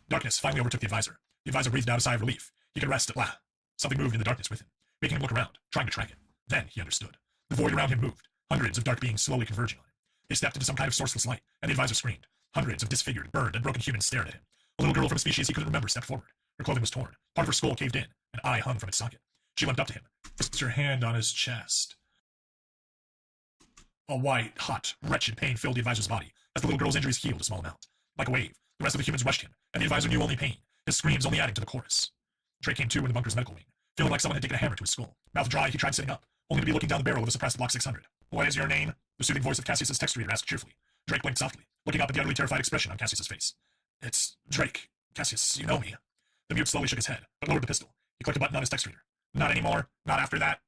Darkness finally overtook the advisor. The advisor breathed out a sigh of relief. He could rest at last. Something moved in the darkness with him, making him look around, trying to track it. Then he understood. The void around him moved, hundreds of dark beings slowly converging on him. They stepped into some kind of sourceless light, and the advisor screamed. Hundreds of disfigured, burned, and broken humans stared at him. A little girl from a species he couldn't remember stepped forward. Her clothing was torn. Part of her skull caved in. An eye hung from its socket. She limped up to him, Placed her hand on his chest. A white, hot, wretched pain filled the advisor's body as the little girl's injuries healed a small amount. Like a wave, the rest of the humans rushed him, and the advisor knew only pain, his screams only adding to the chorus. Drake came to in the bunker's medical wing, feeling like someone had taken a hammer to his skull. Mouth dry, he tried sitting up, only to be looking down the barrel of a suppressed Block 600. What is your name? The soothing voice of Cassius's text reader asked cheerfully. Drake blinked softly, looking up at the utterly terrified expression on Cassius's face. It's Drake. Cassius, you know me. The mute slowly shook his head, but lowered the pistol. He clicked a button on his text reader. Not anymore. Not after that.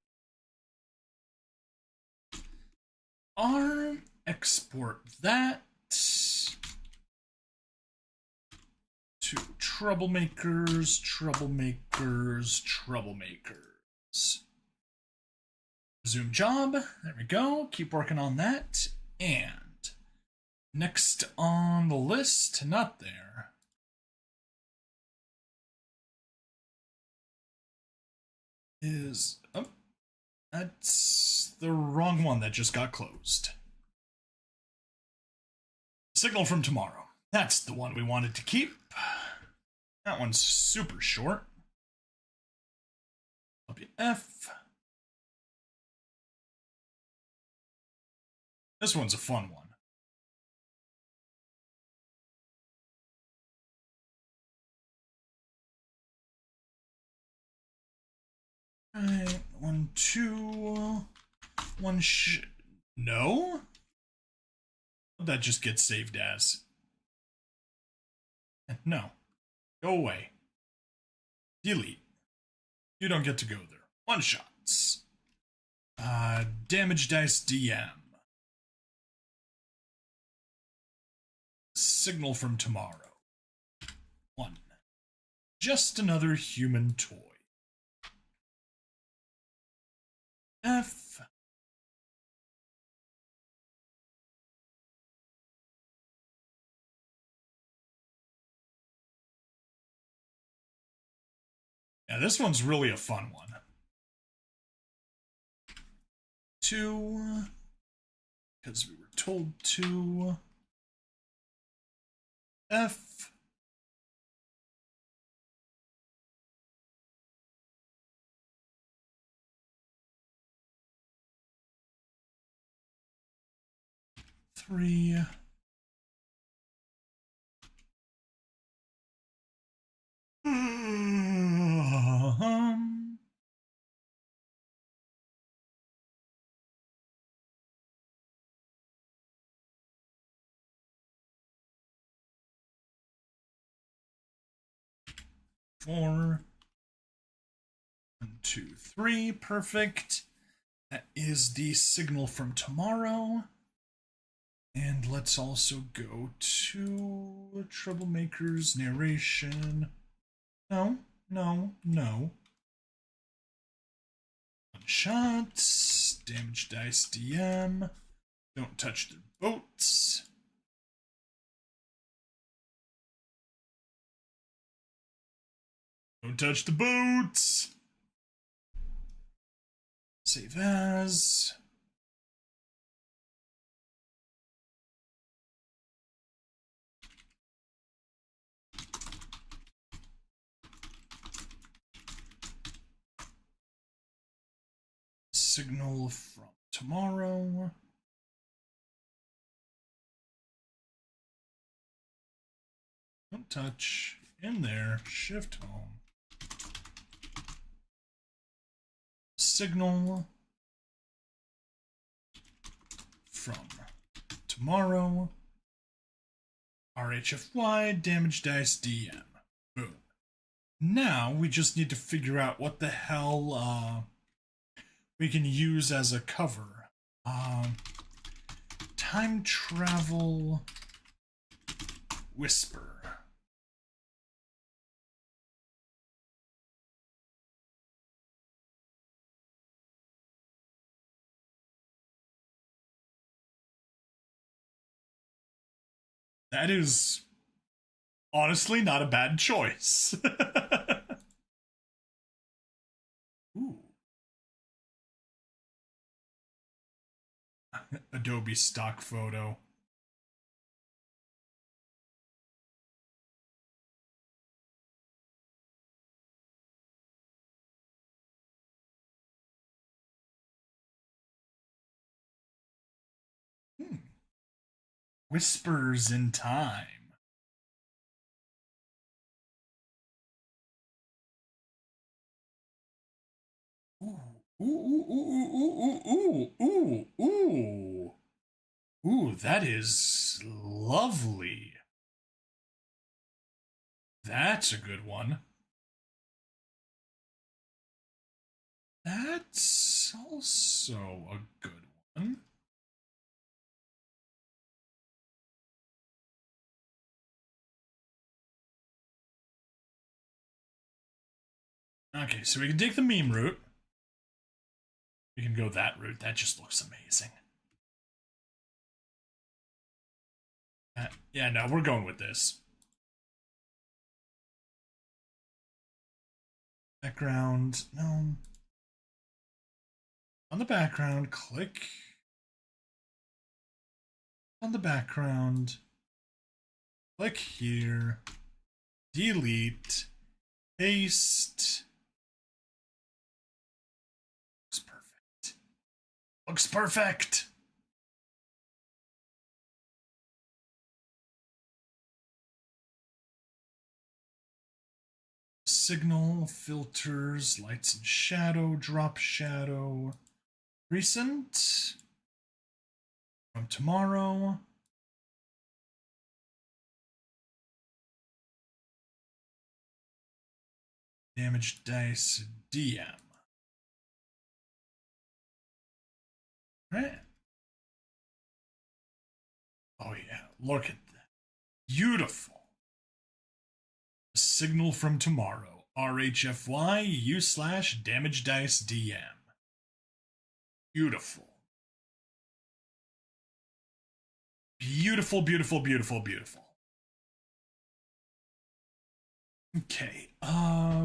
Arm, export that to troublemakers, troublemakers, troublemakers. Resume job. There we go. Keep working on that. And next on the list, not there. Is, oh, that's the wrong one that just got closed. Signal from Tomorrow. That's the one we wanted to keep. That one's super short. WF. This one's a fun one. Alright, 1, 2, 1 no? What'd that just get saved as? No. Go away. Delete. You don't get to go there. One shots. Damage dice DM. Signal from Tomorrow. 1. Just another human toy. F. Yeah, this one's really a fun one. 2. Because we were told to. F. Three. Four. 1, 2, 3. Perfect. That is the Signal from Tomorrow. And let's also go to Troublemakers Narration. No. One shots. Damage dice DM. Don't touch the boats. Don't touch the boats. Save as. Signal from Tomorrow. Don't touch. In there. Shift home. Signal from Tomorrow. HFY damage dice DM. Boom. Now we just need to figure out what the hell we can use as a cover. Time travel whisper. That is honestly not a bad choice. Ooh. Adobe stock photo. Whispers in time. Ooh, ooh, ooh, ooh, ooh, ooh, ooh, ooh. Ooh, that is lovely. That's a good one. That's also a good one. Okay, so we can take the meme route. We can go that route. That just looks amazing. Yeah, no, we're going with this. Background, no. On the background, click on the background. Click here. Delete. Paste. Looks perfect. Looks perfect. Signal, filters, lights and shadow, drop shadow. Recent. From tomorrow. Damage dice DM. Right? Oh yeah, look at that. Beautiful. Signal from tomorrow. RHFY U/damage dice DM. Beautiful. Beautiful, beautiful, beautiful, beautiful. Okay,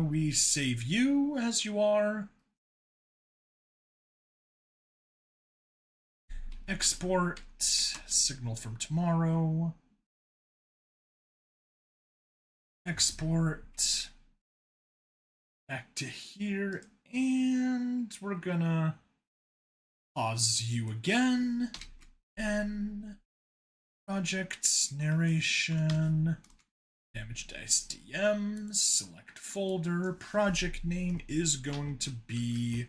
we save you as you are. Export signal from tomorrow. Export back to here, and we're gonna pause you again. And project narration. Damage dice DM, select folder. Project name is going to be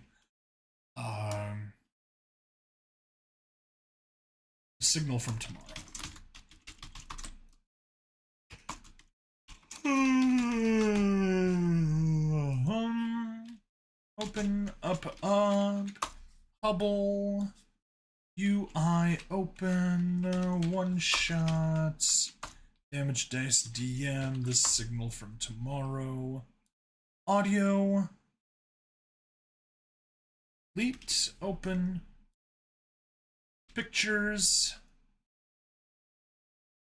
signal from tomorrow. Open up Hubble UI. Open one shots. Damage dice DM, the signal from tomorrow. Audio. Delete, open. Pictures.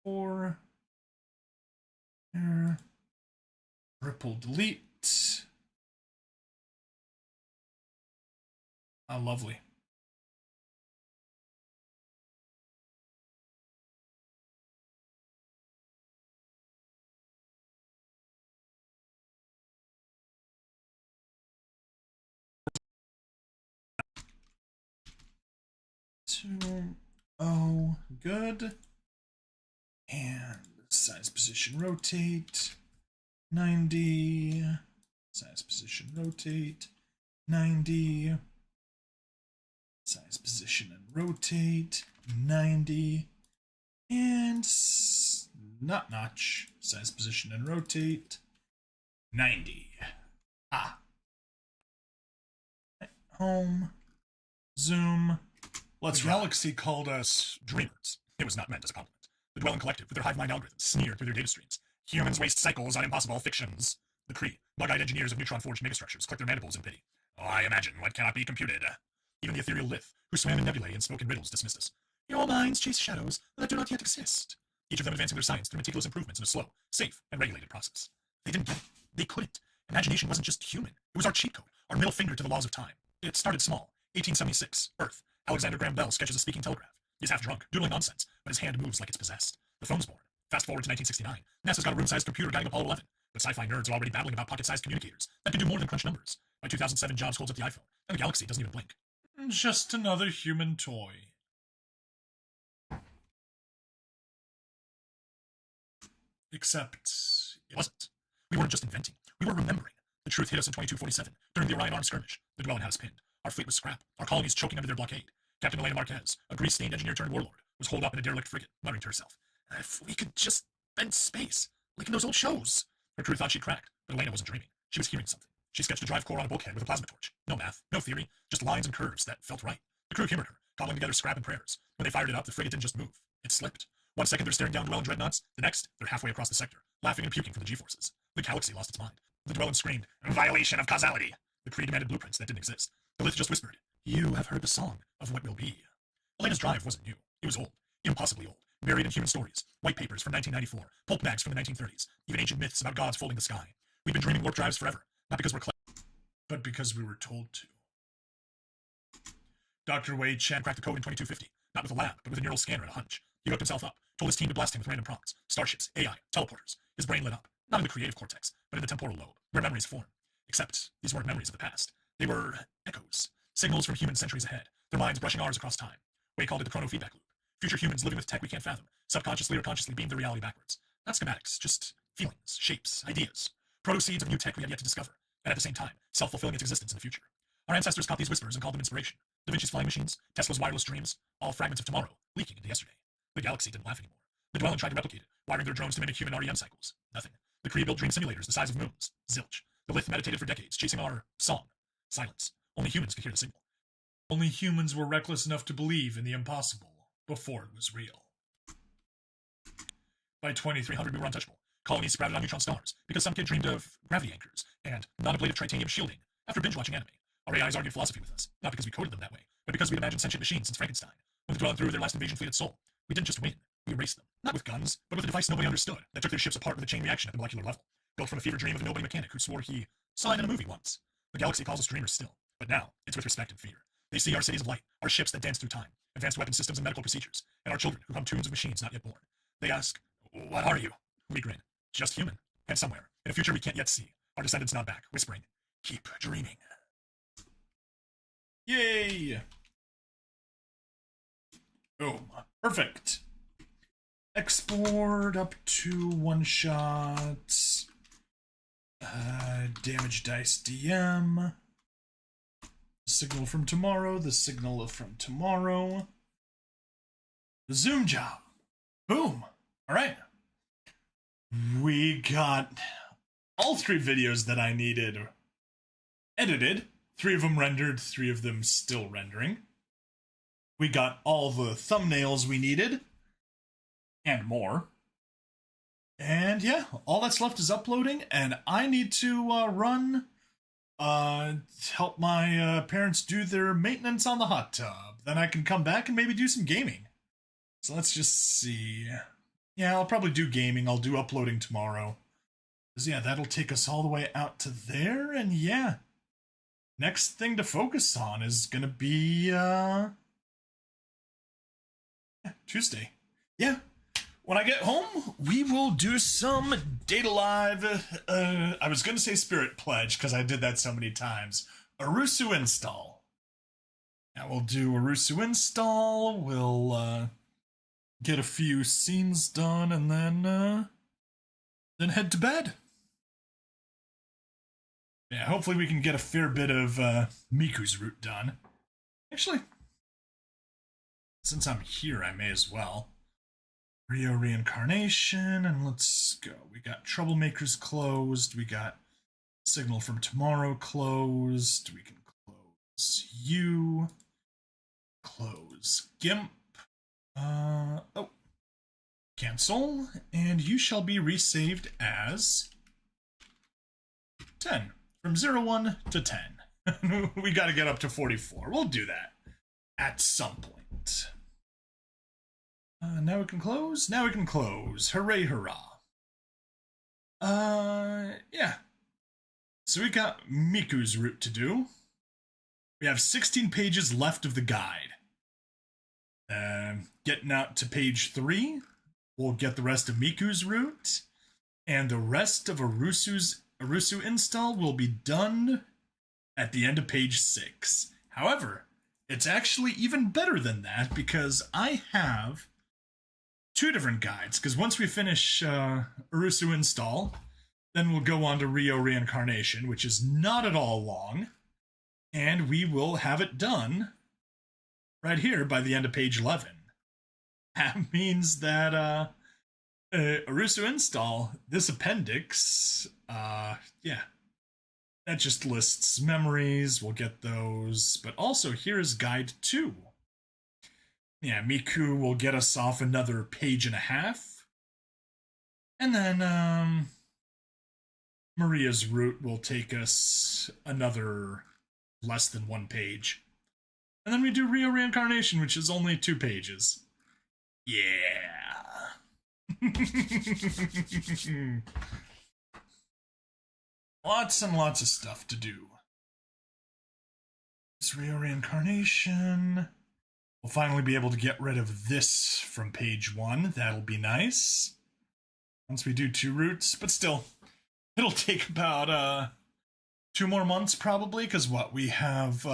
Or ripple delete. Lovely. Oh, good. And size, position, rotate. 90. Size, position, rotate. 90. Size, position, and rotate. 90. And not notch. Size, position, and rotate. 90. Ah. Home. Zoom. Let's The galaxy called us dreamers. It was not meant as a compliment. The Dwelling Collective, with their hive mind algorithms, sneered through their data streams. Humans waste cycles on impossible fictions. The Kree, bug-eyed engineers of neutron-forged megastructures, click their mandibles in pity. Oh, I imagine what cannot be computed. Even the ethereal Lith, who swam in nebulae and spoke in riddles, dismissed us. Your minds chase shadows that do not yet exist. Each of them advancing their science through meticulous improvements in a slow, safe, and regulated process. They didn't get it. They couldn't. Imagination wasn't just human. It was our cheat code, our middle finger to the laws of time. It started small. 1876, Earth. Alexander Graham Bell sketches a speaking telegraph. He's half drunk, doodling nonsense, but his hand moves like it's possessed. The phone's born. Fast forward to 1969. NASA's got a room-sized computer guiding Apollo 11. But sci-fi nerds are already babbling about pocket-sized communicators that can do more than crunch numbers. By 2007, Jobs holds up the iPhone, and the galaxy doesn't even blink. Just another human toy. Except it wasn't. We weren't just inventing. We were remembering. The truth hit us in 2247, during the Orion Arms skirmish. The Dwelling had us pinned. Our fleet was scrapped. Our colonies choking under their blockade. Captain Elena Marquez, a grease-stained engineer-turned-warlord, was holed up in a derelict frigate, muttering to herself, "If we could just bend space, like in those old shows." Her crew thought she'd cracked, but Elena wasn't dreaming. She was hearing something. She sketched a drive core on a bulkhead with a plasma torch. No math, no theory, just lines and curves that felt right. The crew humored her, cobbling together scrap and prayers. When they fired it up, the frigate didn't just move. It slipped. 1 second they're staring down Dwelling dreadnoughts, the next, they're halfway across the sector, laughing and puking from the G-forces. The galaxy lost its mind. The Dwelling screamed, "Violation of causality!" The Kree demanded blueprints that didn't exist. The Lith just whispered, "You have heard the song of what will be." Elena's drive wasn't new. It was old. Impossibly old. Buried in human stories. White papers from 1994. Pulp mags from the 1930s. Even ancient myths about gods folding the sky. We've been dreaming warp drives forever. Not because we're clever, but because we were told to. Dr. Wade Chen cracked the code in 2250. Not with a lab, but with a neural scanner and a hunch. He hooked himself up, told his team to blast him with random prompts. Starships, AI, teleporters. His brain lit up. Not in the creative cortex, but in the temporal lobe, where memories form. Except, these weren't memories of the past. They were echoes. Signals from humans centuries ahead. Their minds brushing ours across time. Wade called it the chrono-feedback loop. Future humans living with tech we can't fathom. Subconsciously or consciously beamed their reality backwards. Not schematics, just feelings, shapes, ideas. Proto-seeds of new tech we had yet to discover. And at the same time, self-fulfilling its existence in the future. Our ancestors caught these whispers and called them inspiration. Da Vinci's flying machines, Tesla's wireless dreams, all fragments of tomorrow, leaking into yesterday. The galaxy didn't laugh anymore. The Dwelling tried to replicate it, wiring their drones to mimic human REM cycles. Nothing. The Kree built dream simulators the size of moons. Zilch. The Lith meditated for decades, chasing our song. Silence. Only humans could hear the signal. Only humans were reckless enough to believe in the impossible before it was real. By 2300, we were untouchable. Colonies sprouted on neutron stars, because some kid dreamed of gravity anchors and non-ablative titanium shielding after binge-watching anime. Our AIs argued philosophy with us, not because we coded them that way, but because we'd imagined sentient machines since Frankenstein. When the Dwelling threw their last invasion fleet at Sol, we didn't just win, we erased them. Not with guns, but with a device nobody understood that took their ships apart with a chain reaction at the molecular level. Built from a fever dream of a nobody mechanic who swore he saw it in a movie once. The galaxy calls us dreamers still, but now it's with respect and fear. They see our cities of light, our ships that dance through time, advanced weapon systems and medical procedures, and our children who hum tunes of machines not yet born. They ask, "What are you?" We grin. Just human. And somewhere, in a future we can't yet see, our descendants nod back, whispering, "Keep dreaming." Yay! Boom. Perfect. Export up to one shot. Damage dice DM. Signal from tomorrow. The signal from tomorrow. The Zoom job. Boom. All right. We got all 3 videos that I needed edited. 3 of them rendered, 3 of them still rendering. We got all the thumbnails we needed. And more. And yeah, all that's left is uploading, and I need to run, help my parents do their maintenance on the hot tub. Then I can come back and maybe do some gaming. So let's just see. Yeah, I'll probably do gaming. I'll do uploading tomorrow. 'Cause yeah, that'll take us all the way out to there, and yeah. Next thing to focus on is gonna be, Tuesday. Yeah. When I get home, we will do some Data Live, I was gonna say Spirit Pledge, because I did that so many times. Arusu install. Now we'll do Arusu install, we'll, get a few scenes done, and then head to bed. Yeah, hopefully we can get a fair bit of Miku's route done. Actually, since I'm here, I may as well. Rio Reincarnation, and let's go. We got Troublemakers closed, we got Signal from Tomorrow closed. We can close you. Close GIMP. Oh. Cancel. And you shall be resaved as 10. From 01 to 10. We got to get up to 44. We'll do that at some point. Now we can close. Now we can close. Hooray, hurrah. Yeah. So we got Miku's route to do. We have 16 pages left of the guide. Getting out to page 3, we'll get the rest of Miku's route, and the rest of Arusu install will be done at the end of page 6. However, it's actually even better than that because I have 2 different guides. Because once we finish Arusu install, then we'll go on to Rio Reincarnation, which is not at all long, and we will have it done right here by the end of page 11. That means that Arusu install, this appendix, yeah, that just lists memories. We'll get those, but also here is guide 2. Yeah, Miku will get us off another page and a half, and then Maria's route will take us another less than 1 page. And then we do Rio Reincarnation, which is only 2 pages. Yeah. Lots and lots of stuff to do. It's Rio Reincarnation. We'll finally be able to get rid of this from page 1. That'll be nice. Once we do 2 routes, but still, it'll take about 2 more months probably, because what we have,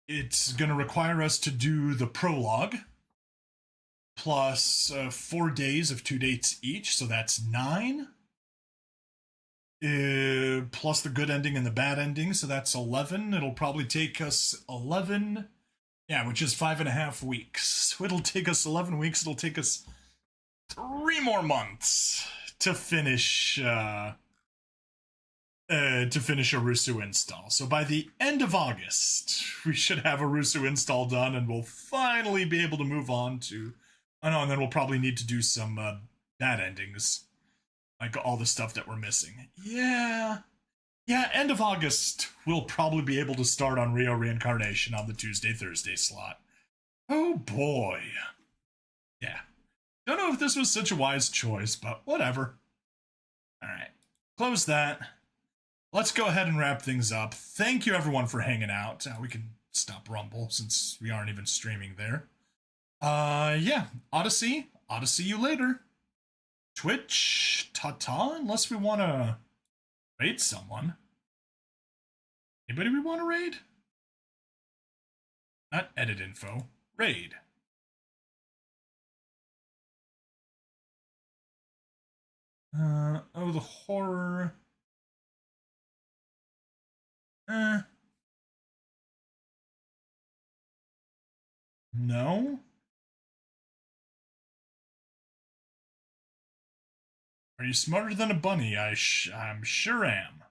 it's going to require us to do the prologue, plus 4 days of 2 dates each, so that's 9. Plus the good ending and the bad ending, so that's 11. It'll probably take us 11, yeah, which is 5.5 weeks. So it'll take us 11 weeks. It'll take us 3 more months to finish Arusu install. So by the end of August, we should have Arusu install done, and we'll finally be able to move on to. Oh no, and then we'll probably need to do some bad endings, like all the stuff that we're missing. Yeah, end of August, we'll probably be able to start on Rio Reincarnation on the Tuesday-Thursday slot. Oh boy. Yeah. Don't know if this was such a wise choice, but whatever. Alright. Close that. Let's go ahead and wrap things up. Thank you everyone for hanging out. We can stop Rumble since we aren't even streaming there. Yeah. Odyssey. I'll see you later. Twitch. Ta-ta. Unless we want to raid someone. Anybody we want to raid? Not edit info. Raid. Oh, the horror. No? Are you smarter than a bunny? I'm sure am.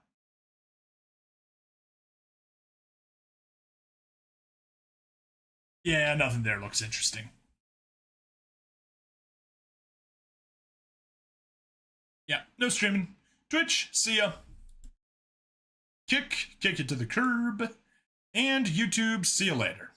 Yeah, nothing there looks interesting. Yeah, no streaming. Twitch, see ya. Kick you to the curb. And YouTube, see you later.